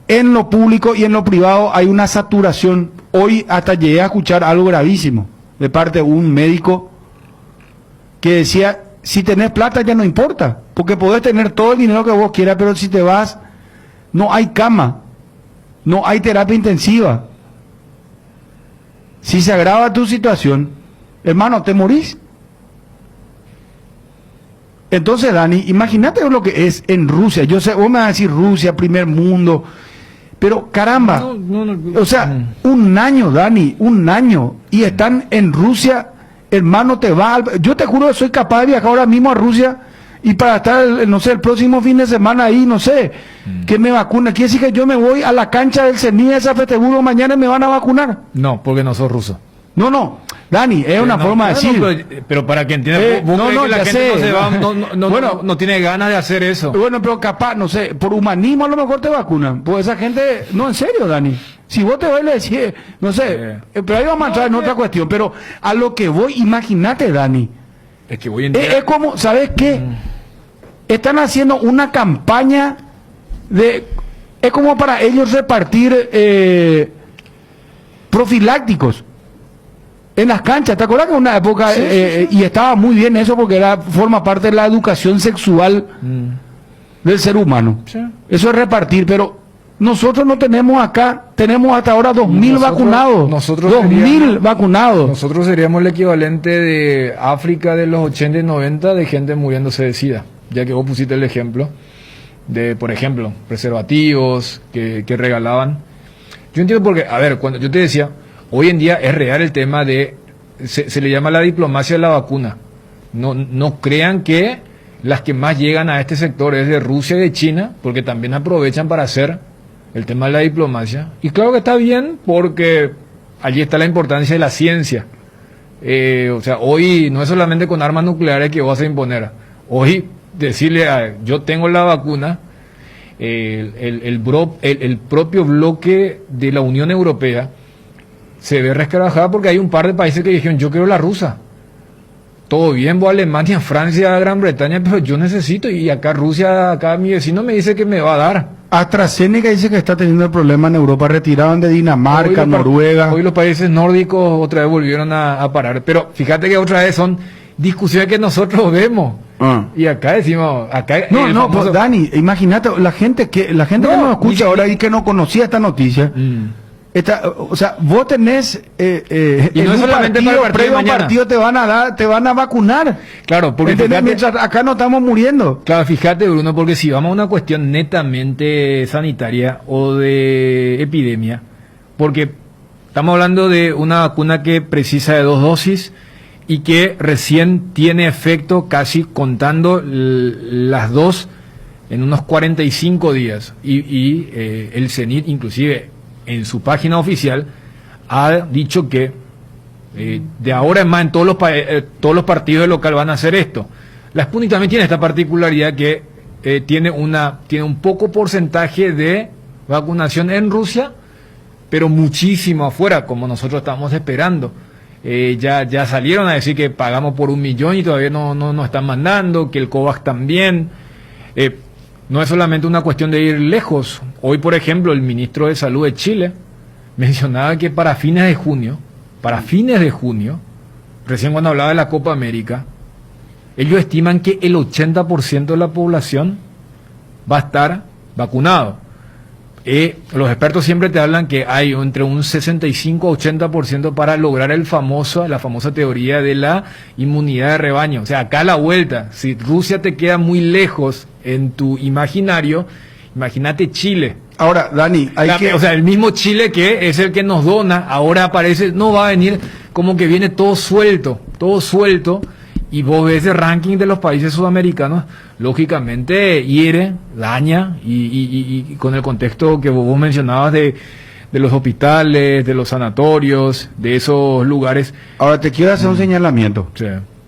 en lo público y en lo privado hay una saturación. Hoy hasta llegué a escuchar algo gravísimo de parte de un médico que decía, si tenés plata ya no importa, porque podés tener todo el dinero que vos quieras, pero si te vas, no hay cama, no hay terapia intensiva. Si se agrava tu situación, hermano, te morís. Entonces, Dani, imagínate lo que es en Rusia. Yo sé, vos me vas a decir Rusia, primer mundo, pero caramba, o sea, un año, Dani, un año, y están en Rusia, hermano, yo te juro que soy capaz de viajar ahora mismo a Rusia y para estar, no sé, el próximo fin de semana ahí, no sé, que me vacuna. Quiere decir que yo me voy a la cancha del CENI de San Petersburgo mañana y me van a vacunar. No, porque no sos ruso. No, Dani, es una forma de decir. Pero para que entiendan, la gente no se va, no tiene ganas de hacer eso. Bueno, pero capaz, no sé, por humanismo a lo mejor te vacunan. Pues esa gente, no, en serio, Dani. Si vos te vas y le decís, no sé, pero ahí vamos a entrar en otra cuestión. Pero a lo que voy, imagínate, Dani. Es que voy a entrar. Es como, ¿sabes qué? Están haciendo una campaña es como para ellos repartir profilácticos en las canchas. ¿Te acuerdas que en una época, y estaba muy bien eso porque forma parte de la educación sexual del ser humano? Sí. Eso es repartir, pero nosotros no tenemos acá, tenemos hasta ahora 2.000 vacunados. 2.000 vacunados. Nosotros seríamos el equivalente de África de los 80 y 90 de gente muriéndose de SIDA, ya que vos pusiste el ejemplo de, por ejemplo, preservativos que regalaban. Yo entiendo porque, a ver, cuando yo te decía, hoy en día es real el tema de, se le llama la diplomacia de la vacuna. No crean que las que más llegan a este sector es de Rusia y de China, porque también aprovechan para hacer el tema de la diplomacia. Y claro que está bien, porque allí está la importancia de la ciencia. O sea, hoy no es solamente con armas nucleares que vas a imponer. Hoy decirle, yo tengo la vacuna, el propio bloque de la Unión Europea se ve resquebrajada porque hay un par de países que dijeron, yo quiero la rusa. Todo bien, vos Alemania, Francia, Gran Bretaña, pero yo necesito, y acá Rusia, acá mi vecino me dice que me va a dar. AstraZeneca dice que está teniendo el problema en Europa, retiraron de Dinamarca, Noruega. Hoy los países nórdicos otra vez volvieron a parar, pero fíjate que otra vez son discusiones que nosotros vemos. Y acá decimos, pues Dani, imagínate, la gente que nos escucha ahora y que no conocía esta noticia, o sea, vos tenés y no es solamente para el partido te van a vacunar. Claro, porque mientras acá no estamos muriendo. Claro, fíjate, Bruno, porque si vamos a una cuestión netamente sanitaria o de epidemia, porque estamos hablando de una vacuna que precisa de 2 dosis y que recién tiene efecto casi contando las 2 en unos 45 días. Y el CENIT inclusive en su página oficial ha dicho que de ahora en más en todos los partidos del local van a hacer esto. La Sputnik también tiene esta particularidad que tiene un poco porcentaje de vacunación en Rusia, pero muchísimo afuera, como nosotros estamos esperando. Ya salieron a decir que pagamos por 1 millón y todavía no están mandando, que el COVAX también. No es solamente una cuestión de ir lejos. Hoy, por ejemplo, el ministro de Salud de Chile mencionaba que para fines de junio, recién cuando hablaba de la Copa América, ellos estiman que el 80% de la población va a estar vacunado. los expertos siempre te hablan que hay entre un 65 a 80% para lograr la famosa teoría de la inmunidad de rebaño. O sea, acá a la vuelta, si Rusia te queda muy lejos en tu imaginario, imagínate Chile. Ahora, Dani, o sea, el mismo Chile que es el que nos dona, ahora aparece, no va a venir como que viene todo suelto, y vos ves el ranking de los países sudamericanos, lógicamente hiere, daña, y con el contexto que vos mencionabas de los hospitales, de los sanatorios, de esos lugares. Ahora te quiero hacer un señalamiento, sí.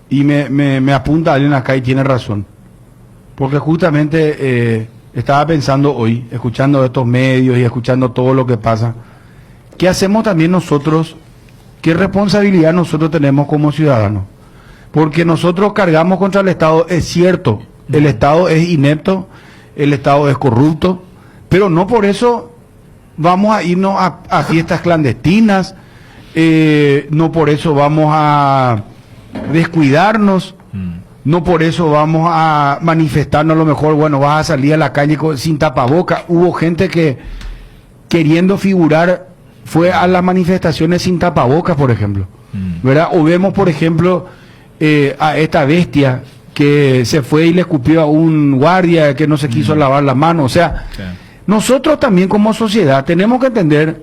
Y me apunta alguien acá y tiene razón, porque justamente estaba pensando hoy, escuchando estos medios y escuchando todo lo que pasa, ¿qué hacemos también nosotros? ¿Qué responsabilidad nosotros tenemos como ciudadanos? Porque nosotros cargamos contra el Estado, es cierto, el Estado es inepto, el Estado es corrupto, pero no por eso vamos a irnos a fiestas clandestinas, no por eso vamos a descuidarnos, no por eso vamos a manifestarnos. A lo mejor, bueno, vas a salir a la calle sin tapaboca. Hubo gente que, queriendo figurar, fue a las manifestaciones sin tapabocas, por ejemplo, ¿verdad? O vemos, por ejemplo, a esta bestia que se fue y le escupió a un guardia que no se quiso lavar las manos. O sea, nosotros también como sociedad tenemos que entender,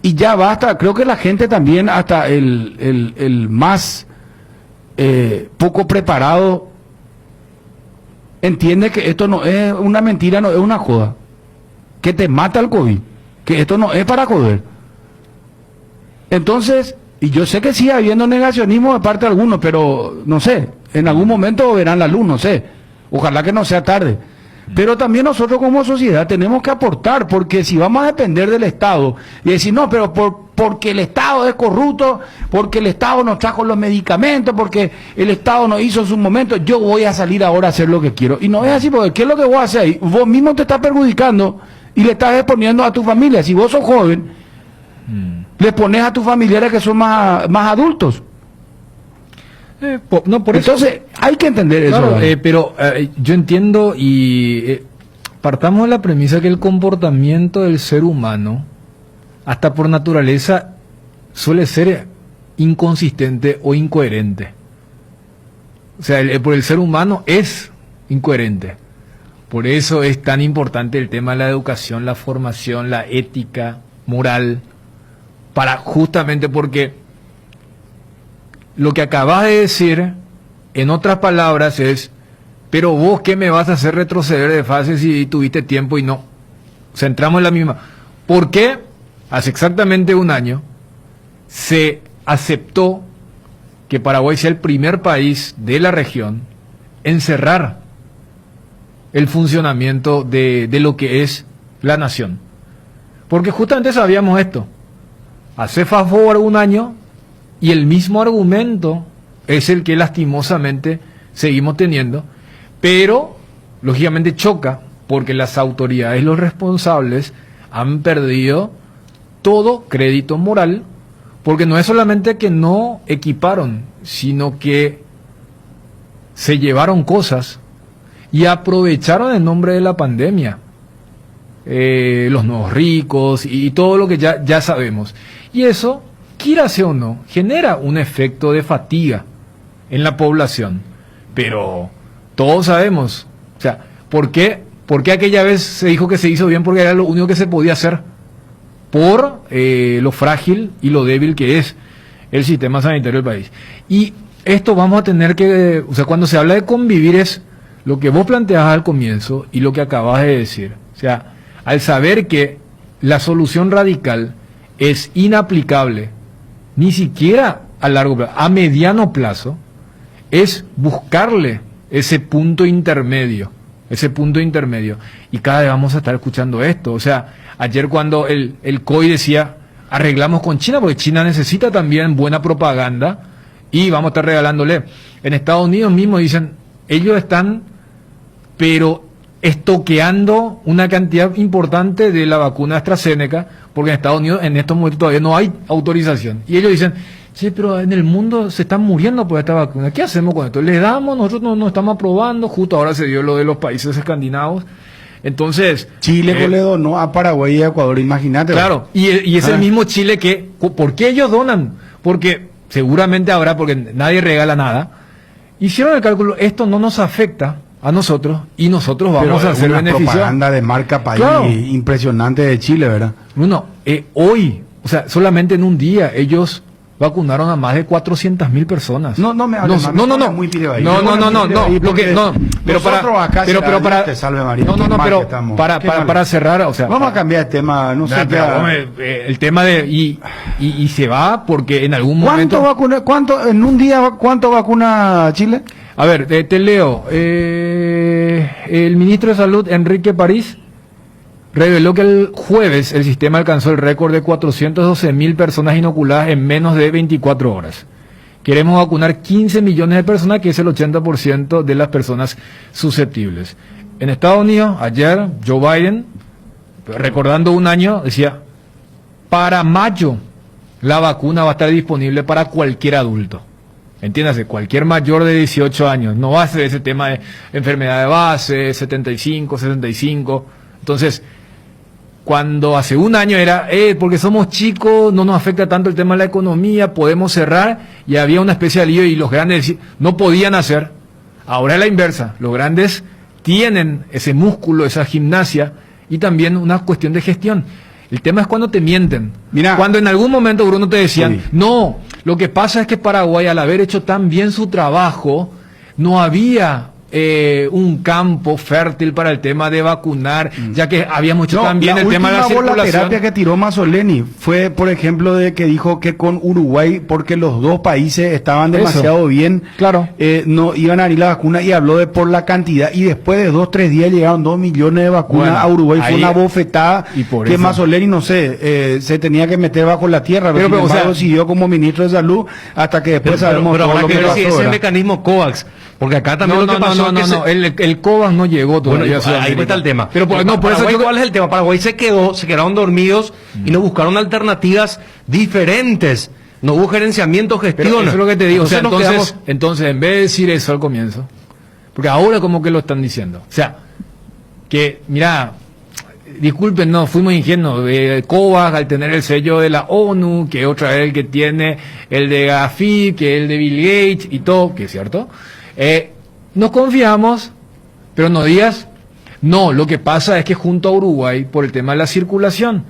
y ya basta, creo que la gente también, hasta el más poco preparado, entiende que esto no es una mentira, no es una joda, que te mata el COVID, que esto no es para joder. Entonces, y yo sé que sigue habiendo negacionismo de parte de algunos, pero no sé, en algún momento verán la luz, no sé, ojalá que no sea tarde. Pero también nosotros como sociedad tenemos que aportar, porque si vamos a depender del Estado y decir, no, pero porque el Estado es corrupto, porque el Estado nos trajo los medicamentos, porque el Estado nos hizo en su momento, yo voy a salir ahora a hacer lo que quiero. Y no es así, porque ¿qué es lo que vos haces ahí? Vos mismo te estás perjudicando y le estás exponiendo a tu familia. Si vos sos joven, le pones a tus familiares que son más adultos. No, por Entonces, eso, hay que entender eso. claro, pero yo entiendo y partamos de la premisa que el comportamiento del ser humano, hasta por naturaleza, suele ser inconsistente o incoherente. O sea, por el ser humano es incoherente. Por eso es tan importante el tema de la educación, la formación, la ética, moral, para justamente porque lo que acabas de decir, en otras palabras, es, pero vos, ¿qué me vas a hacer retroceder de fase si tuviste tiempo y no? Centramos en la misma. ¿Por qué? Hace exactamente un año se aceptó que Paraguay sea el primer país de la región en cerrar el funcionamiento de lo que es la nación. Porque justamente sabíamos esto. Hace fast forward un año y el mismo argumento es el que lastimosamente seguimos teniendo, pero lógicamente choca porque las autoridades, los responsables, han perdido todo crédito moral, porque no es solamente que no equiparon, sino que se llevaron cosas y aprovecharon el nombre de la pandemia, los nuevos ricos y todo lo que ya sabemos. Y eso, quírase o no, genera un efecto de fatiga en la población. Pero todos sabemos, o sea, ¿por qué aquella vez se dijo que se hizo bien? Porque era lo único que se podía hacer por lo frágil y lo débil que es el sistema sanitario del país. Y esto vamos a tener que, o sea, cuando se habla de convivir es lo que vos planteabas al comienzo y lo que acabas de decir. O sea, al saber que la solución radical es inaplicable, ni siquiera a largo plazo, a mediano plazo, es buscarle ese punto intermedio. Y cada vez vamos a estar escuchando esto. O sea, ayer cuando el COI decía, arreglamos con China, porque China necesita también buena propaganda, y vamos a estar regalándole. En Estados Unidos mismo dicen, ellos están, pero estoqueando una cantidad importante de la vacuna AstraZeneca, porque en Estados Unidos en estos momentos todavía no hay autorización. Y ellos dicen, sí, pero en el mundo se están muriendo por esta vacuna. ¿Qué hacemos con esto? ¿Le damos? Nosotros no estamos aprobando. Justo ahora se dio lo de los países escandinavos. Entonces... Chile le donó a Paraguay y a Ecuador, imagínate. Claro, y es el mismo Chile que... ¿Por qué ellos donan? Porque seguramente ahora, porque nadie regala nada, hicieron el cálculo, esto no nos afecta a nosotros y nosotros vamos a ser beneficiados. Propaganda de marca país impresionante de Chile, ¿verdad? Hoy, o sea, solamente en un día ellos vacunaron a más de 400.000 personas. No me hables más. Muy pero para cerrar, o sea, vamos a cambiar de tema, no sé el tema de y se va porque en algún momento en un día cuánto vacuna Chile? A ver, te leo. El ministro de Salud, Enrique París, reveló que el jueves el sistema alcanzó el récord de 412.000 personas inoculadas en menos de 24 horas. Queremos vacunar 15 millones de personas, que es el 80% de las personas susceptibles. En Estados Unidos, ayer, Joe Biden, recordando un año, decía, para mayo la vacuna va a estar disponible para cualquier adulto. Entiéndase, cualquier mayor de 18 años. No va a ser ese tema de enfermedad de base, 75, 65. Entonces, cuando hace un año era, porque somos chicos, no nos afecta tanto el tema de la economía, podemos cerrar, y había una especie de lío y los grandes no podían hacer. Ahora es la inversa, los grandes tienen ese músculo, esa gimnasia, y también una cuestión de gestión. El tema es cuando te mienten. Mirá, cuando en algún momento, Bruno, te decían, no, lo que pasa es que Paraguay, al haber hecho tan bien su trabajo, no había un campo fértil para el tema de vacunar, ya que habíamos hecho también el tema de la circulación. La terapia que tiró Mazzoleni fue, por ejemplo, de que dijo que con Uruguay, porque los dos países estaban demasiado bien, no iban a venir la vacuna, y habló de por la cantidad, y después de 2-3 días llegaron 2 millones de vacunas a Uruguay. Fue una bofetada que Mazzoleni, no sé, se tenía que meter bajo la tierra, pero sin embargo siguió como ministro de Salud hasta que después sabemos todo lo que pasó. Ese mecanismo COVAX, porque acá también lo que pasó el COVAX no llegó todavía. Bueno, ahí está el tema. Pero por eso ¿cuál es el tema? Paraguay se quedaron dormidos y no buscaron alternativas diferentes. No hubo gerenciamiento, gestión. Pero eso es lo que te digo. Entonces, en vez de decir eso al comienzo, porque ahora como que lo están diciendo. O sea, que, mira, disculpen, no, fuimos ingenuos. COVAX, al tener el sello de la ONU, que otra vez el que tiene el de Gafi, que el de Bill Gates y todo, que es cierto. Nos confiamos, pero no digas, no, lo que pasa es que junto a Uruguay, por el tema de la circulación,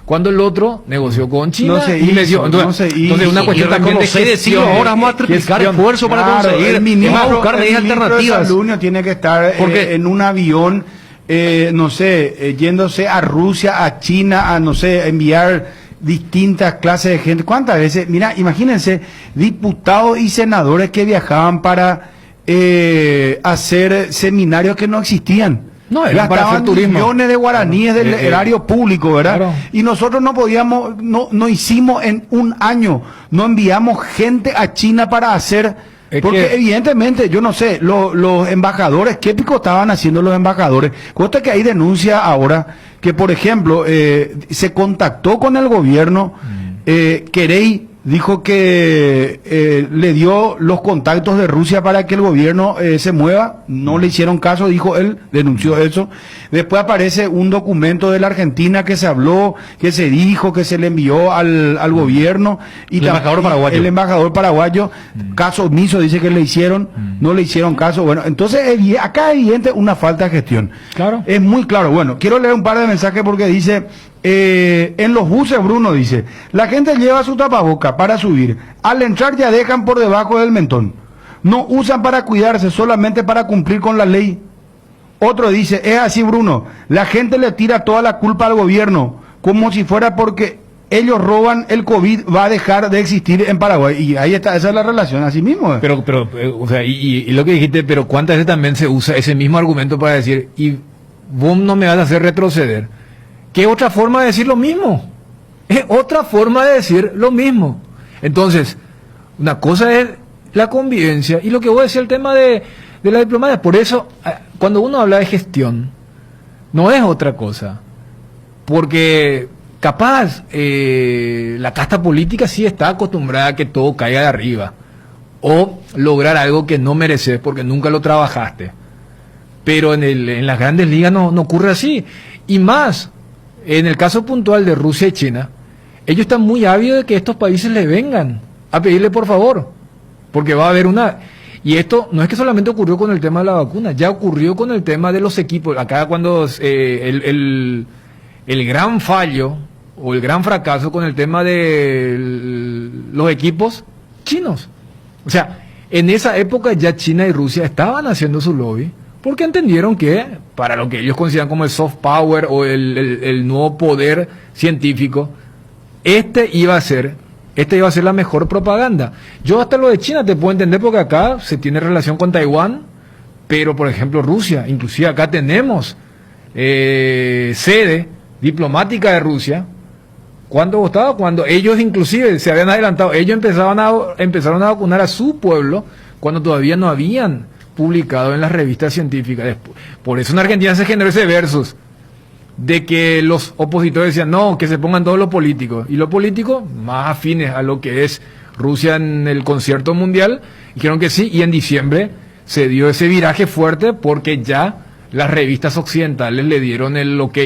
cuando el otro negoció con China y le dio, entonces una cuestión también de gestión. Ahora vamos a triplicar esfuerzo para conseguir, vamos a buscar medidas alternativas. El ministro tiene que estar en un avión, no sé, yéndose a Rusia, a China, a, no sé, enviar distintas clases de gente. ¿Cuántas veces? Mira, imagínense, diputados y senadores que viajaban para hacer seminarios que no existían. No, era para hacer turismo. Millones de guaraníes del erario público, ¿verdad? Claro. Y nosotros no podíamos, no hicimos en un año, no enviamos gente a China para hacer, porque evidentemente, yo no sé, los embajadores, ¿qué pico estaban haciendo los embajadores? Cuesta que hay denuncia ahora, que por ejemplo, se contactó con el gobierno, Querey dijo que le dio los contactos de Rusia para que el gobierno se mueva, no le hicieron caso, dijo él, denunció eso. Después aparece un documento de la Argentina que se habló, que se dijo, que se le envió al gobierno, y el embajador paraguayo, caso omiso, dice que le hicieron, no le hicieron caso. Bueno, entonces acá es evidente una falta de gestión. Claro. Es muy claro. Bueno, quiero leer un par de mensajes porque dice, en los buses, Bruno dice, la gente lleva su tapaboca para subir, al entrar ya dejan por debajo del mentón, no usan para cuidarse, solamente para cumplir con la ley. Otro dice, es así, Bruno, la gente le tira toda la culpa al gobierno, como si fuera porque ellos roban, el COVID va a dejar de existir en Paraguay. Y ahí está, esa es la relación, así mismo. Pero o sea, y lo que dijiste, pero ¿cuántas veces también se usa ese mismo argumento para decir, y vos no me vas a hacer retroceder? ¿Qué otra forma de decir lo mismo? Es otra forma de decir lo mismo. Entonces, una cosa es la convivencia, y lo que voy a decir el tema de la diplomacia. Por eso, cuando uno habla de gestión, no es otra cosa. Porque capaz la casta política sí está acostumbrada a que todo caiga de arriba, o lograr algo que no mereces porque nunca lo trabajaste. pero en las grandes ligas no ocurre así. Y más, en el caso puntual de Rusia y China, ellos están muy ávidos de que estos países les vengan a pedirle por favor, porque va a haber una... Y esto no es que solamente ocurrió con el tema de la vacuna, ya ocurrió con el tema de los equipos. Acá cuando el gran fallo o el gran fracaso con el tema de los equipos chinos. O sea, en esa época ya China y Rusia estaban haciendo su lobby porque entendieron que para lo que ellos consideran como el soft power o el nuevo poder científico, este iba a ser la mejor propaganda. Yo hasta lo de China te puedo entender porque acá se tiene relación con Taiwán, pero por ejemplo Rusia, inclusive acá tenemos sede diplomática de Rusia. ¿Cuándo votaba? Cuando ellos inclusive se habían adelantado, ellos empezaron a vacunar a su pueblo cuando todavía no habían publicado en las revistas científicas. Por eso en Argentina se generó ese versus de que los opositores decían no, que se pongan todos los políticos, y los políticos más afines a lo que es Rusia en el concierto mundial dijeron que sí, y en diciembre se dio ese viraje fuerte porque ya las revistas occidentales le dieron el ok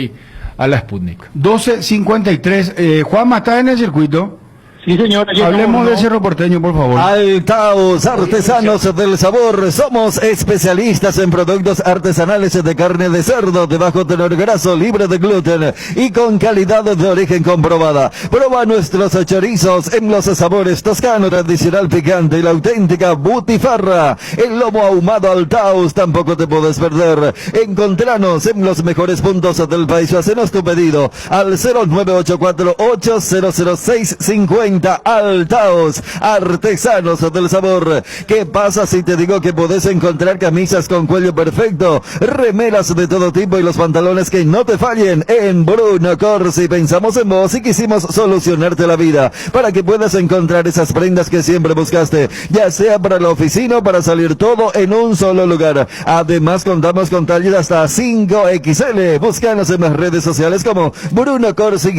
a la Sputnik. 12:53. Juanma, ¿estás en el circuito? Sí, señor. Hablemos de Cerro Porteño, por favor. Altaos, artesanos del sabor. Somos especialistas en productos artesanales de carne de cerdo de bajo tenor graso, libre de gluten y con calidad de origen comprobada. Proba nuestros chorizos en los sabores toscano, tradicional picante y la auténtica butifarra. El lomo ahumado Altaos tampoco te puedes perder. Encontranos en los mejores puntos del país. Hacenos tu pedido al 0984-800650. Altaos, artesanos del sabor. ¿Qué pasa si te digo que podés encontrar camisas con cuello perfecto, remeras de todo tipo y los pantalones que no te fallen? En Bruno Corsi pensamos en vos y quisimos solucionarte la vida para que puedas encontrar esas prendas que siempre buscaste, ya sea para la oficina o para salir todo en un solo lugar. Además contamos con tallas hasta 5XL. Búscanos en las redes sociales como Bruno Corsi_.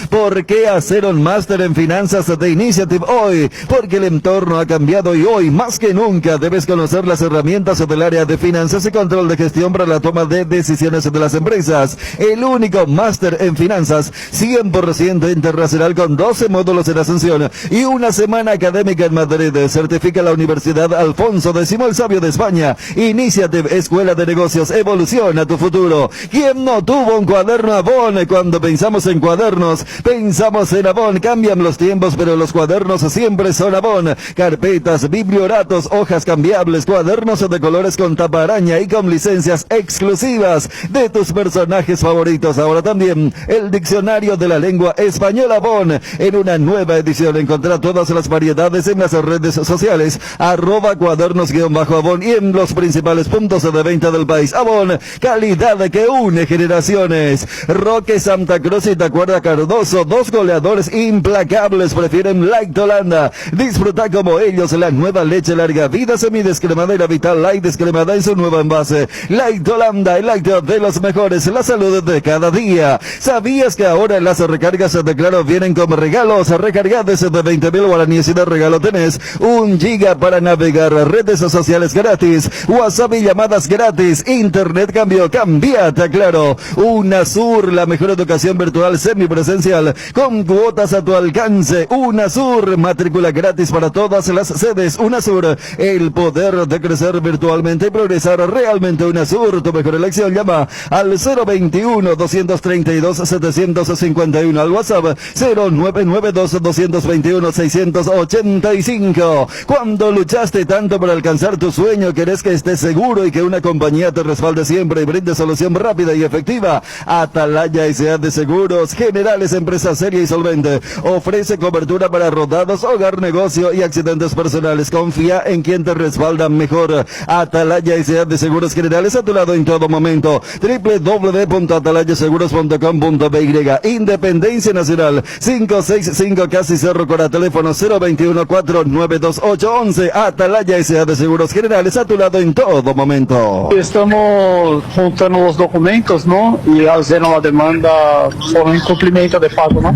¿Por qué hacer un máster en finanzas de Initiative hoy? Porque el entorno ha cambiado y hoy más que nunca debes conocer las herramientas del área de finanzas y control de gestión para la toma de decisiones de las empresas. El único máster en finanzas 100% internacional con 12 módulos en Asunción y una semana académica en Madrid. Certifica la Universidad Alfonso X el Sabio de España. Initiative, Escuela de Negocios, evoluciona tu futuro. ¿Quién no tuvo un cuaderno Avon? Cuando pensamos en cuadernos, pensamos en Avon. Cambian los tiempos, pero los cuadernos siempre son Avon. Carpetas, biblioratos, hojas cambiables, cuadernos de colores con tapa araña y con licencias exclusivas de tus personajes favoritos. Ahora también el diccionario de la lengua española Avon en una nueva edición. Encontrá todas las variedades en las redes sociales @cuadernos_Avon y en los principales puntos de venta del país. Avon, calidad que une generaciones. Roque Santa Cruz y Tacuarda Cardoso, dos goleadores implacables prefieren Light Holanda. Disfruta como ellos la nueva leche larga vida semidescremada y la Vital Light descremada en su nuevo envase. Light Holanda, el lácteo de los mejores, la salud de cada día. ¿Sabías que ahora las recargas de Claro vienen como regalos? Recarga desde 20.000 guaraníes y de regalo tenés 1 giga para navegar, redes sociales gratis, WhatsApp y llamadas gratis, internet cambió, cambiate a Claro. UNASUR, la mejor educación virtual semipresencial con cuotas a tu alcance. UNASUR, matrícula gratis para todas las sedes. UNASUR, el poder de crecer virtualmente y progresar realmente. UNASUR, tu mejor elección. Llama al 021-232-751, al WhatsApp 0992-221-685. Cuando luchaste tanto para alcanzar tu sueño, querés que estés seguro y que una compañía te respalde siempre y brinde solución rápida y efectiva. Atalaya S.A. de Seguros Generales, empresa seria y solvente. Ofrece cobertura para rodados, hogar, negocio y accidentes personales. Confía en quien te respalda mejor. Atalaya S.A. de Seguros Generales, a tu lado en todo momento. www.atalayaseguros.com.py. Independencia Nacional 565 casi Cerro Cora. Teléfono 021-492-811. Atalaya S.A. de Seguros Generales, a tu lado en todo momento. Estamos juntando los documentos, ¿no? Y haciendo la demanda por un cumplimiento de pago, ¿no?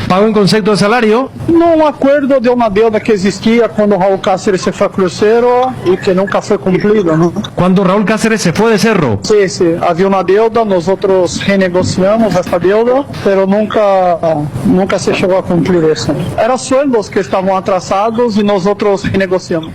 Pago en concepto de salario? No, un acuerdo de una deuda que existía cuando Raúl Cáceres se fue a Cruzeiro y que nunca fue cumplido, ¿no? Cuando Raúl Cáceres se fue de Cerro. Sí, sí, había una deuda, nosotros renegociamos esta deuda, pero nunca se llegó a cumplir eso. Eran sueldos que estaban atrasados y nosotros renegociamos.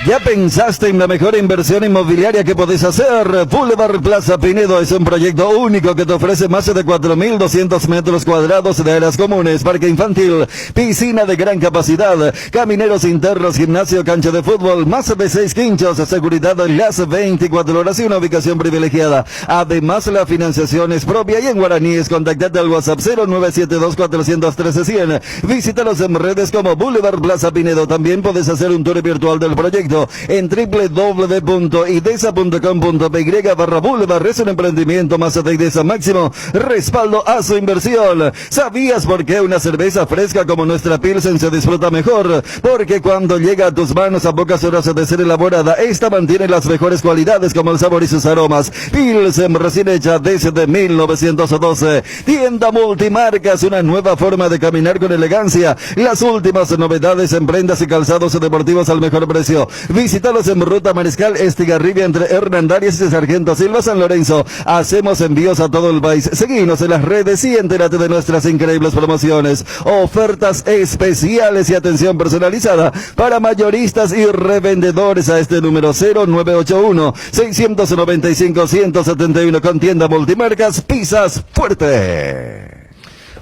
¿Ya pensaste en la mejor inversión inmobiliaria que podés hacer? Boulevard Plaza Pinedo es un proyecto único que te ofrece más de 4.200 metros cuadrados de áreas comunes, parque infantil, piscina de gran capacidad, camineros internos, gimnasio, cancha de fútbol, más de 6 quinchos, seguridad las 24 horas y una ubicación privilegiada. Además, la financiación es propia y en guaraníes. Contactate al WhatsApp 0972-413-100. Visítalos en redes como Boulevard Plaza Pinedo. También puedes hacer un tour virtual del proyecto en www.idesa.com.py/Boulevard. Es un emprendimiento más de Idesa, máximo respaldo a su inversión. ¿Sabías por qué una cerveza fresca como nuestra Pilsen se disfruta mejor? Porque cuando llega a tus manos a pocas horas de ser elaborada, esta mantiene las mejores cualidades como el sabor y sus aromas. Pilsen, recién hecha desde 1912. Tienda Multimarcas, una nueva forma de caminar con elegancia. Las últimas novedades en prendas y calzados deportivos al mejor precio. Visítalos en Ruta Mariscal Estigarribia entre Hernandarias y Sargento Silva, San Lorenzo. Hacemos envíos a todo el país. Seguinos en las redes y entérate de nuestras increíbles promociones, ofertas especiales y atención personalizada para mayoristas y revendedores a este número 0981-695-171. Con Tienda Multimarcas, pisas fuerte.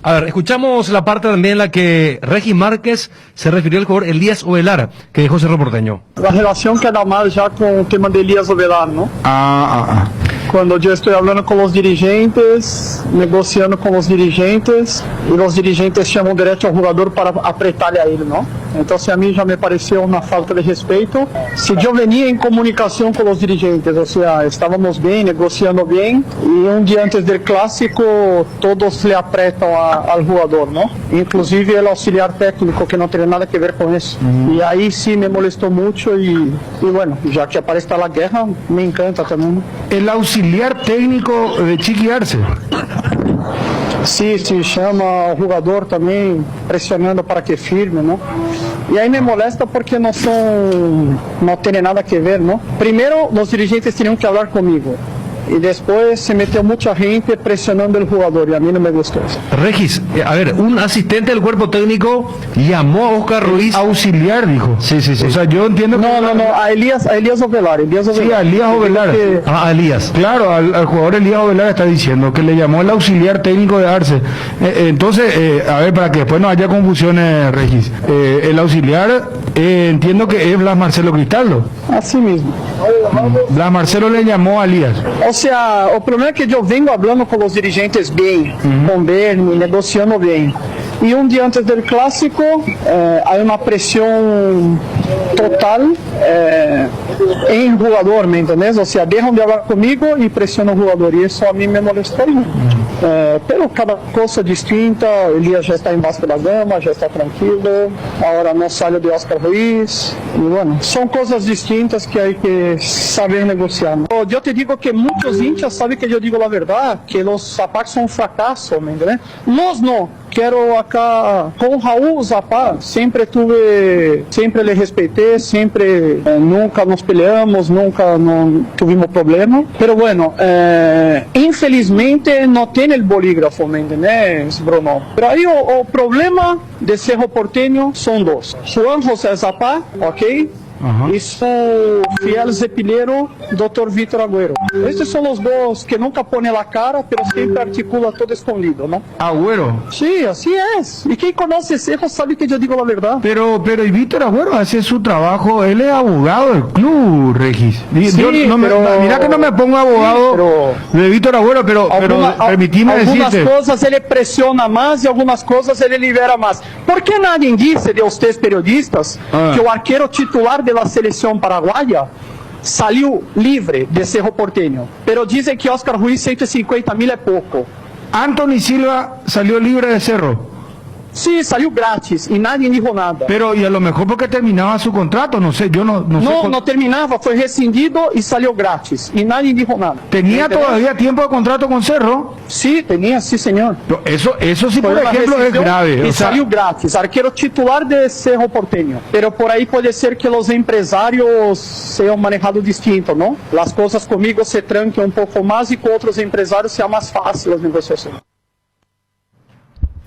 A ver, escuchamos la parte también en la que Regis Márquez se refirió al jugador Elías Ovelar, que dejó Cerro Porteño. La relación queda mal ya con el tema de Elías Ovelar, ¿no? Cuando yo estoy hablando con los dirigentes, negociando con los dirigentes, y los dirigentes llaman derecho al jugador para apretarle a él, ¿no? Entonces a mí ya me pareció una falta de respeto. Si yo venía en comunicación con los dirigentes, o sea, estábamos bien, negociando bien, y un día antes del clásico todos le apretan al jugador, ¿no? Inclusive el auxiliar técnico, que no tiene nada que ver con eso. Y ahí sí me molestó mucho y bueno, ya que aparece la guerra, me encanta también, ¿no? El auxiliar técnico de Chiqui Arce. Sí, chama al jugador também, pressionando para que firme, não? E aí me molesta porque não tem nada a ver, não? Primeiro, os dirigentes teriam que falar comigo. Y después se metió mucha gente presionando al jugador y a mí no me gustó eso. Regis, a ver, un asistente del cuerpo técnico llamó a Oscar Ruiz. Auxiliar, dijo. Sí. O sea, yo entiendo que... No, a Elías Ovelar. Sí, a Elías Ovelar. A Elías. Claro, al jugador Elías Ovelar está diciendo que le llamó el auxiliar técnico de Arce. Entonces, a ver, para que después no haya confusiones, Regis. El auxiliar, entiendo que es Blas Marcelo Cristaldo. Así mismo. Blas Marcelo le llamó a Elías. O sea, o problema é que eu venho falando com os dirigentes bem, com Berni, negociando bem. E um dia antes do clássico, há uma pressão total em jogador, ¿me entendés? O sea, deixam de falar comigo e pressionam o jogador. E isso a mim me molestou. Pero cada coisa distinta. Elias já está em Vasco da Gama, já está tranquilo. Agora não saiu de Oscar Ruiz. E bueno, são coisas distintas que há que saber negociar. Eu te digo que muitos hinchas sabem que eu digo a verdade, que os Zapá são um fracasso, ¿me entendés? Nós não. Quero acá com Raúl Zapá, sempre le respeitei, sempre nunca nos peleamos, nunca não tivemos problema. Pero bueno, infelizmente não tem o bolígrafo, ¿me entendés, Bruno? Pero aí o problema de Cerro Porteño são dois: Juan José Zapá, ok? E su fiel cepillero, Dr. Vítor Agüero. Estes são os dois que nunca põem a cara, pero sempre articula todo escondido, ¿no? Agüero. Sí, así es. Y quien conoce Cerro sabe que yo digo la verdad. Pero y Vítor Agüero hace su trabajo, él es abogado del club, Regis. Sí, mira que no me pongo abogado de Vítor Agüero, pero permitime decirte. Algunas cosas ele pressiona mais e algumas coisas ele libera mais. ¿Por que nadie dice de ustedes periodistas que o arquero titular de la selección paraguaya salió libre de Cerro Porteño, pero dicen que Oscar Ruiz 150.000 es poco? Anthony Silva salió libre de Cerro. Sí, salió gratis y nadie dijo nada. Pero y a lo mejor porque terminaba su contrato, no sé, yo no sé. No terminaba, fue rescindido y salió gratis y nadie dijo nada. ¿Tenía todavía tiempo de contrato con Cerro? Sí, tenía, sí señor. Eso sí, por ejemplo, es grave. Y salió gratis, arquero titular de Cerro Porteño. Pero por ahí puede ser que los empresarios sean manejados distinto, ¿no? Las cosas conmigo se tranquen un poco más y con otros empresarios sea más fácil las negociaciones.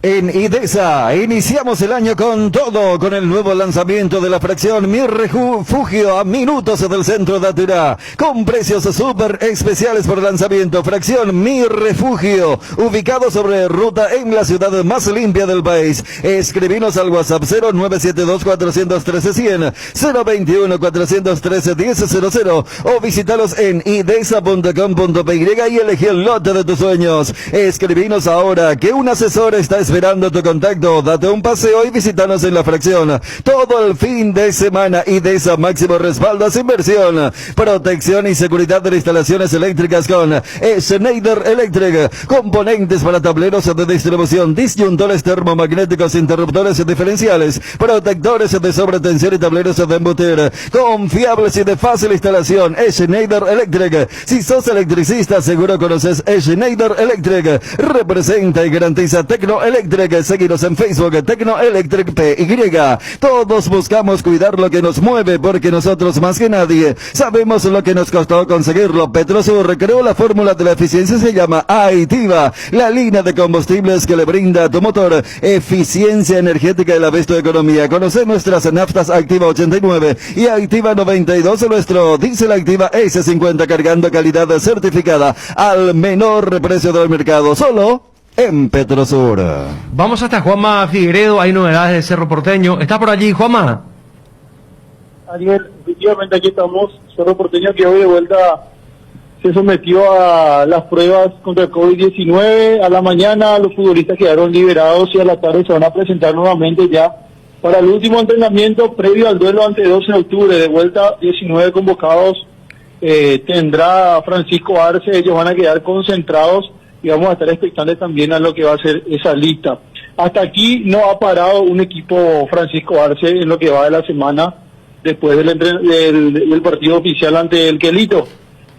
En IDESA iniciamos el año con todo, con el nuevo lanzamiento de la fracción Mi Refugio a minutos del centro de Aturá, con precios súper especiales por lanzamiento. Fracción Mi Refugio, ubicado sobre ruta en la ciudad más limpia del país. Escribinos al WhatsApp 0972-413-100, 021-413-1000 o visitalos en idesa.com.py y elegí el lote de tus sueños. Escribinos ahora que un asesor está esperando tu contacto. Date un paseo y visítanos en la fracción todo el fin de semana. IDESA, máximo respaldo a su inversión, protección y seguridad de instalaciones eléctricas con Schneider Electric, componentes para tableros de distribución, disyuntores termomagnéticos, interruptores diferenciales, protectores de sobretensión y tableros de embutir, confiables y de fácil instalación. Schneider Electric. Si sos electricista, seguro conoces Schneider Electric. Representa y garantiza Tecno Electric. Seguinos en Facebook, Tecno Electric PY. Todos buscamos cuidar lo que nos mueve, porque nosotros más que nadie sabemos lo que nos costó conseguirlo. Petrosur creó la fórmula de la eficiencia, se llama Aitiva, la línea de combustibles que le brinda a tu motor eficiencia energética y la vez tu economía. Conoce nuestras naftas Activa 89 y Activa 92, nuestro diésel Activa S50, cargando calidad certificada al menor precio del mercado, solo en Petrosur. Vamos hasta Juanma Figueredo, hay novedades de Cerro Porteño. ¿Estás por allí, Juanma? Ariel, efectivamente aquí estamos. Cerro Porteño, que hoy de vuelta se sometió a las pruebas contra el COVID-19. A la mañana los futbolistas quedaron liberados y a la tarde se van a presentar nuevamente ya para el último entrenamiento previo al duelo ante 12 de octubre. De vuelta, 19 convocados tendrá Francisco Arce. Ellos van a quedar concentrados y vamos a estar expectantes también a lo que va a ser esa lista. Hasta aquí no ha parado un equipo Francisco Arce en lo que va de la semana después del partido oficial ante el Quelito.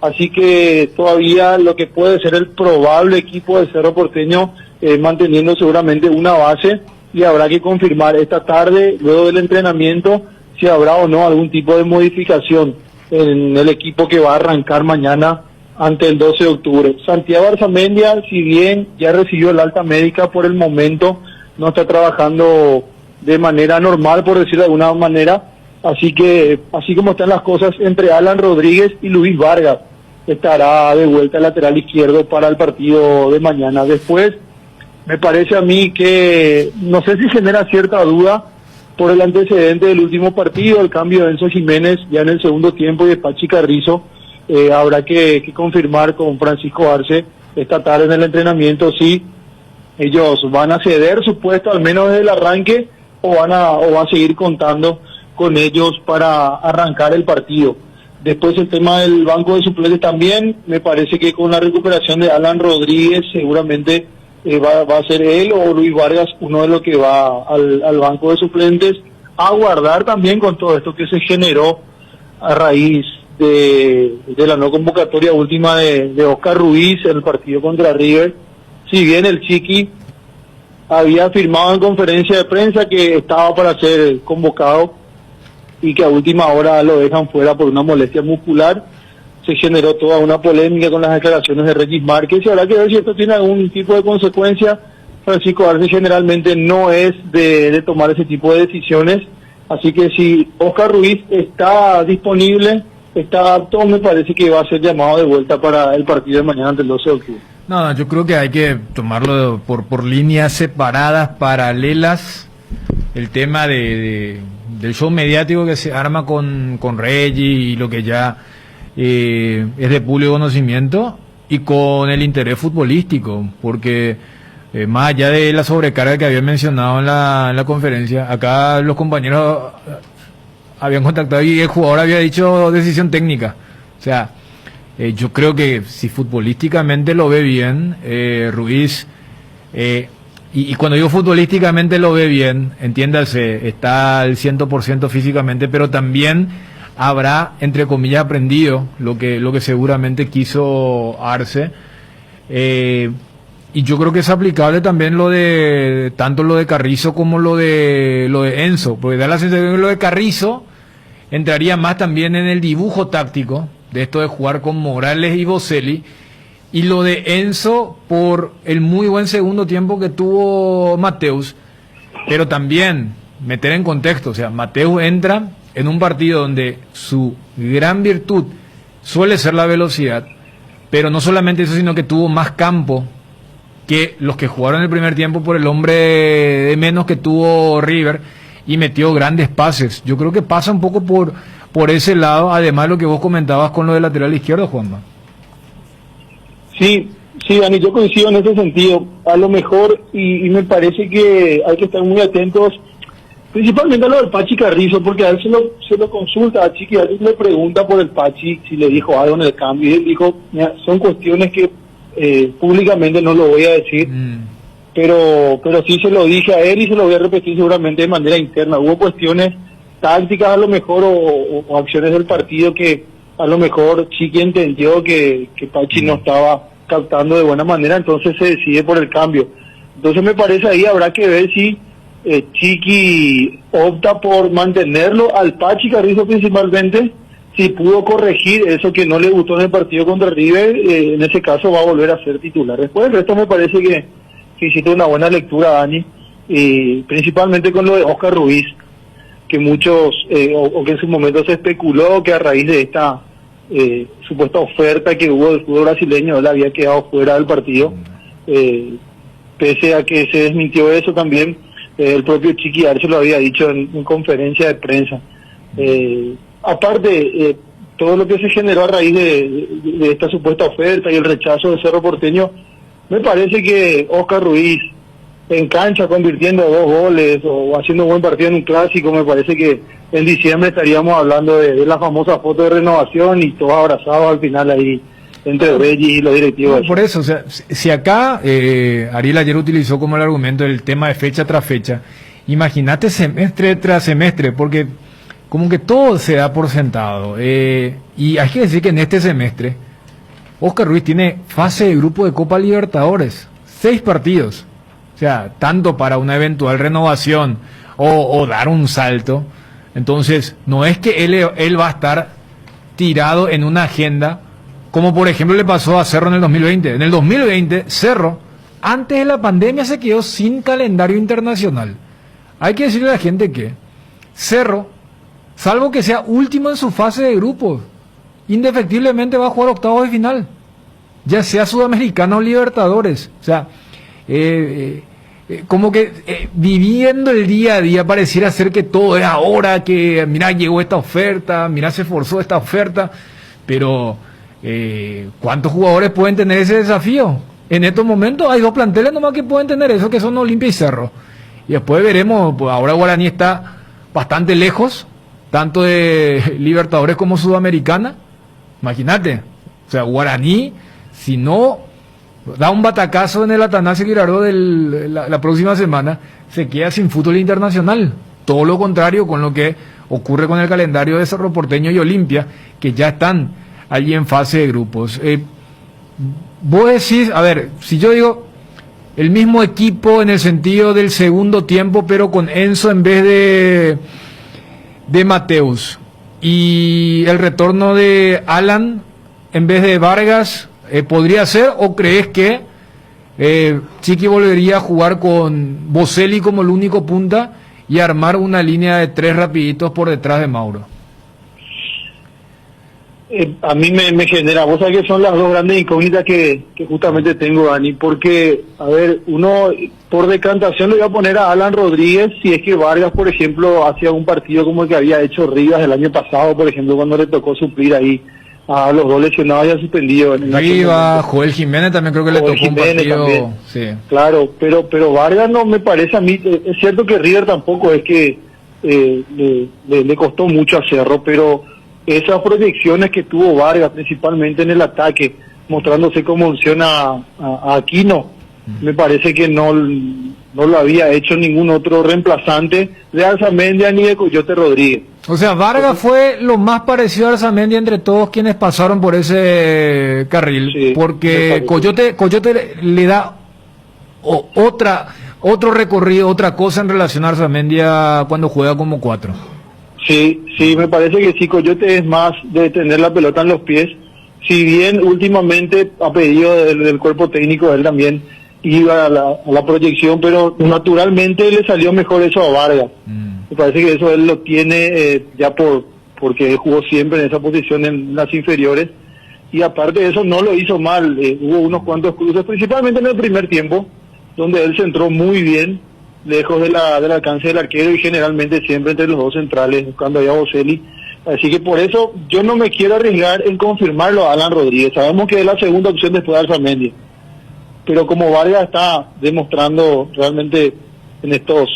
Así que todavía lo que puede ser el probable equipo de Cerro Porteño manteniendo seguramente una base, y habrá que confirmar esta tarde, luego del entrenamiento, si habrá o no algún tipo de modificación en el equipo que va a arrancar mañana ante el 12 de octubre. Santiago Arzamendia, si bien ya recibió el alta médica, por el momento no está trabajando de manera normal, por decirlo de alguna manera, así que, así como están las cosas, entre Alan Rodríguez y Luis Vargas estará de vuelta al lateral izquierdo para el partido de mañana. Después, me parece a mí que, no sé si genera cierta duda por el antecedente del último partido, el cambio de Enzo Jiménez ya en el segundo tiempo y de Pachi Carrizo. Habrá que confirmar con Francisco Arce esta tarde en el entrenamiento si ellos van a ceder su puesto al menos desde el arranque o va a seguir contando con ellos para arrancar el partido. Después el tema del banco de suplentes también, me parece que con la recuperación de Alan Rodríguez seguramente va a ser él o Luis Vargas uno de los que va al banco de suplentes, a guardar también con todo esto que se generó a raíz de la no convocatoria última de Oscar Ruiz en el partido contra River. Si bien el Chiqui había afirmado en conferencia de prensa que estaba para ser convocado y que a última hora lo dejan fuera por una molestia muscular, se generó toda una polémica con las declaraciones de Regis Márquez, y habrá que ver si esto tiene algún tipo de consecuencia. Francisco Arce generalmente no es de tomar ese tipo de decisiones, así que si Oscar Ruiz está disponible, está apto, me parece que va a ser llamado de vuelta para el partido de mañana ante el 12 de octubre. No, yo creo que hay que tomarlo por líneas separadas, paralelas, el tema del show mediático que se arma con Reggie y lo que ya es de público conocimiento, y con el interés futbolístico, porque más allá de la sobrecarga que había mencionado en la conferencia, acá los compañeros habían contactado y el jugador había dicho decisión técnica. O sea, yo creo que si futbolísticamente lo ve bien, Ruiz y cuando digo futbolísticamente lo ve bien, entiéndase, está al 100% físicamente, pero también habrá, entre comillas, aprendido lo que seguramente quiso Arce. Y yo creo que es aplicable también tanto lo de Carrizo como lo de Enzo, porque da la sensación que lo de Carrizo entraría más también en el dibujo táctico de esto de jugar con Morales y Boselli, y lo de Enzo por el muy buen segundo tiempo que tuvo Mateus, pero también meter en contexto, o sea, Mateus entra en un partido donde su gran virtud suele ser la velocidad, pero no solamente eso, sino que tuvo más campo que los que jugaron el primer tiempo por el hombre de menos que tuvo River, y metió grandes pases. Yo creo que pasa un poco por ese lado, además de lo que vos comentabas con lo del lateral izquierdo, Juanma. Sí, Dani, yo coincido en ese sentido. A lo mejor, y me parece que hay que estar muy atentos, principalmente a lo del Pachi Carrizo, porque a él se lo consulta a Chiqui, a él le pregunta por el Pachi si le dijo algo en el cambio, y él dijo, mira, son cuestiones que públicamente no lo voy a decir, pero sí se lo dije a él y se lo voy a repetir seguramente de manera interna. Hubo cuestiones tácticas a lo mejor o acciones del partido que a lo mejor Chiqui entendió que Pachi no estaba captando de buena manera, entonces se decide por el cambio. Entonces me parece ahí habrá que ver si Chiqui opta por mantenerlo al Pachi Carrizo principalmente, si pudo corregir eso que no le gustó en el partido contra River, en ese caso va a volver a ser titular. Después del resto me parece que hiciste una buena lectura, Dani, principalmente con lo de Oscar Ruiz, que muchos, o que en su momento se especuló que a raíz de esta supuesta oferta que hubo del fútbol brasileño, él había quedado fuera del partido, pese a que se desmintió eso también, el propio Chiqui Arce lo había dicho en conferencia de prensa. Aparte, todo lo que se generó a raíz de esta supuesta oferta y el rechazo de Cerro Porteño, me parece que Oscar Ruiz en cancha convirtiendo 2 goles o haciendo un buen partido en un clásico, me parece que en diciembre estaríamos hablando de la famosa foto de renovación y todos abrazados al final ahí entre Reyes y los directivos. No, por eso, o sea, si acá Ariel ayer utilizó como el argumento el tema de fecha tras fecha, imagínate semestre tras semestre, porque como que todo se da por sentado. Y hay que decir que en este semestre Oscar Ruiz tiene fase de grupo de Copa Libertadores, 6 partidos. O sea, tanto para una eventual renovación o dar un salto. Entonces, no es que él va a estar tirado en una agenda, como por ejemplo le pasó a Cerro en el 2020. En el 2020, Cerro, antes de la pandemia, se quedó sin calendario internacional. Hay que decirle a la gente que Cerro, salvo que sea último en su fase de grupos, indefectiblemente va a jugar octavos de final, ya sea Sudamericano o Libertadores. O sea, como que viviendo el día a día pareciera ser que todo es ahora, que mira, llegó esta oferta, mira, se forzó esta oferta, pero ¿cuántos jugadores pueden tener ese desafío? En estos momentos hay 2 planteles nomás que pueden tener eso, que son Olimpia y Cerro, y después veremos. Pues ahora Guaraní está bastante lejos, tanto de Libertadores como Sudamericana. Imagínate, o sea, Guaraní, si no da un batacazo en el Atanasio Girardot la próxima semana, se queda sin fútbol internacional. Todo lo contrario con lo que ocurre con el calendario de Cerro Porteño y Olimpia, que ya están allí en fase de grupos. Vos decís, a ver, si yo digo el mismo equipo en el sentido del segundo tiempo, pero con Enzo en vez de Mateus, y el retorno de Alan en vez de Vargas, ¿podría ser? ¿O crees que Chiqui volvería a jugar con Boselli como el único punta y armar una línea de 3 rapiditos por detrás de Mauro? A mí me genera, vos sabés que son las 2 grandes incógnitas que justamente tengo, Dani, porque, a ver, uno por decantación le voy a poner a Alan Rodríguez si es que Vargas, por ejemplo, hacía un partido como el que había hecho Rivas el año pasado, por ejemplo, cuando le tocó suplir ahí a los 2 lesionados y suspendidos. Rivas, Joel Jiménez también creo que le tocó un partido. Sí. Claro, pero Vargas no me parece a mí, es cierto que River tampoco es que le costó mucho a Cerro, pero esas proyecciones que tuvo Vargas, principalmente en el ataque, mostrándose como opción a Aquino, me parece que no no lo había hecho ningún otro reemplazante de Arzamendia ni de Coyote Rodríguez. O sea, Vargas fue lo más parecido a Arzamendia entre todos quienes pasaron por ese carril, Sí, porque Coyote le da otro recorrido, otra cosa en relación a Arzamendia cuando juega como 4. Sí, me parece que sí, Coyote es más de tener la pelota en los pies. Si bien últimamente a pedido del cuerpo técnico él también iba a la proyección, pero naturalmente le salió mejor eso a Vargas. Me parece que eso él lo tiene ya porque él jugó siempre en esa posición en las inferiores, y aparte de eso no lo hizo mal. Hubo unos cuantos cruces, principalmente en el primer tiempo, donde él se entró muy bien, lejos del alcance del arquero y generalmente siempre entre los dos centrales, buscando ahí a Boselli. Así que por eso yo no me quiero arriesgar en confirmarlo a Alan Rodríguez. Sabemos que es la segunda opción después de Arzamendia, pero como Vargas está demostrando realmente en estos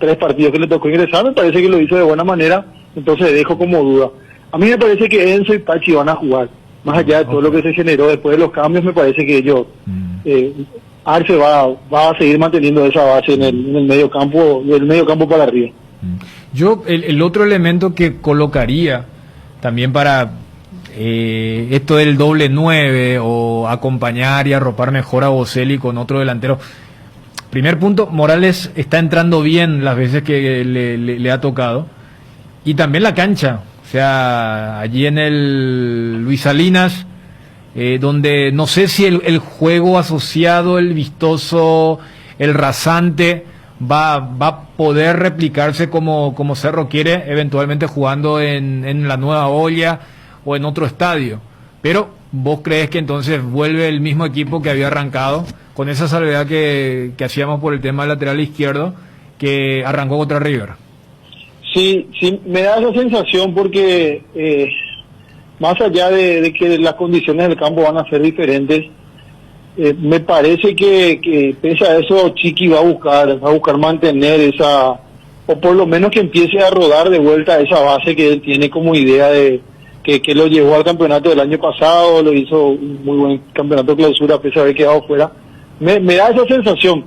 3 partidos que le tocó ingresar, me parece que lo hizo de buena manera, entonces dejo como duda. A mí me parece que Enzo y Pachi van a jugar, más allá de todo lo que se generó después de los cambios. Me parece que ellos, Arce va a seguir manteniendo esa base en el medio campo, del medio campo para arriba. Yo, el otro elemento que colocaría también para esto del doble 9 o acompañar y arropar mejor a Boselli con otro delantero. Primer punto, Morales está entrando bien las veces que le ha tocado. Y también la cancha. O sea, allí en el Luis Salinas, donde no sé si el juego asociado, el vistoso, el rasante, va a poder replicarse como Cerro quiere, eventualmente jugando en la Nueva Olla o en otro estadio. Pero ¿vos crees que entonces vuelve el mismo equipo que había arrancado, con esa salvedad que hacíamos por el tema del lateral izquierdo, que arrancó contra River? Sí, me da esa sensación porque más allá de que las condiciones del campo van a ser diferentes, me parece que pese a eso Chiqui va a buscar mantener esa, o por lo menos que empiece a rodar de vuelta esa base que él tiene como idea de que lo llevó al campeonato del año pasado, lo hizo un muy buen campeonato de clausura a pesar de haber quedado fuera. Me da esa sensación,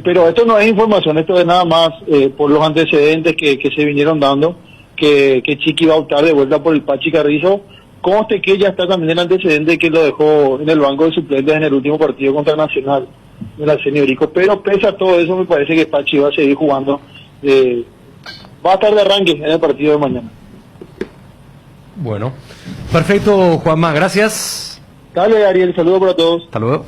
pero esto no es información, esto es nada más por los antecedentes que se vinieron dando, que Chiqui va a optar de vuelta por el Pachi Carrizo. Conste que ya está también el antecedente que lo dejó en el banco de suplentes en el último partido contra Nacional de la Seniorico, pero pese a todo eso me parece que Pachi va a seguir jugando, va a estar de arranque en el partido de mañana. Bueno, perfecto, Juanma, gracias. Dale, Ariel, saludos para todos. Hasta luego.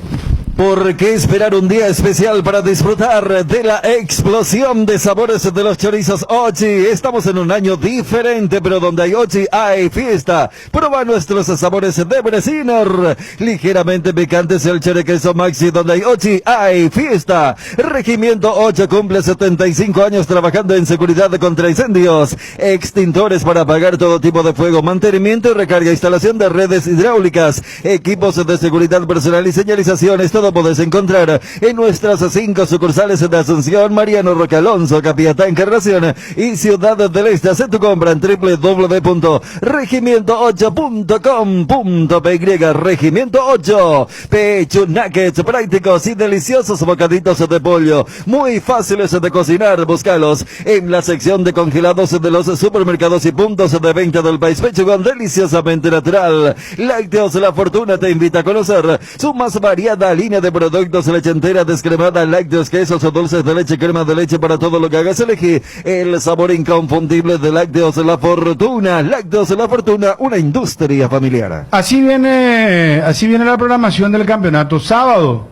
¿Por qué esperar un día especial para disfrutar de la explosión de sabores de los chorizos Ochi? Estamos en un año diferente, pero donde hay Ochi hay fiesta. Prueba nuestros sabores de Bresiner. Ligeramente picantes el choriqueso Maxi, donde hay Ochi hay fiesta. Regimiento 8 cumple 75 años trabajando en seguridad contra incendios. Extintores para apagar todo tipo de fuego, mantenimiento y recarga, instalación de redes hidráulicas, equipos de seguridad personal y señalizaciones. Todo podés encontrar en nuestras 5 sucursales de Asunción, Mariano Roque Alonso, Capiatá, Encarnación y Ciudad del Este. Haz tu compra en www.regimiento8.com.py. Regimiento 8, Pechu Nuggets, prácticos y deliciosos bocaditos de pollo, muy fáciles de cocinar. Búscalos en la sección de congelados de los supermercados y puntos de venta del país. Pechugón deliciosamente natural. Lácteos La Fortuna te invita a conocer su más variada línea de productos: leche entera, descremada, lácteos, quesos o dulces de leche, crema de leche. Para todo lo que hagas, elegí el sabor inconfundible de Lácteos La Fortuna. Lácteos La Fortuna, una industria familiar. Así viene la programación del campeonato. Sábado,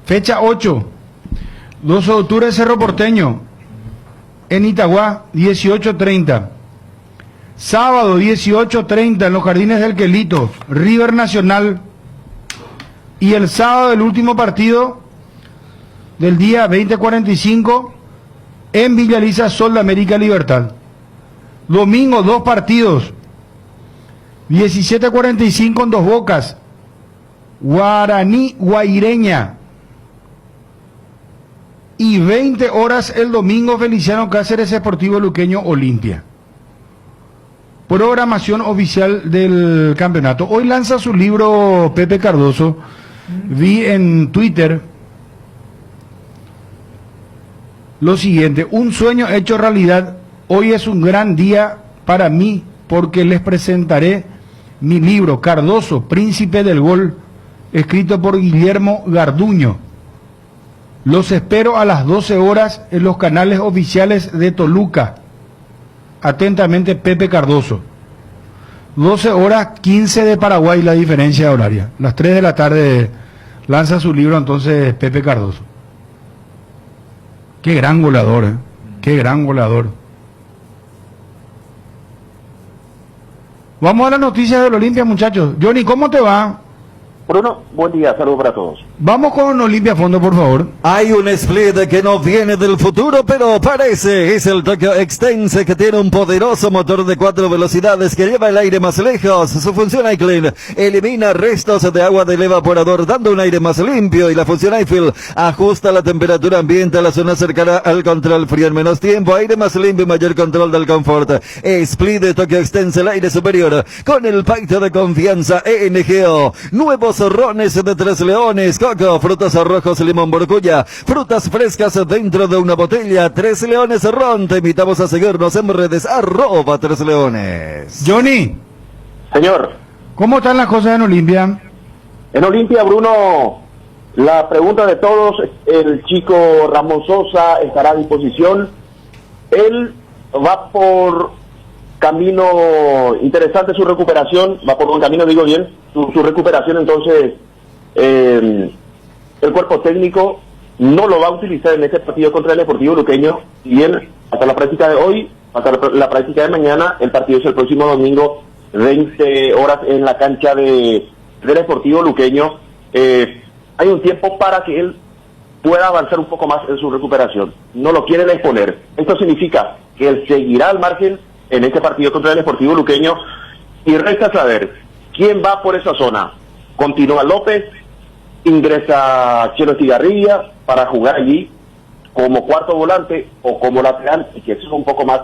fecha 8, 2 de octubre, Cerro Porteño, en Itagua, 18:30. Sábado, 18:30, en los Jardines del Quelito, River Nacional. Y el sábado, el último partido del día, 20:45, en Villa Elisa, Sol de América, Libertad. Domingo, 2 partidos, 17:45 en Dos Bocas, Guaraní Guaireña. Y 20 horas el domingo, Feliciano Cáceres, Sportivo Luqueño, Olimpia. Programación oficial del campeonato. Hoy lanza su libro Pepe Cardoso. Vi en Twitter lo siguiente: un sueño hecho realidad. Hoy es un gran día para mí porque les presentaré mi libro Cardoso, Príncipe del Gol, escrito por Guillermo Garduño. Los espero a las 12 horas en los canales oficiales de Toluca. Atentamente, Pepe Cardoso. 12 horas 15 de Paraguay la diferencia horaria. Las 3 de la tarde lanza su libro entonces Pepe Cardoso. Qué gran goleador, ¿eh? Qué gran goleador. Vamos a las noticias del Olimpia, muchachos. Johnny, ¿cómo te va? Bruno, buen día, saludos para todos. Vamos con Olimpia a fondo, por favor. Hay un split que no viene del futuro, pero parece. Es el Tokyo Extense, que tiene un poderoso motor de 4 velocidades que lleva el aire más lejos. Su función iClean elimina restos de agua del evaporador, dando un aire más limpio. Y la función iFill ajusta la temperatura ambiente a la zona cercana al control frío en menos tiempo. Aire más limpio y mayor control del confort. Split de Tokyo Extense, el aire superior, con el pacto de confianza ENGO. Nuevos rones de 3 leones, coco, frutos rojos, limón, borcuya, frutas frescas dentro de una botella. 3 leones ron. Te invitamos a seguirnos en redes @3 leones. Johnny. Señor. ¿Cómo están las cosas en Olimpia? En Olimpia, Bruno, la pregunta de todos, el chico Ramón Sosa estará a disposición. Él va por camino interesante, su recuperación, va por un camino, digo bien, su recuperación. Entonces el cuerpo técnico no lo va a utilizar en este partido contra el Deportivo Luqueño, y bien hasta la práctica de hoy, hasta la práctica de mañana. El partido es el próximo domingo, 20 horas en la cancha del Deportivo Luqueño. Hay un tiempo para que él pueda avanzar un poco más en su recuperación. No lo quieren exponer. Esto significa que él seguirá al margen en este partido contra el Deportivo Luqueño, y resta saber quién va por esa zona. Continúa López, ingresa Chelo Estigarribia para jugar allí como cuarto volante o como lateral, y que eso es un poco más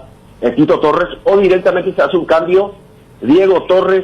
Tito Torres, o directamente se hace un cambio, Diego Torres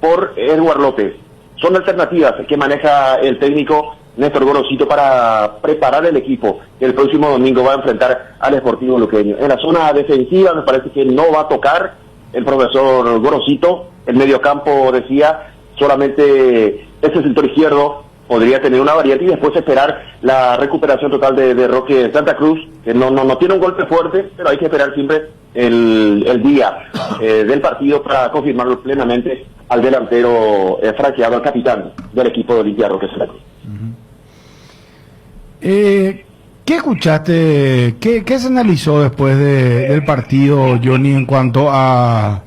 por Edward López. Son alternativas que maneja el técnico Néstor Gorosito para preparar el equipo que el próximo domingo va a enfrentar al Deportivo Luqueño. En la zona defensiva me parece que no va a tocar el profesor Gorosito. El mediocampo, decía, solamente ese sector izquierdo podría tener una variante, y después esperar la recuperación total de Roque Santa Cruz, que no tiene un golpe fuerte, pero hay que esperar siempre el día del partido para confirmarlo plenamente al delantero franqueado, al capitán del equipo de Olimpia, Roque Santa Cruz. ¿Qué escuchaste? ¿Qué se analizó después del partido, Johnny, en cuanto a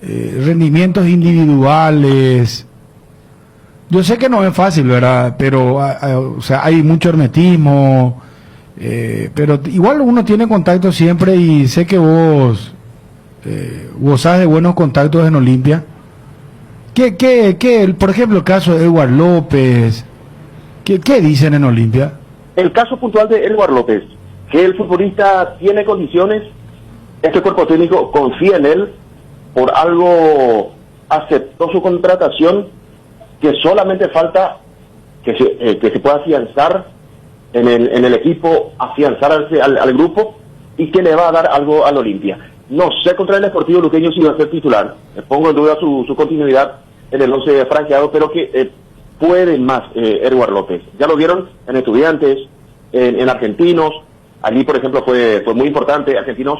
rendimientos individuales? Yo sé que no es fácil, ¿verdad? Pero o sea, hay mucho hermetismo, pero igual uno tiene contacto siempre, y sé que vos gozás de buenos contactos en Olimpia. Por ejemplo, el caso de Edward López, ¿qué dicen en Olimpia? El caso puntual de Edward López, que el futbolista tiene condiciones, este cuerpo técnico confía en él, por algo aceptó su contratación, que solamente falta que se pueda afianzar en el equipo, afianzarse al grupo, y que le va a dar algo al Olimpia. No sé contra el Deportivo Luqueño si va a ser titular, pongo en duda su continuidad en el 11 franqueado, pero que puede más Edward López. Ya lo vieron en Estudiantes, en Argentinos. Allí, por ejemplo, fue muy importante. Argentinos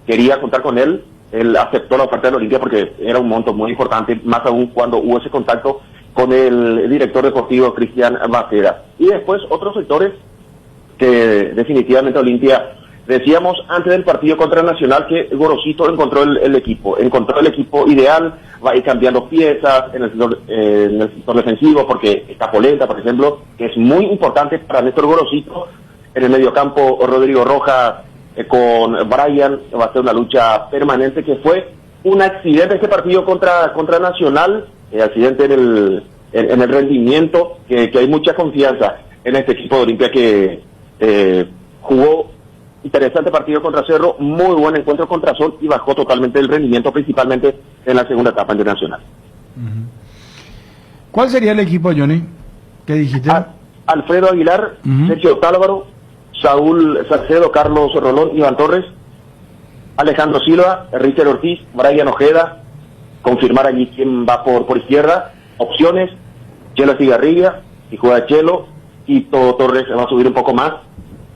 quería contar con él. Él aceptó la oferta de la Olimpia porque era un monto muy importante, más aún cuando hubo ese contacto con el director deportivo Cristian Maceda. Y después otros sectores que definitivamente Olimpia, decíamos antes del partido contra el Nacional que Gorosito encontró el equipo ideal, va a ir cambiando piezas en el sector defensivo, porque está Polenta, por ejemplo, que es muy importante para Néstor Gorosito. En el mediocampo, Rodrigo Rojas con Brian, va a ser una lucha permanente, que fue un accidente este partido contra Nacional, accidente en el rendimiento, que hay mucha confianza en este equipo de Olimpia, que jugó interesante partido contra Cerro, muy buen encuentro contra Sol, y bajó totalmente el rendimiento, principalmente en la segunda etapa internacional. ¿Cuál sería el equipo, Johnny? ¿Qué dijiste? Alfredo Aguilar, Sergio Tálvaro, Saúl Salcedo, Carlos Rolón, Iván Torres, Alejandro Silva, Richard Ortiz, Brian Ojeda, confirmar allí quién va por izquierda, opciones, Chelo Cigarrilla, y juega Chelo, Tito Torres va a subir un poco más,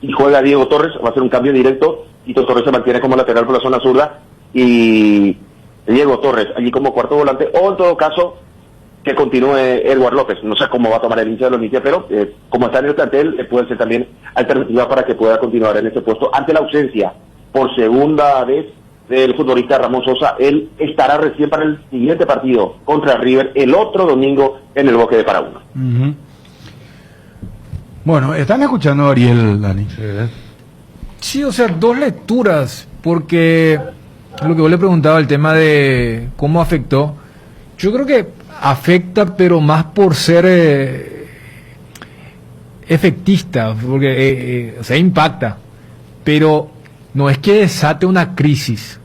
y juega Diego Torres, va a hacer un cambio directo, Tito Torres se mantiene como lateral por la zona zurda, y Diego Torres allí como cuarto volante, o en todo caso, que continúe Edward López. No sé cómo va a tomar el hincha de Olimpia, pero como está en el plantel, puede ser también alternativa para que pueda continuar en este puesto. Ante la ausencia por segunda vez del futbolista Ramón Sosa, él estará recién para el siguiente partido contra River el otro domingo en el Bosque de Paraguay. Bueno, ¿están escuchando a Ariel, Dani? Sí, o sea, dos lecturas, porque lo que vos le preguntaba, el tema de cómo afectó, yo creo que afecta, pero más por ser efectista, porque o sea, impacta, pero no es que desate una crisis,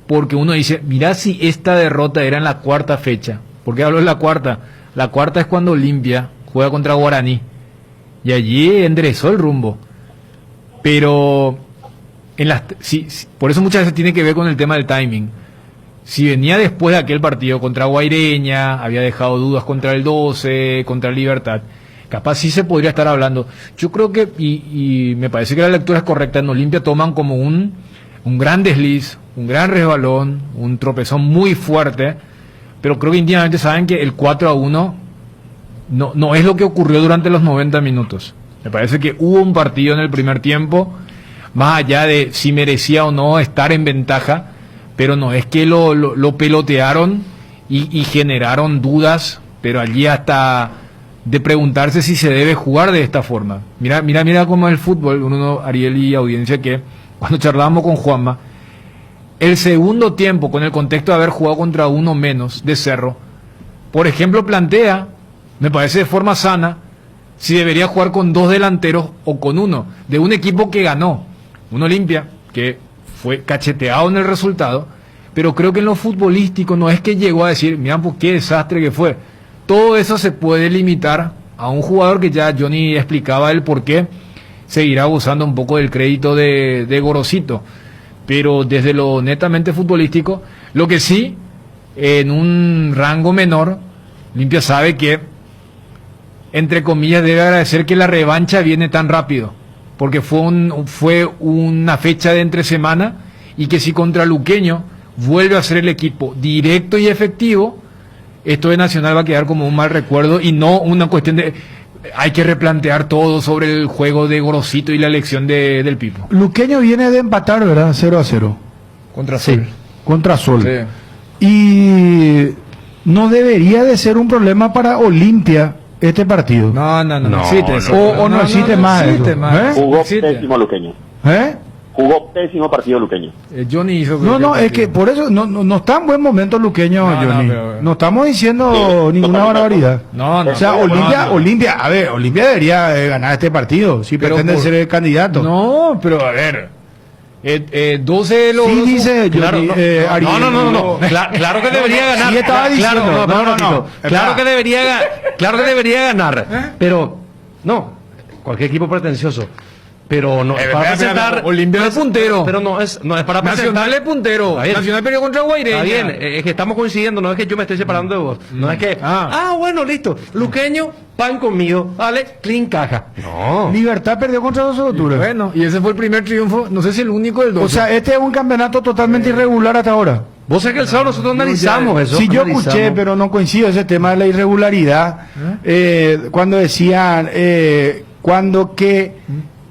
porque uno dice, mira si esta derrota era en la cuarta fecha. ¿Por qué hablo de la cuarta? La cuarta es cuando Olimpia juega contra Guaraní, y allí enderezó el rumbo, pero por eso muchas veces tiene que ver con el tema del timing. Si venía después de aquel partido contra Guaireña, había dejado dudas contra el 12, contra el Libertad, capaz sí se podría estar hablando. Yo creo que, y me parece que la lectura es correcta, en Olimpia toman como un gran desliz, un gran resbalón, un tropezón muy fuerte, pero creo que íntimamente saben que el 4-1 no es lo que ocurrió durante los 90 minutos. Me parece que hubo un partido en el primer tiempo, más allá de si merecía o no estar en ventaja, pero no es que lo pelotearon y generaron dudas, pero allí hasta de preguntarse si se debe jugar de esta forma. Mira cómo es el fútbol, uno, Ariel y audiencia, que cuando charlábamos con Juanma, el segundo tiempo, con el contexto de haber jugado contra uno menos de Cerro, por ejemplo, plantea, me parece de forma sana, si debería jugar con dos delanteros o con uno, de un equipo que ganó, un Olimpia, que fue cacheteado en el resultado, pero creo que en lo futbolístico no es que llegó a decir, mira, pues qué desastre que fue. Todo eso se puede limitar a un jugador que ya Johnny explicaba el por qué seguirá abusando un poco del crédito de Gorosito. Pero desde lo netamente futbolístico, lo que sí, en un rango menor, Olimpia sabe que, entre comillas, debe agradecer que la revancha viene tan rápido, porque fue una fecha de entre semana, y que si contra Luqueño vuelve a ser el equipo directo y efectivo, esto de Nacional va a quedar como un mal recuerdo y no una cuestión de hay que replantear todo sobre el juego de Gorosito y la elección del Pipo. Luqueño viene de empatar, ¿verdad? 0-0. Contra Sol. Sí, contra Sol. Sí. Y no debería de ser un problema para Olimpia este partido. No existe eso. O no existe más eso. Jugó pésimo Luqueño. Jugó pésimo partido Luqueño. Johnny hizo es que por eso no está en buen momento Luqueño, Johnny. No estamos diciendo ninguna barbaridad. O sea, Olimpia, a ver, Olimpia debería ganar este partido si pretende ser el candidato. No, pero a ver, 12 de los... Sí, dice Johnny, Ariel. No. Claro que debería ganar. Sí estaba diciendo. Claro que debería ganar. Pero, no, cualquier equipo pretencioso. Pero no es para presentar. Olimpia es puntero. Pero no es para presentar. Nacional es puntero. Nacional perdió contra Guaireña. Está bien, es que estamos coincidiendo, no es que yo me esté separando de vos. No es que. Bueno, listo. Luqueño, pan conmigo. Vale, clean caja. No. Libertad perdió contra 12 de octubre. Bueno, y ese fue el primer triunfo, no sé si el único del 12. O sea, este es un campeonato totalmente irregular hasta ahora. Vos sabés que el sábado nosotros analizamos eso. Sí, yo escuché, pero no coincido ese tema de la irregularidad. Cuando decían, cuando que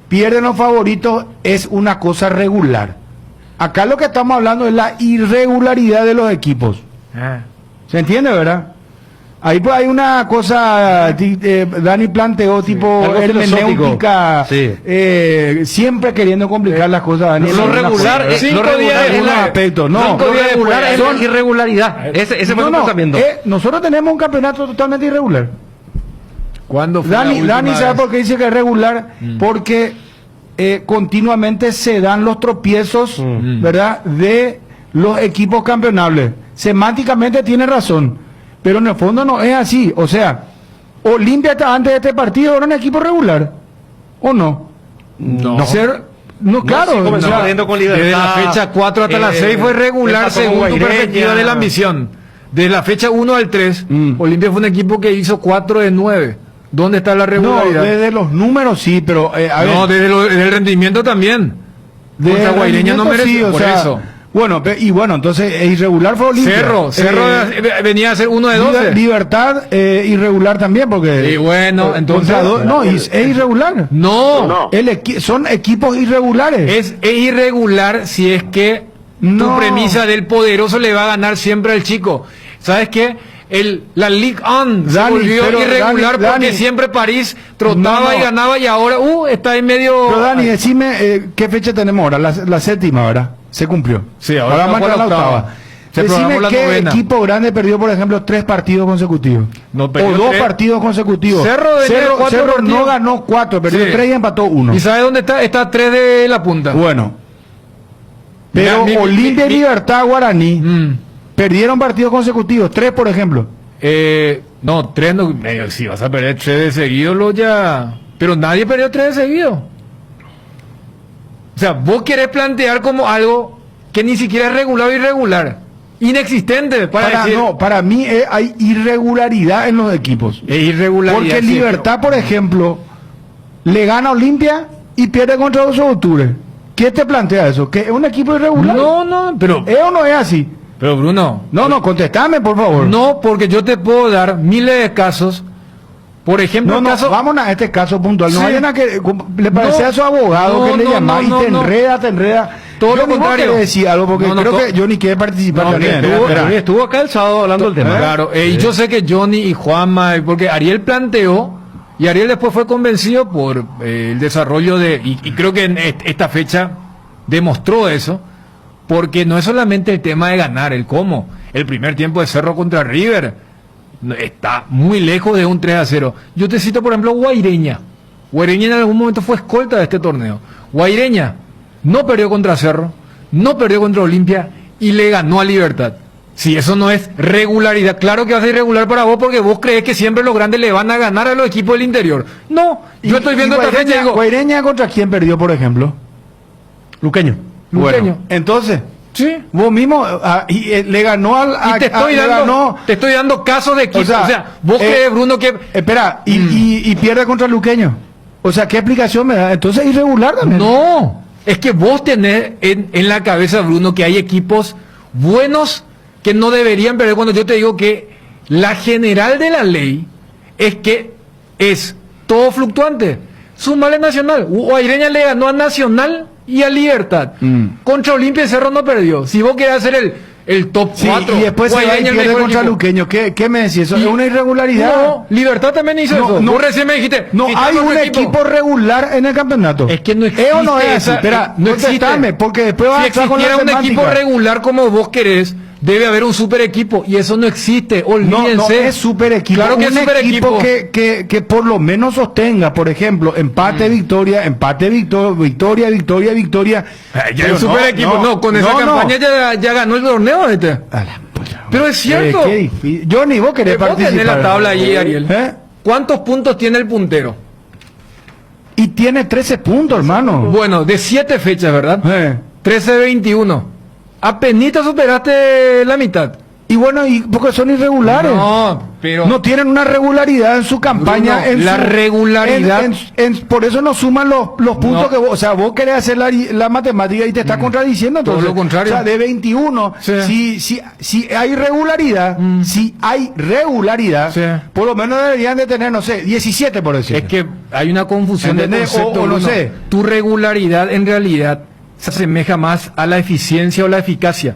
pierden los favoritos es una cosa regular. Acá lo que estamos hablando es la irregularidad de los equipos. ¿Se entiende, verdad? Ahí pues hay una cosa, Dani planteó tipo hermenéutica, siempre queriendo complicar las cosas. Dani, lo regular es irregularidad. Ese fue el pensamiento. Nosotros tenemos un campeonato totalmente irregular. ¿Cuándo fue Dani sabe por qué dice que es regular, porque continuamente se dan los tropiezos, ¿verdad?, de los equipos campeonables. Semánticamente tiene razón, pero en el fondo no es así. O sea, Olimpia antes de este partido era un equipo regular, ¿o no? No. No, claro. sí, comenzó o sea, perdiendo con Libertad. Desde la fecha 4 hasta la 6 fue regular empató con según tu Guaireña. perspectiva de la ambición. Desde la fecha 1 al 3, Olimpia fue un equipo que hizo 4 de 9. ¿Dónde está la no, regularidad? desde los números sí, pero a ver, No, desde el rendimiento también. desde Contra el Guaireña no rendimiento merece, sí, o por sea, eso. Bueno, entonces irregular fue Olimpia. Cerro venía a ser 1 de 12. Libertad irregular también, porque Y bueno, entonces... es irregular. No, Son equipos irregulares. es irregular si es que tu premisa del poderoso le va a ganar siempre al chico. ¿Sabes qué? La Ligue 1 se Dani, volvió pero irregular Dani, porque siempre París trotaba No. y ganaba y ahora está en medio... Pero Dani, decime qué fecha tenemos ahora, la séptima, ¿verdad? Se cumplió. Sí, ahora marca la la octava. Se Decime programó la qué novena. equipo grande perdió, por ejemplo, 3 partidos consecutivos. No, O perdió 2 3. partidos consecutivos. Cerro venía de 4 Cerro partidos. no ganó 4, perdió Sí. 3 y empató 1. ¿Y sabes dónde está? Está 3 de la punta. Bueno. Pero Mira, Olimpia y Libertad Guaraní perdieron partidos consecutivos. 3, por ejemplo. No, 3 no. Si vas a perder 3 de seguido, lo ya. Pero nadie perdió 3 de seguido. O sea, vos querés plantear como algo que ni siquiera es regular o irregular. Inexistente para decir. No, para mí hay irregularidad en los equipos. Es irregularidad. Porque sí, Libertad, por ejemplo, le gana a Olimpia y pierde contra 12 de octubre. ¿Qué te plantea eso? ¿Que es un equipo irregular? No, pero... ¿Es o no es así? Pero Bruno... No, contestame, por favor. No, porque yo te puedo dar miles de casos. Por ejemplo, vamos a este caso puntual. No Sí. vayan a que le parece a su abogado que le llama y te enreda. Todo Yo lo ni vos contrario. querés decir algo porque creo que Johnny quiere participar también. Estuvo acá el sábado hablando del tema. Claro, y yo sé que Johnny y Juanma, porque Ariel planteó, y Ariel después fue convencido por el desarrollo y creo que en esta fecha demostró eso, porque no es solamente el tema de ganar, el cómo. El primer tiempo de Cerro contra River está muy lejos de un 3-0. Yo te cito, por ejemplo, Guaireña. Guaireña en algún momento fue escolta de este torneo. Guaireña no perdió contra Cerro, no perdió contra Olimpia y le ganó a Libertad. Si eso no es regularidad, claro que va a ser irregular para vos porque vos crees que siempre los grandes le van a ganar a los equipos del interior. No, yo estoy viendo esta fecha y digo... Guaireña contra quién perdió, por ejemplo. Luqueño. Bueno, entonces, sí, vos mismo le ganó al... Y te estoy dando casos de equipos. O sea, vos crees, Bruno, que... Espera, y pierde contra Luqueño. O sea, ¿qué explicación me da? Entonces es irregular también. No, es que vos tenés en la cabeza, Bruno, que hay equipos buenos que no deberían perder. Cuando yo te digo que la general de la ley es que es todo fluctuante. Sumale Nacional. Guaireña le ganó a Nacional y a Libertad. Contra Olimpia y Cerro no perdió. Si vos querés hacer el top 4, y después se va y pierde contra Luqueño. ¿Qué me decís? ¿Eso es una irregularidad? No, Libertad también hizo eso. Vos recién me dijiste. No hay un equipo regular en el campeonato. Es que no existe. ¿Es o no es así? Espera, no existe. Porque después vas si a estar con la existiera un equipo regular como vos querés, debe haber un super equipo y eso no existe. Olvídense. No es super equipo. Claro que es super equipo. Que por lo menos sostenga, por ejemplo, empate, victoria, victoria. Ya es super equipo. Con esa campaña ya ganó el torneo este. Pero es cierto. Qué difícil. Johnny, vos querés participar. Vos tenés la tabla allí, Ariel. ¿Cuántos puntos tiene el puntero? Y tiene 13 puntos, hermano. Bueno, de 7 fechas, ¿verdad? 13 de 21. Apenita superaste la mitad. Y bueno, y porque son irregulares. No, pero... No tienen una regularidad en su campaña. Bruno, regularidad... por eso no suman los puntos que vos... O sea, vos querés hacer la matemática y te estás contradiciendo. Entonces, todo lo contrario. O sea, de 21, si hay regularidad, por lo menos deberían de tener, no sé, 17 por decir. Es que hay una confusión de ¿entendés? concepto, o no Bruno. sé. Tu regularidad en realidad se asemeja más a la eficiencia o la eficacia.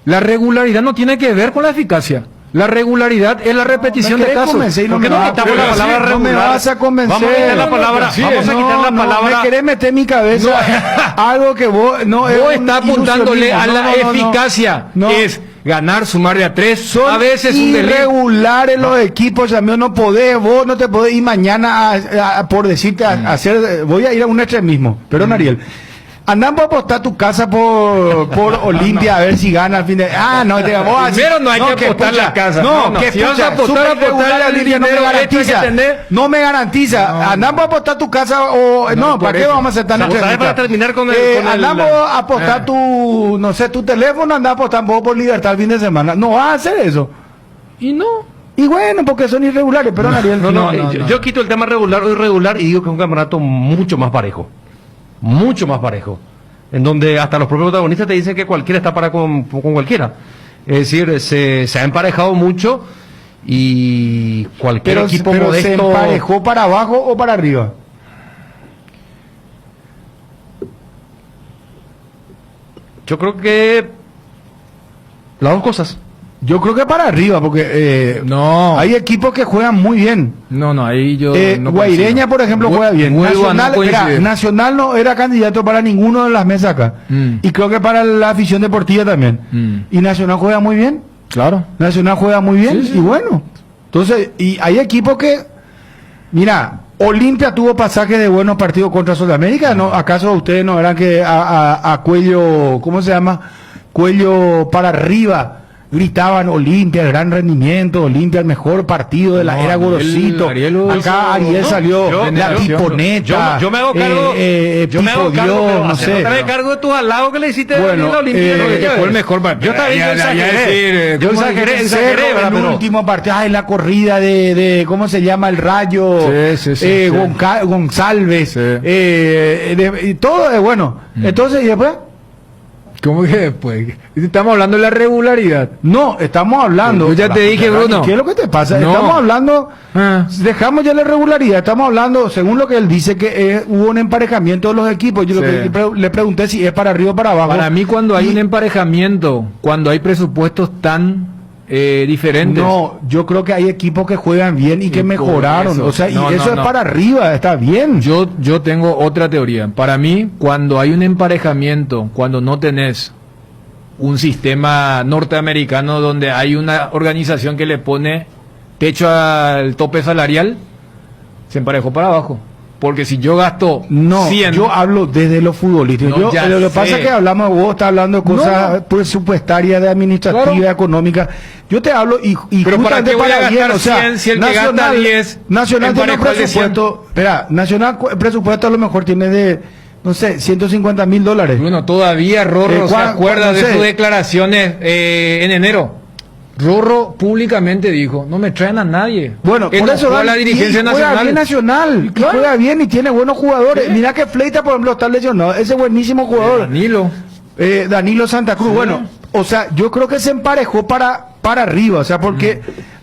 La regularidad no tiene que ver con la eficacia. La regularidad es la repetición de casos. ¿Por qué no quitamos la palabra regular? No me vas a convencer. Vamos a quitar la palabra. Vamos a quitar la palabra. Me querés meter en mi cabeza algo que vos no es. Vos estás apuntándole a la eficacia. Es ganar, sumar de a 3. Son a veces un irregulares los equipos, amigos. No podés, vos no te podés ir mañana por decirte a hacer. Voy a ir a un extremismo. Perdón, Ariel. Andamos a apostar tu casa por Olimpia a ver si gana al fin de... no, primero no hay que apostar la casa. No, que si vas a apostar a Olimpia no me garantiza. No me garantiza. Andamos a apostar tu casa o... No, ¿para qué vamos a hacer tan ¿Sabes para terminar con andamos a apostar tu... No sé, tu teléfono, andamos a apostar vos por Libertad el fin de semana. No vas a hacer eso. Y no. Y bueno, porque son irregulares, pero Ariel. Yo quito el tema regular o irregular y digo que es un campeonato mucho más parejo. Mucho más parejo. En donde hasta los propios protagonistas te dicen que cualquiera está para con cualquiera. Es decir, se ha emparejado mucho y cualquier equipo modesto... ¿Se emparejó para abajo o para arriba? Yo creo que las dos cosas. Yo creo que para arriba, porque no, hay equipos que juegan muy bien. No, ahí yo no Guaireña, por ejemplo, juega bien. Nacional no era candidato para ninguno de las mesas acá. Y creo que para la afición deportiva también. Y Nacional juega muy bien. Claro. Nacional juega muy bien. Sí. Y bueno. Entonces, y hay equipos que... Mira, Olimpia tuvo pasajes de buenos partidos contra Sudamérica. ¿No? ¿Acaso ustedes no eran que a cuello... ¿Cómo se llama? Cuello para arriba... Gritaban Olimpia, el gran rendimiento, Olimpia, el mejor partido de la era Gorosito. Ariel salió, la Piponeta. Yo me hago cargo. Yo me hago cargo, no sé. Yo me cargo de tus halagos que le hiciste a la Olimpia. Que fue el mejor partido. Yo exageré. El último partido, la corrida de ¿cómo se llama? El Rayo. González. Todo es bueno. Entonces, y después... ¿Cómo que después? Estamos hablando de la regularidad. No, estamos hablando... Yo ya te dije, Bruno. ¿Qué es lo que te pasa? No. Estamos hablando... Dejamos ya la regularidad. Estamos hablando, según lo que él dice, que hubo un emparejamiento de los equipos. Yo le pregunté si es para arriba o para abajo. Para mí, cuando hay un emparejamiento, cuando hay presupuestos tan diferentes... No, yo creo que hay equipos que juegan bien y que mejoraron. Eso. O sea, eso es para arriba, está bien. Yo tengo otra teoría. Para mí, cuando hay un emparejamiento, cuando no tenés un sistema norteamericano donde hay una organización que le pone techo al tope salarial, se emparejó para abajo. Porque si yo gasto 100... yo hablo desde los futbolistas. Lo que pasa es que hablamos, vos estás hablando de cosas presupuestarias, de administrativas, económicas. Yo te hablo pero ¿para qué voy a gastar 100 si el que gasta 10 Nacional tiene un presupuesto... Espera, Nacional presupuesto a lo mejor tiene de... No sé, $150,000. Bueno, todavía Rorro se acuerda de sus declaraciones en enero. Rorro públicamente dijo, no me traen a nadie. Bueno, por eso la dirigencia nacional. Juega bien Nacional, juega bien y tiene buenos jugadores. Mira que Fleita, por ejemplo, está lesionado. Ese buenísimo jugador. Danilo Santa Cruz. Sí. Bueno, o sea, yo creo que se emparejó para arriba. O sea, porque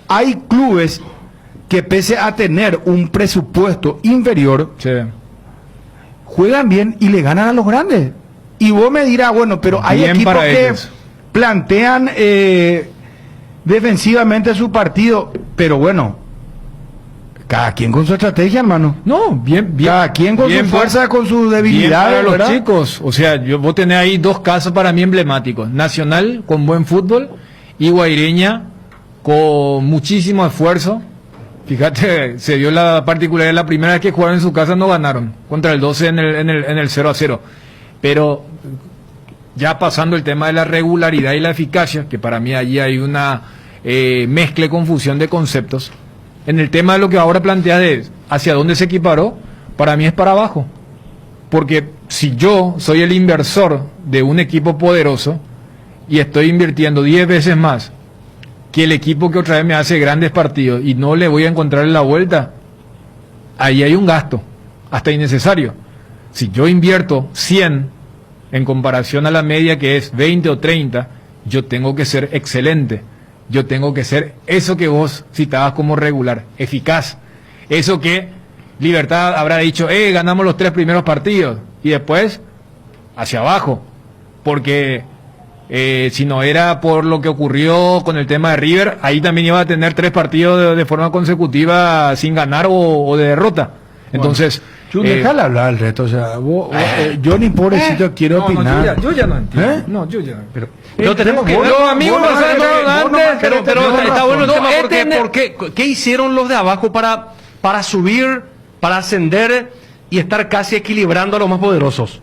hay clubes que pese a tener un presupuesto inferior, juegan bien y le ganan a los grandes. Y vos me dirás, bueno, pero hay equipos que plantean... defensivamente su partido, pero bueno, cada quien con su estrategia, hermano. No, bien. Cada quien con su fuerza, con su debilidad. Para los chicos, o sea, vos tenés ahí dos casos para mí emblemáticos: Nacional con buen fútbol y Guaireña con muchísimo esfuerzo. Fíjate, se dio la particularidad, la primera vez que jugaron en su casa no ganaron contra el 12 en el 0-0, pero ya pasando el tema de la regularidad y la eficacia, que para mí allí hay una mezcla y confusión de conceptos. En el tema de lo que ahora planteas de hacia dónde se equiparó, para mí es para abajo. Porque si yo soy el inversor de un equipo poderoso y estoy invirtiendo 10 veces más que el equipo que otra vez me hace grandes partidos y no le voy a encontrar la vuelta, ahí hay un gasto, hasta innecesario. Si yo invierto 100 en comparación a la media que es 20 o 30, yo tengo que ser excelente. Yo tengo que ser eso que vos citabas como regular, eficaz. Eso que Libertad habrá dicho, ganamos los 3 primeros partidos. Y después, hacia abajo. Porque si no era por lo que ocurrió con el tema de River, ahí también iba a tener 3 partidos de forma consecutiva sin ganar o de derrota. Entonces... déjala hablar el resto, o sea, yo ni pobrecito quiero opinar. Yo ya no entiendo. No, yo ya no. Pero tenemos que ver. Los amigos nos han dado antes. Pero está bueno el tema porque ¿qué hicieron los de abajo para subir, para ascender y estar casi equilibrando a los más poderosos?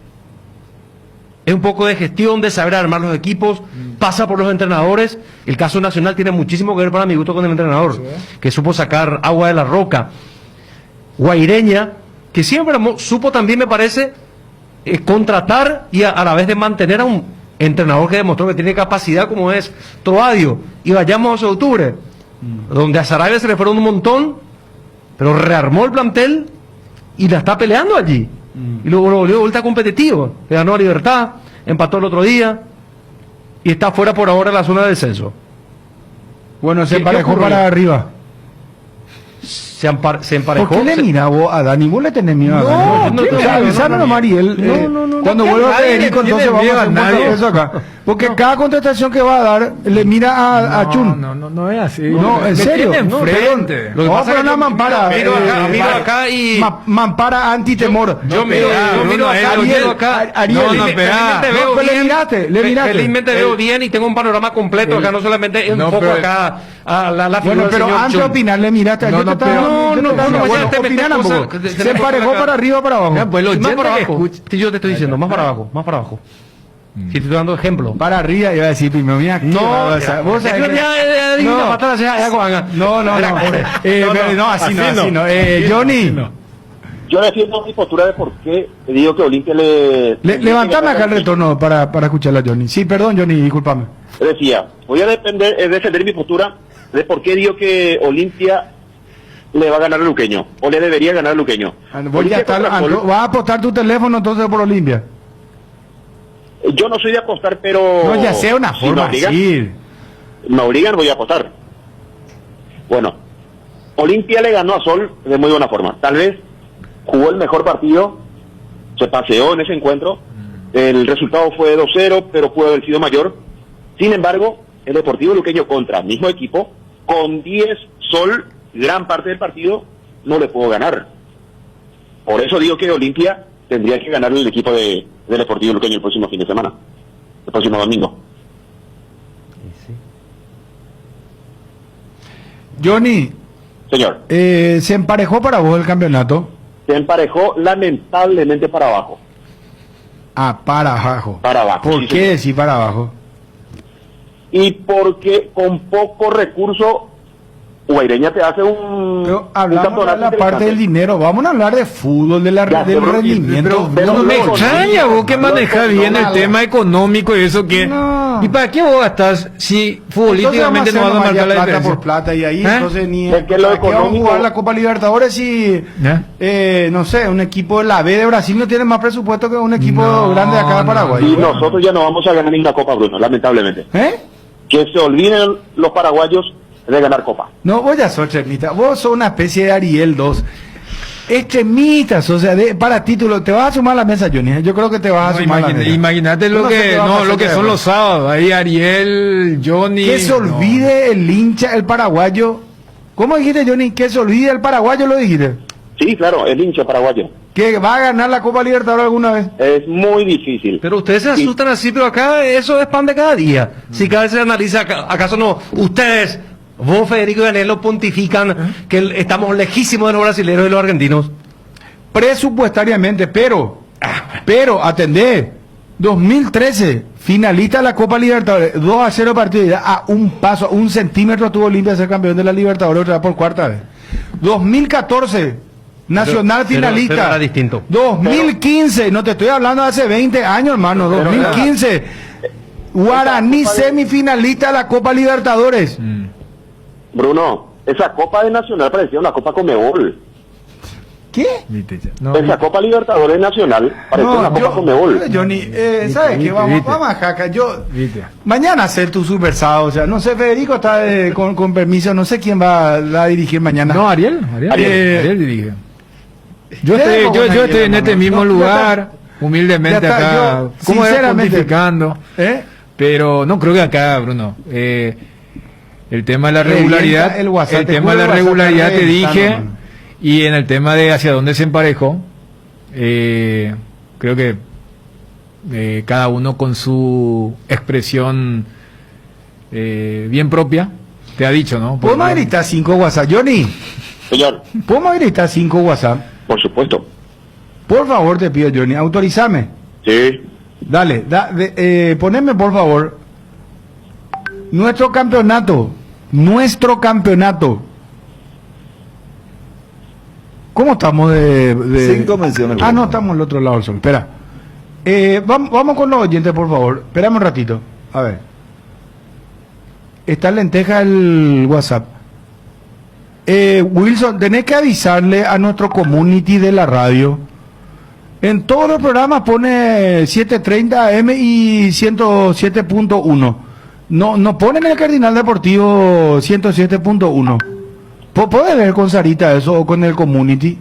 es un poco de gestión, de saber armar los equipos, pasa por los entrenadores. El caso Nacional tiene muchísimo que ver para mi gusto con el entrenador, que supo sacar agua de la roca. Guaireña, que siempre supo también, me parece, contratar y a la vez de mantener a un entrenador que demostró que tiene capacidad, como es Troadio. Y vayamos a 12 de octubre, donde a Sarabia se le fueron un montón, pero rearmó el plantel y la está peleando allí. Y luego lo volvió de vuelta competitivo. Le ganó a Libertad, empató el otro día y está fuera por ahora de la zona de descenso. Bueno, se emparejó para arriba. Se emparejó. ¿Por qué le mira vos a Dani? ¿Vos le tenés miedo a Dani? No, avisaron a Mariel. Cuando vuelva Federico, entonces vamos a hacer un eso acá. Porque cada contestación que va a dar, le mira a Chun. No es así. No, en serio. Perdón. Lo que pasa es que una mampara. Miro acá y... Mampara antitemor. Yo miro acá. Ariel, le miraste. Felizmente veo bien y tengo un panorama completo acá, no solamente un poco acá a la figura. Bueno, pero antes de opinar, le miraste. No, se emparejó para arriba o para abajo. Más para abajo. Yo te estoy diciendo, más para abajo, más para abajo. Si te estoy dando ejemplo. Para arriba iba a decir primero, mira. No, vos sabés no, así no. Johnny. Yo defiendo mi postura de por qué digo que Olimpia levantame acá el retorno para escucharla, Johnny. Sí, perdón, Johnny, discúlpame. Decía, voy a defender mi postura de por qué digo que Olimpia le va a ganar al Luqueño, o le debería ganar al Luqueño. ¿Vas a apostar tu teléfono entonces por Olimpia? Yo no soy de apostar, pero... No, ya sea una forma así. Me obligan, voy a apostar. Bueno, Olimpia le ganó a Sol de muy buena forma. Tal vez jugó el mejor partido, se paseó en ese encuentro, el resultado fue 2-0, pero pudo haber sido mayor. Sin embargo, el Deportivo Luqueño contra el mismo equipo, con 10 Sol, gran parte del partido, no le pudo ganar. Por eso digo que Olimpia tendría que ganar el equipo del Deportivo Luqueño el próximo fin de semana, el próximo domingo. Johnny. Señor. ¿Se emparejó para vos el campeonato? Se emparejó lamentablemente para abajo. Para abajo. Para abajo. ¿Por sí, qué señor. decir para abajo? Y porque con poco recurso Guaireña te hace un hablamos de la parte del dinero, vamos a hablar de fútbol, del rendimiento. Pero me extraña vos que manejas bien el tema económico y eso que... No. ¿Y para qué vos gastás si futbolísticamente no vas a marcar la diferencia? Por plata y ahí entonces ni... Es que lo económico... jugar la Copa Libertadores y... no sé, un equipo de la B de Brasil no tiene más presupuesto que un equipo grande de acá de Paraguay. Y nosotros ya no vamos a ganar ni la Copa, Bruno, lamentablemente. Que se olviden los paraguayos de ganar Copa. No, vos ya sos extremista. Vos sos una especie de Ariel 2. Extremistas, o sea, para título. Te vas a sumar a la mesa, Johnny. Yo creo que te vas a sumar a la mesa. Imagínate lo que son los sábados. Ahí Ariel, Johnny. Que se olvide el hincha, el paraguayo. ¿Cómo dijiste, Johnny? Que se olvide el paraguayo, lo dijiste. Sí, claro, el hincha paraguayo. ¿Que va a ganar la Copa Libertadores alguna vez? Es muy difícil. Pero ustedes se asustan así, pero acá eso es pan de cada día. Si cada vez se analiza, ¿acaso no? Ustedes, vos, Federico y Daniel, lo pontifican que estamos lejísimos de los brasileños y de los argentinos. Presupuestariamente, pero atendé. 2013, finalista de la Copa Libertadores, 2-0 partido, a un paso, a un centímetro tuvo Olimpia de ser campeón de la Libertadores otra vez por cuarta vez. 2014, Nacional finalista. Pero era distinto. 2015, no te estoy hablando de hace 20 años, hermano. 2015, Guaraní semifinalista de la Copa Libertadores. Bruno, esa Copa de Nacional parecía una Copa Conmebol. ¿Qué? Esa Copa Libertadores Nacional parecía una Copa Conmebol. Johnny, ¿sabes qué? Vamos a jacar. Mañana hacer tu super sábado, o sea, no sé, Federico está con permiso, no sé quién va a dirigir mañana. No, Ariel dirige. Yo estoy en este mismo lugar, humildemente acá, como pontificando, pero no creo que acá, Bruno, el tema de la regularidad, te dije, y en el tema de hacia dónde se emparejó, creo que cada uno con su expresión bien propia, te ha dicho, ¿no? ¿Podemos gritar 5 WhatsApp, Johnny? Señor. ¿Podemos gritar 5 WhatsApp? Por supuesto. Por favor, te pido, Johnny, autorizame. Sí. Dale, poneme por favor. Nuestro campeonato. ¿Cómo estamos de 5 menciones? Ah, no, estamos al otro lado del sol. Espera. Vamos con los oyentes, por favor. Espérame un ratito. A ver. Está en lenteja el WhatsApp. Wilson, tenés que avisarle a nuestro community de la radio. En todos los programas pone 730 AM y 107.1. No ponen el Cardinal Deportivo 107.1. ¿Puedes ver con Sarita eso o con el community?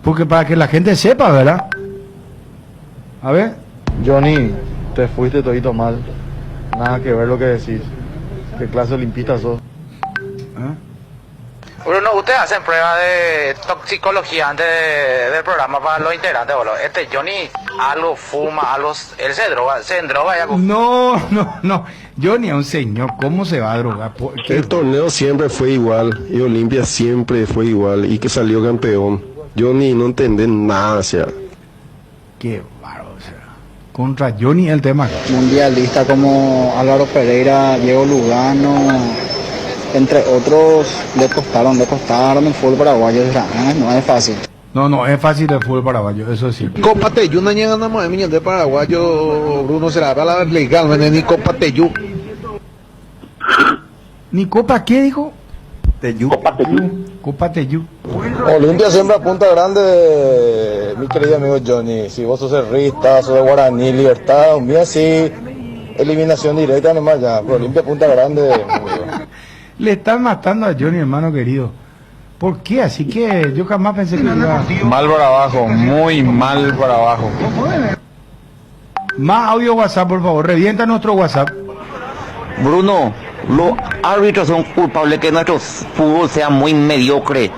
Porque para que la gente sepa, ¿verdad? A ver. Johnny, te fuiste todito mal. Nada que ver lo que decís. ¿Qué clase de olimpista sos? Bruno, ustedes hacen pruebas de toxicología antes del programa para los integrantes, boludo. Johnny algo fuma, él se droga ya. No. Johnny es un señor, ¿cómo se va a drogar? El torneo siempre fue igual y Olimpia siempre fue igual y que salió campeón. Johnny no entendés nada, o sea. Qué bárbaro, o sea. Contra Johnny el tema. Mundialista como Álvaro Pereira, Diego Lugano, entre otros, le costaron el fútbol paraguayo. No es fácil. No es fácil el fútbol paraguayo, eso sí. Copa Teyú no llega nada más de paraguayo, Bruno, será para la legal, ni Copa Teyú. ¿Ni Copa qué dijo? Teyú. Copa Teyú. Olimpia siempre apunta grande, mi querido amigo Johnny. Si vos sos cerrista, sos de Guaraní, Libertad, un día sí, eliminación directa nomás ya. Pero Olimpia apunta grande. Le están matando a Johnny, hermano querido. ¿Por qué? Así que yo jamás pensé que iba... Mal para abajo, muy mal para abajo. Más audio WhatsApp, por favor. Revienta nuestro WhatsApp. Bruno, los árbitros son culpables que nuestro fútbol sea muy mediocre.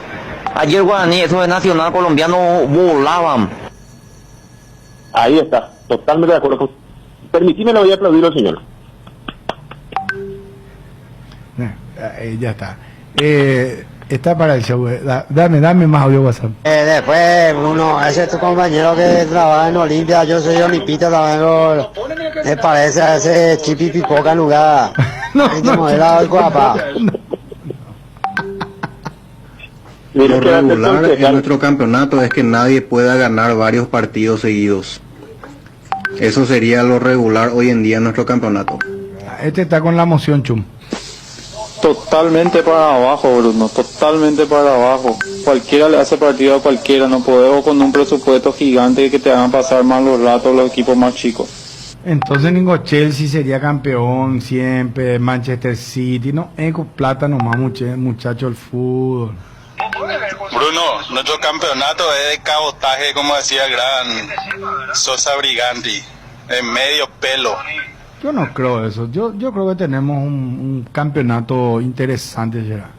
Ayer Guaraní, eso de Nacional Colombiano, volaban. Ahí está, totalmente de acuerdo con... Permitime, le voy a aplaudir al señor. Ya está. Está para el show. Dame más audio WhatsApp. Después, Bruno, ese es tu compañero que trabaja en Olimpia. Yo soy olimpista también. Me parece a ese chipipipoca en lugar. Modelado y guapa. Lo regular en nuestro campeonato es que nadie pueda ganar varios partidos seguidos. Eso sería lo regular hoy en día en nuestro campeonato. Este está con la moción, Chum. Totalmente para abajo, Bruno, totalmente para abajo. Cualquiera le hace partido a cualquiera, no podemos con un presupuesto gigante que te hagan pasar malos ratos los equipos más chicos. Entonces ningún Chelsea sería campeón siempre, Manchester City, no, con plata nomás, muchacho el fútbol. Bruno, nuestro campeonato es de cabotaje, como decía el gran Sosa Briganti, en medio pelo. Yo no creo eso. Yo creo que tenemos un campeonato interesante, Gerard.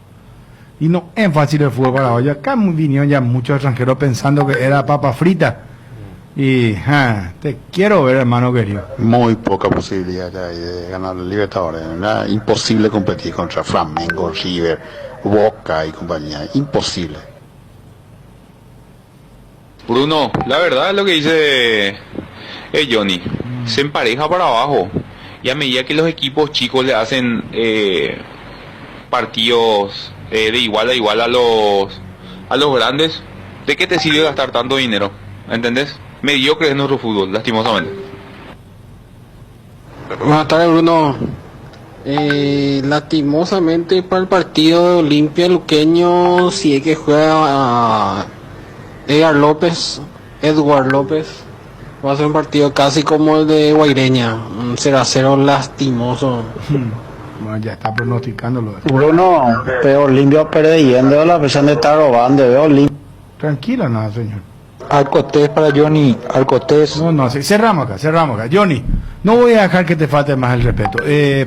Y no es fácil el fútbol paraguayo. Acá vinieron ya muchos extranjeros pensando que era papa frita. Y te quiero ver, hermano querido. Muy poca posibilidad de ganar los Libertadores. Era imposible competir contra Flamengo, River, Boca y compañía. Imposible. Bruno, la verdad es lo que dice Johnny. Se empareja para abajo. Y a medida que los equipos chicos le hacen partidos de igual a igual a los grandes, ¿de qué te sirve gastar tanto dinero? ¿Entendés? Mediocre es nuestro fútbol, lastimosamente. Buenas tardes, Bruno. Lastimosamente para el partido de Olimpia Luqueño, si es que juega Edward López, va a ser un partido casi como el de Guaireña, un 0-0 lastimoso. Bueno, ya está pronosticándolo. Bruno, pero Olimpia perdiendo, la presión de estar robando, veo Olimpia. Tranquilo, nada, señor. Alcotés para Johnny, Alcotés. No, cerramos acá. Johnny, no voy a dejar que te falte más el respeto.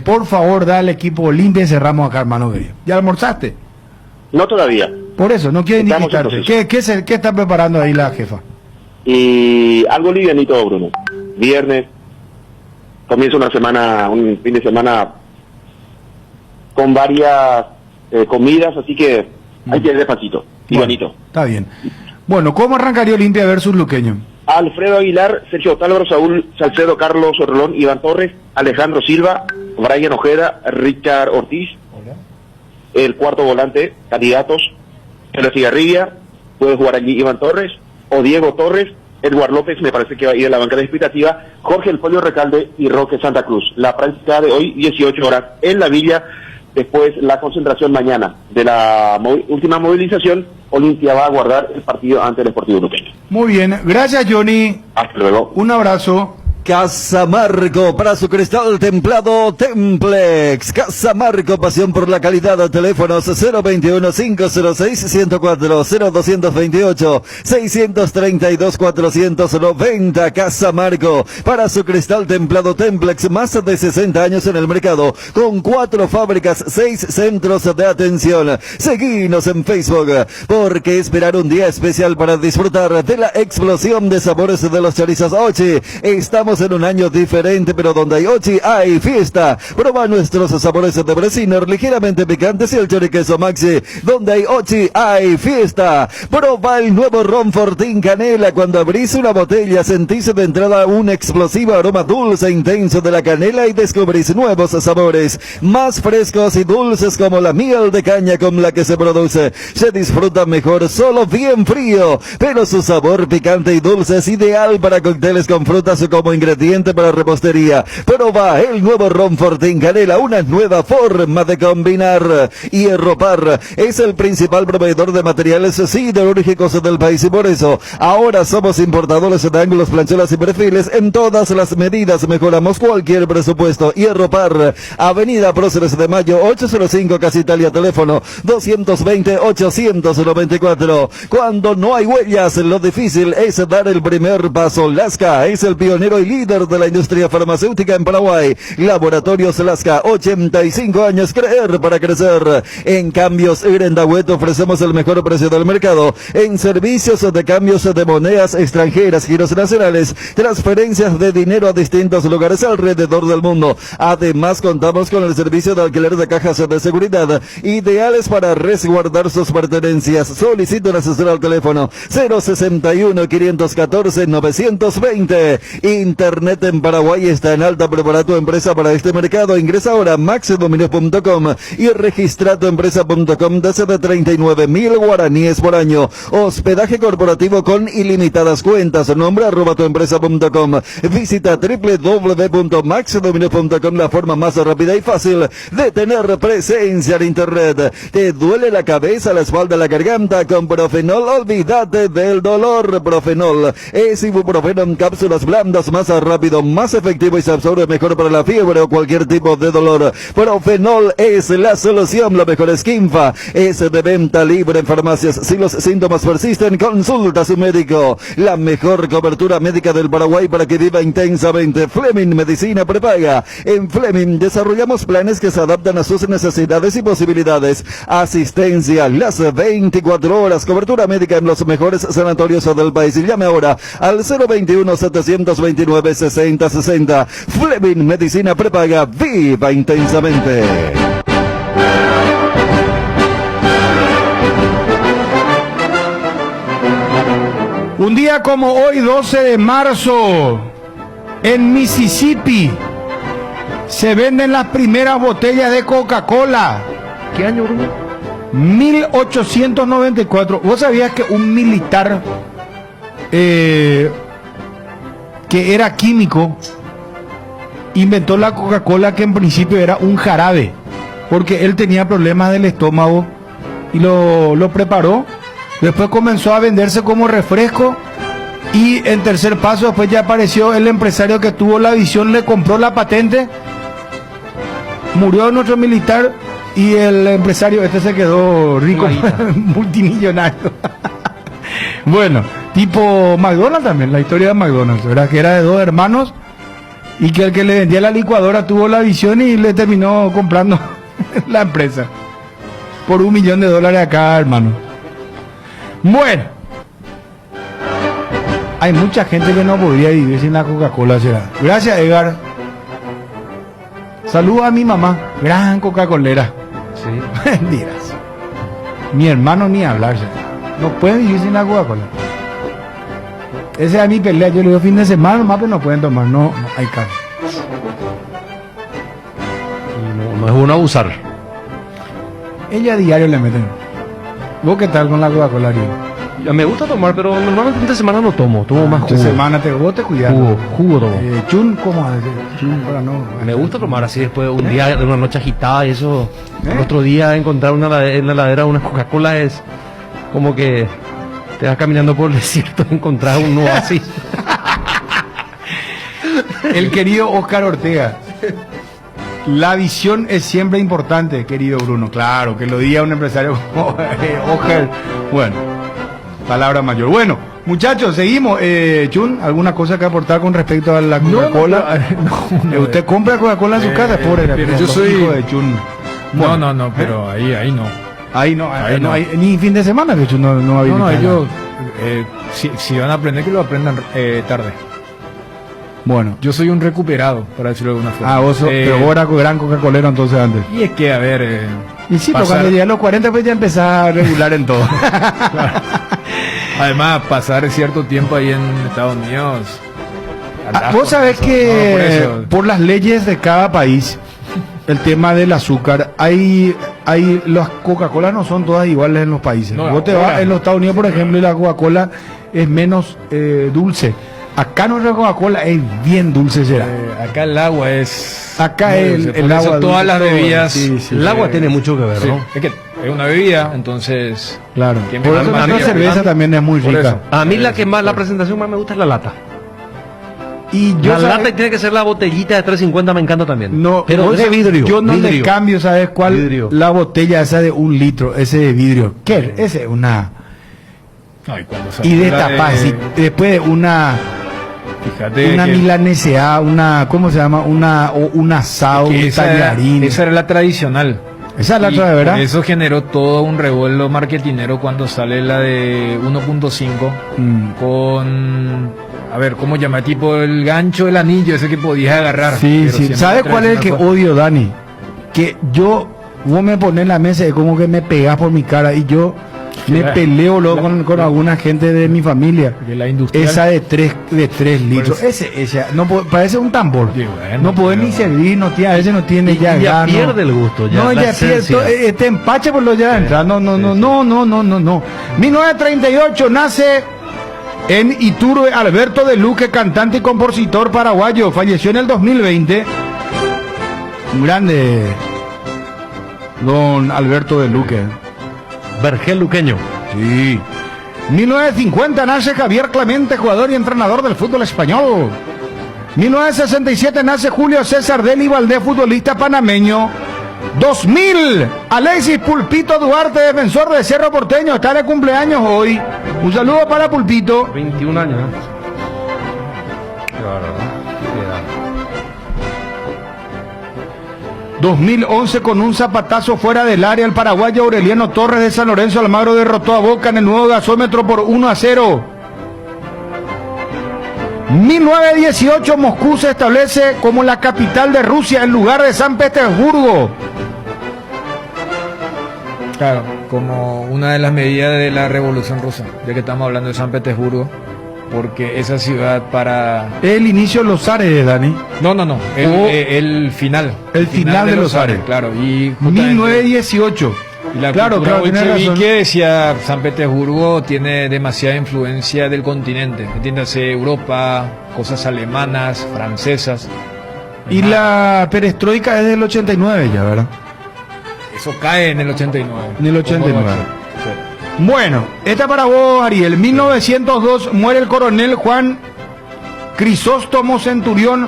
Por favor, da al equipo Olimpia y cerramos acá, hermano querido. ¿Ya almorzaste? No todavía. Por eso, no quiero indicarte. ¿Qué está preparando ahí la jefa? Y algo livianito, Bruno. Viernes, comienza una semana, un fin de semana con varias comidas, así que hay que ir despacito, livianito. Está bien. Bueno, ¿cómo arrancaría Olimpia versus Luqueño? Alfredo Aguilar, Sergio Otálvaro, Saúl Salcedo, Carlos Rolón, Iván Torres, Alejandro Silva, Brian Ojeda, Richard Ortiz. El cuarto volante, candidatos, Pedro Cigarrilla, puede jugar allí Iván Torres, o Diego Torres, Edward López, me parece que va a ir a la banca de expectativa, Jorge El Pollo Recalde y Roque Santa Cruz. La práctica de hoy, 18 horas en la Villa, después la concentración mañana de la última movilización. Olimpia va a guardar el partido ante el Sportivo Luqueño. Muy bien, gracias Johnny. Hasta luego. Un abrazo. Casamarco, para su cristal templado Templex. Casamarco, pasión por la calidad. Teléfonos 021-506-104, 0228-632-490. Casamarco, para su cristal templado Templex. Más de 60 años en el mercado, con 4 fábricas, 6 centros de atención. Seguinos en Facebook, porque esperar un día especial para disfrutar de la explosión de sabores de los chorizos Ochi. Estamos en un año diferente, pero donde hay Ochi hay fiesta. Proba nuestros sabores de Bresiner ligeramente picantes y el choriqueso Maxi. Donde hay Ochi hay fiesta. Proba el nuevo Ron Fortín Canela. Cuando abrís una botella sentís de entrada un explosivo aroma dulce e intenso de la canela y descubrís nuevos sabores más frescos y dulces, como la miel de caña con la que se produce. Se disfruta mejor solo bien frío, pero su sabor picante y dulce es ideal para cócteles con frutas o como ingrediente para repostería. Proba el nuevo Ron Fortín Canela, una nueva forma de combinar. Hierro Par es el principal proveedor de materiales siderúrgicos del país, y por eso ahora somos importadores de ángulos, planchuelas y perfiles en todas las medidas. Mejoramos cualquier presupuesto. Hierro Par, Avenida Próceres de Mayo 805, Casa Italia, teléfono 220-894. Cuando no hay huellas, lo difícil es dar el primer paso. Lasca es el pionero y líder de la industria farmacéutica en Paraguay. Laboratorios Lasca, 85 años, creer para crecer. En Cambios Irendahuet ofrecemos el mejor precio del mercado en servicios de cambios de monedas extranjeras, giros nacionales, transferencias de dinero a distintos lugares alrededor del mundo. Además, contamos con el servicio de alquiler de cajas de seguridad, ideales para resguardar sus pertenencias. Solicito un asesor al teléfono 061-514-920. Internet en Paraguay está en alta. Prepara tu empresa para este mercado. Ingresa ahora a maxdominios.com y registra tu empresa.com desde 39.000 guaraníes por año. Hospedaje corporativo con ilimitadas cuentas. Nombre @tuempresa.com. Visita www.maxdominios.com, la forma más rápida y fácil de tener presencia en Internet. ¿Te duele la cabeza, la espalda, la garganta? Con Profenol, olvídate del dolor. Profenol es ibuprofeno en cápsulas blandas, más rápido, más efectivo y se absorbe mejor para la fiebre o cualquier tipo de dolor. Profenol es la solución. La mejor esquinfa es de venta libre en farmacias. Si los síntomas persisten, consulta a su médico. La mejor cobertura médica del Paraguay para que viva intensamente. Fleming Medicina Prepaga. En Fleming desarrollamos planes que se adaptan a sus necesidades y posibilidades. Asistencia las 24 horas. Cobertura médica en los mejores sanatorios del país. Y llame ahora al 021-729-6060. Fleming Medicina Prepaga. Viva intensamente. Un día como hoy, 12 de marzo, en Mississippi, se venden las primeras botellas de Coca-Cola. ¿Qué año, Bruno? 1894. ¿Vos sabías que un militar que era químico inventó la Coca-Cola, que en principio era un jarabe, porque él tenía problemas del estómago y lo preparó? Después comenzó a venderse como refresco y en tercer paso después ya apareció el empresario que tuvo la visión, le compró la patente, murió nuestro militar y el empresario este se quedó rico, multimillonario. Bueno, tipo McDonald's también, la historia de McDonald's, ¿verdad? Que era de dos hermanos y que el que le vendía la licuadora tuvo la visión y le terminó comprando la empresa por $1 millón acá, hermano. Bueno, hay mucha gente que no podría vivir sin la Coca-Cola, ¿será? Gracias, Edgar. Saludos a mi mamá, gran Coca-Colera. Sí. Mentiras. Mi hermano ni hablar, ¿será? No puede vivir sin la Coca-Cola. Esa es mi pelea. Yo le digo fin de semana nomás, pero no pueden tomar. No hay caso. No es bueno abusar. Ella a diario le meten. ¿Vos qué tal con la Coca-Cola, Ariel? Me gusta tomar, pero normalmente fin de semana no tomo. Tomo más jugo. Esta semana vos te cuidas. Jugo tomo. Chun, ¿cómo haces? Chun para no. Me gusta tomar así después de un día, de una noche agitada y eso. El otro día encontrar en la heladera una Coca-Cola es como que te vas caminando por el desierto y encontrar uno así. El querido Oscar Ortega. La visión es siempre importante, querido Bruno. Claro, que lo diga un empresario como Oscar. Bueno, palabra mayor. Bueno, muchachos, seguimos. Chun, ¿alguna cosa que aportar con respecto a la Coca-Cola? No, ¿usted compra Coca-Cola en su casa? Pobre, pero yo soy hijo de Chun. Bueno, no, pero ahí no. Ahí no. Ni fin de semana, de hecho, no ha habido. No, ellos, si van a aprender, que lo aprendan tarde. Bueno, yo soy un recuperado, para decirlo de alguna forma. Vos pero vos eras gran Coca-Colero entonces antes. Y es que, a ver... y sí, pero cuando llegué a los 40 pues ya empezás a regular en todo. Claro. Además, pasar cierto tiempo ahí en Estados Unidos... Vos sabés que por las leyes de cada país, el tema del azúcar, las Coca-Cola no son todas iguales en los países. Vos te vas en los Estados Unidos, por ejemplo, y la Coca-Cola es menos dulce. Acá nuestra Coca-Cola es bien dulce, será. Acá el agua es... Acá el agua... todas las bebidas... el agua tiene mucho que ver, ¿no? Es que es una bebida, entonces... Claro. Por eso la cerveza también es muy rica. A mí la presentación más me gusta es la lata. Y yo la lata tiene que ser la botellita de 350, me encanta también. No, pero de vidrio. Yo no le cambio, ¿sabes cuál? Vidrio. La botella esa de 1 litro, ese de vidrio. ¿Qué? Ese es una... Ay, y de tapar, después de una... Fíjate una milanesea, ¿cómo se llama? Un asado, un tallarín. Esa era la tradicional. Esa es la otra, ¿verdad? Eso generó todo un revuelo marketinero cuando sale la de 1.5 con... A ver, ¿cómo llama? Tipo el gancho del anillo, ese que podías agarrar. Sí. ¿Sabes cuál es el que odio, Dani? Que vos me pones en la mesa y como que me pegás por mi cara y yo... me peleo luego con alguna gente de mi familia. Esa de 3 litros. Esa no parece un tambor. No puede ni servir, a veces no tiene ya gana. Pierde el gusto. Ya pierde. Te empacha por lo ya entrar. No. 1938 nace en Iturbe Alberto de Luque, cantante y compositor paraguayo. Falleció en el 2020. Un grande don Alberto de Luque. Vergel luqueño. Sí. 1950 nace Javier Clemente, jugador y entrenador del fútbol español. 1967 nace Julio César Deli Valdés, futbolista panameño. 2000, Alexis Pulpito Duarte, defensor de Cerro Porteño, está de cumpleaños hoy. Un saludo para Pulpito. 21 años. Qué bárbaro. 2011 con un zapatazo fuera del área, el paraguayo Aureliano Torres de San Lorenzo Almagro derrotó a Boca en el nuevo gasómetro por 1-0. 1918 Moscú se establece como la capital de Rusia en lugar de San Petersburgo. Claro, como una de las medidas de la Revolución Rusa, ya que estamos hablando de San Petersburgo. Porque esa ciudad para... El inicio de los zares, Dani. No. El final. El final de los zares. Claro. Y 1918. Claro, que decía San Petersburgo tiene demasiada influencia del continente. Entiéndase, Europa, cosas alemanas, francesas. Y la perestroika es del 89 ya, ¿verdad? Eso cae en el 89. En el 89. Bueno, esta para vos, Ariel. 1902 muere el coronel Juan Crisóstomo Centurión,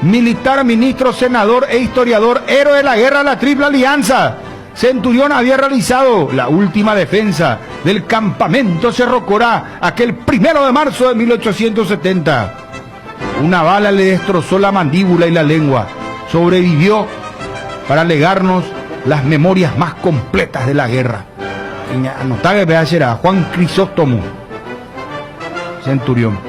militar, ministro, senador e historiador, héroe de la guerra de la Triple Alianza. Centurión había realizado la última defensa del campamento Cerro Corá aquel 1 de marzo de 1870. Una bala le destrozó la mandíbula y la lengua. Sobrevivió para legarnos las memorias más completas de la guerra. Anotá que será Juan Crisóstomo Centurión.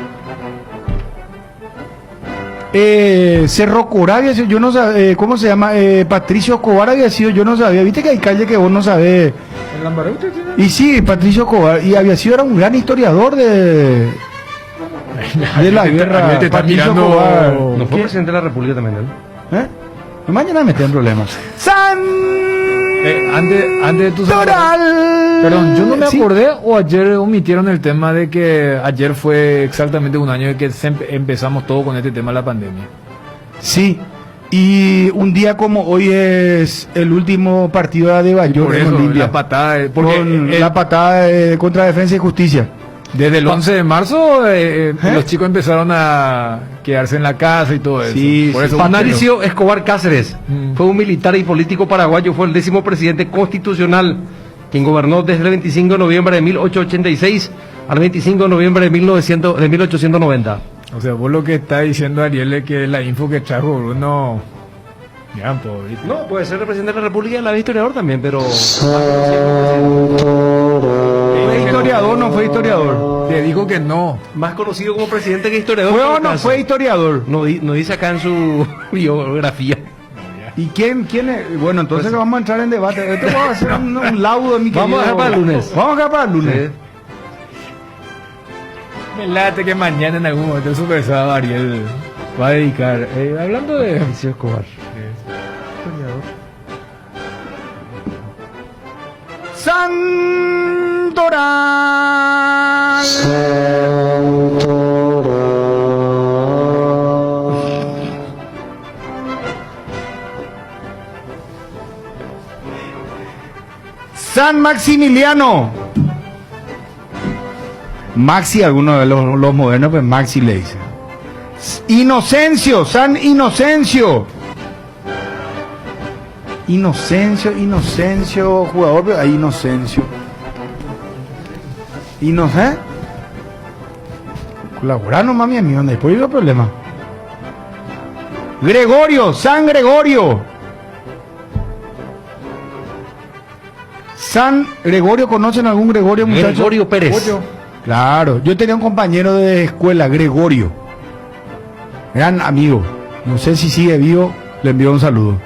Cerro Corá había sido, yo no sabía, ¿cómo se llama? Patricio Escobar había sido, yo no sabía. Viste que hay calle que vos no sabés. ¿El Lambaré usted tiene? Y sí, Patricio Escobar, y había sido, era un gran historiador de... de la guerra. te está Patricio tirando- Escobar. No fue ¿Qué? presidente de la República también, ¿eh? ¿Eh? Mañana me meten en problemas. Antes de tu Perdón, yo no me acordé o ayer omitieron el tema de que ayer fue exactamente un año de que empezamos todo con este tema de la pandemia. Sí, y un día como hoy es el último partido de Adebayor Por en eso, Olimpia. la patada, porque Con la patada contra Defensa y Justicia. desde el 11 de marzo los chicos empezaron a quedarse en la casa y todo eso. Sí, Por sí. eso Patricio Escobar Cáceres fue un militar y político paraguayo, fue el 10º presidente constitucional, quien gobernó desde el 25 de noviembre de 1886 al 25 de noviembre de 1890. O sea, vos lo que está diciendo Ariel es que la info que trajo Bruno... Ya, pobre. No, puede ser el presidente de la República y la historiador también, pero... Fue historiador, no fue historiador. Te dijo que no. Más conocido como presidente que historiador. ¿Fue en o todo no caso. fue historiador? No, no dice acá en su biografía. ¿Y quién es? Bueno, entonces vamos a entrar en debate. Esto va a ser un laudo de mi Vamos a dejar para el lunes. Vamos a dejar para el lunes. Sí. Me late que mañana en algún momento el super sábado Ariel va a dedicar. Hablando de... Patricio Escobar. Santoral. San Maximiliano. Maxi, algunos de los modernos, pues Maxi le dice. Inocencio, San Inocencio. Inocencio, jugador, pero ahí Inocencio. ¿Eh? Colaborar nomás, mi amigo, después hay problema. Gregorio, San Gregorio. San Gregorio, ¿conocen algún Gregorio, muchachos? Gregorio Pérez. Claro, yo tenía un compañero de escuela, Gregorio. Gran amigo. No sé si sigue vivo, le envío un saludo.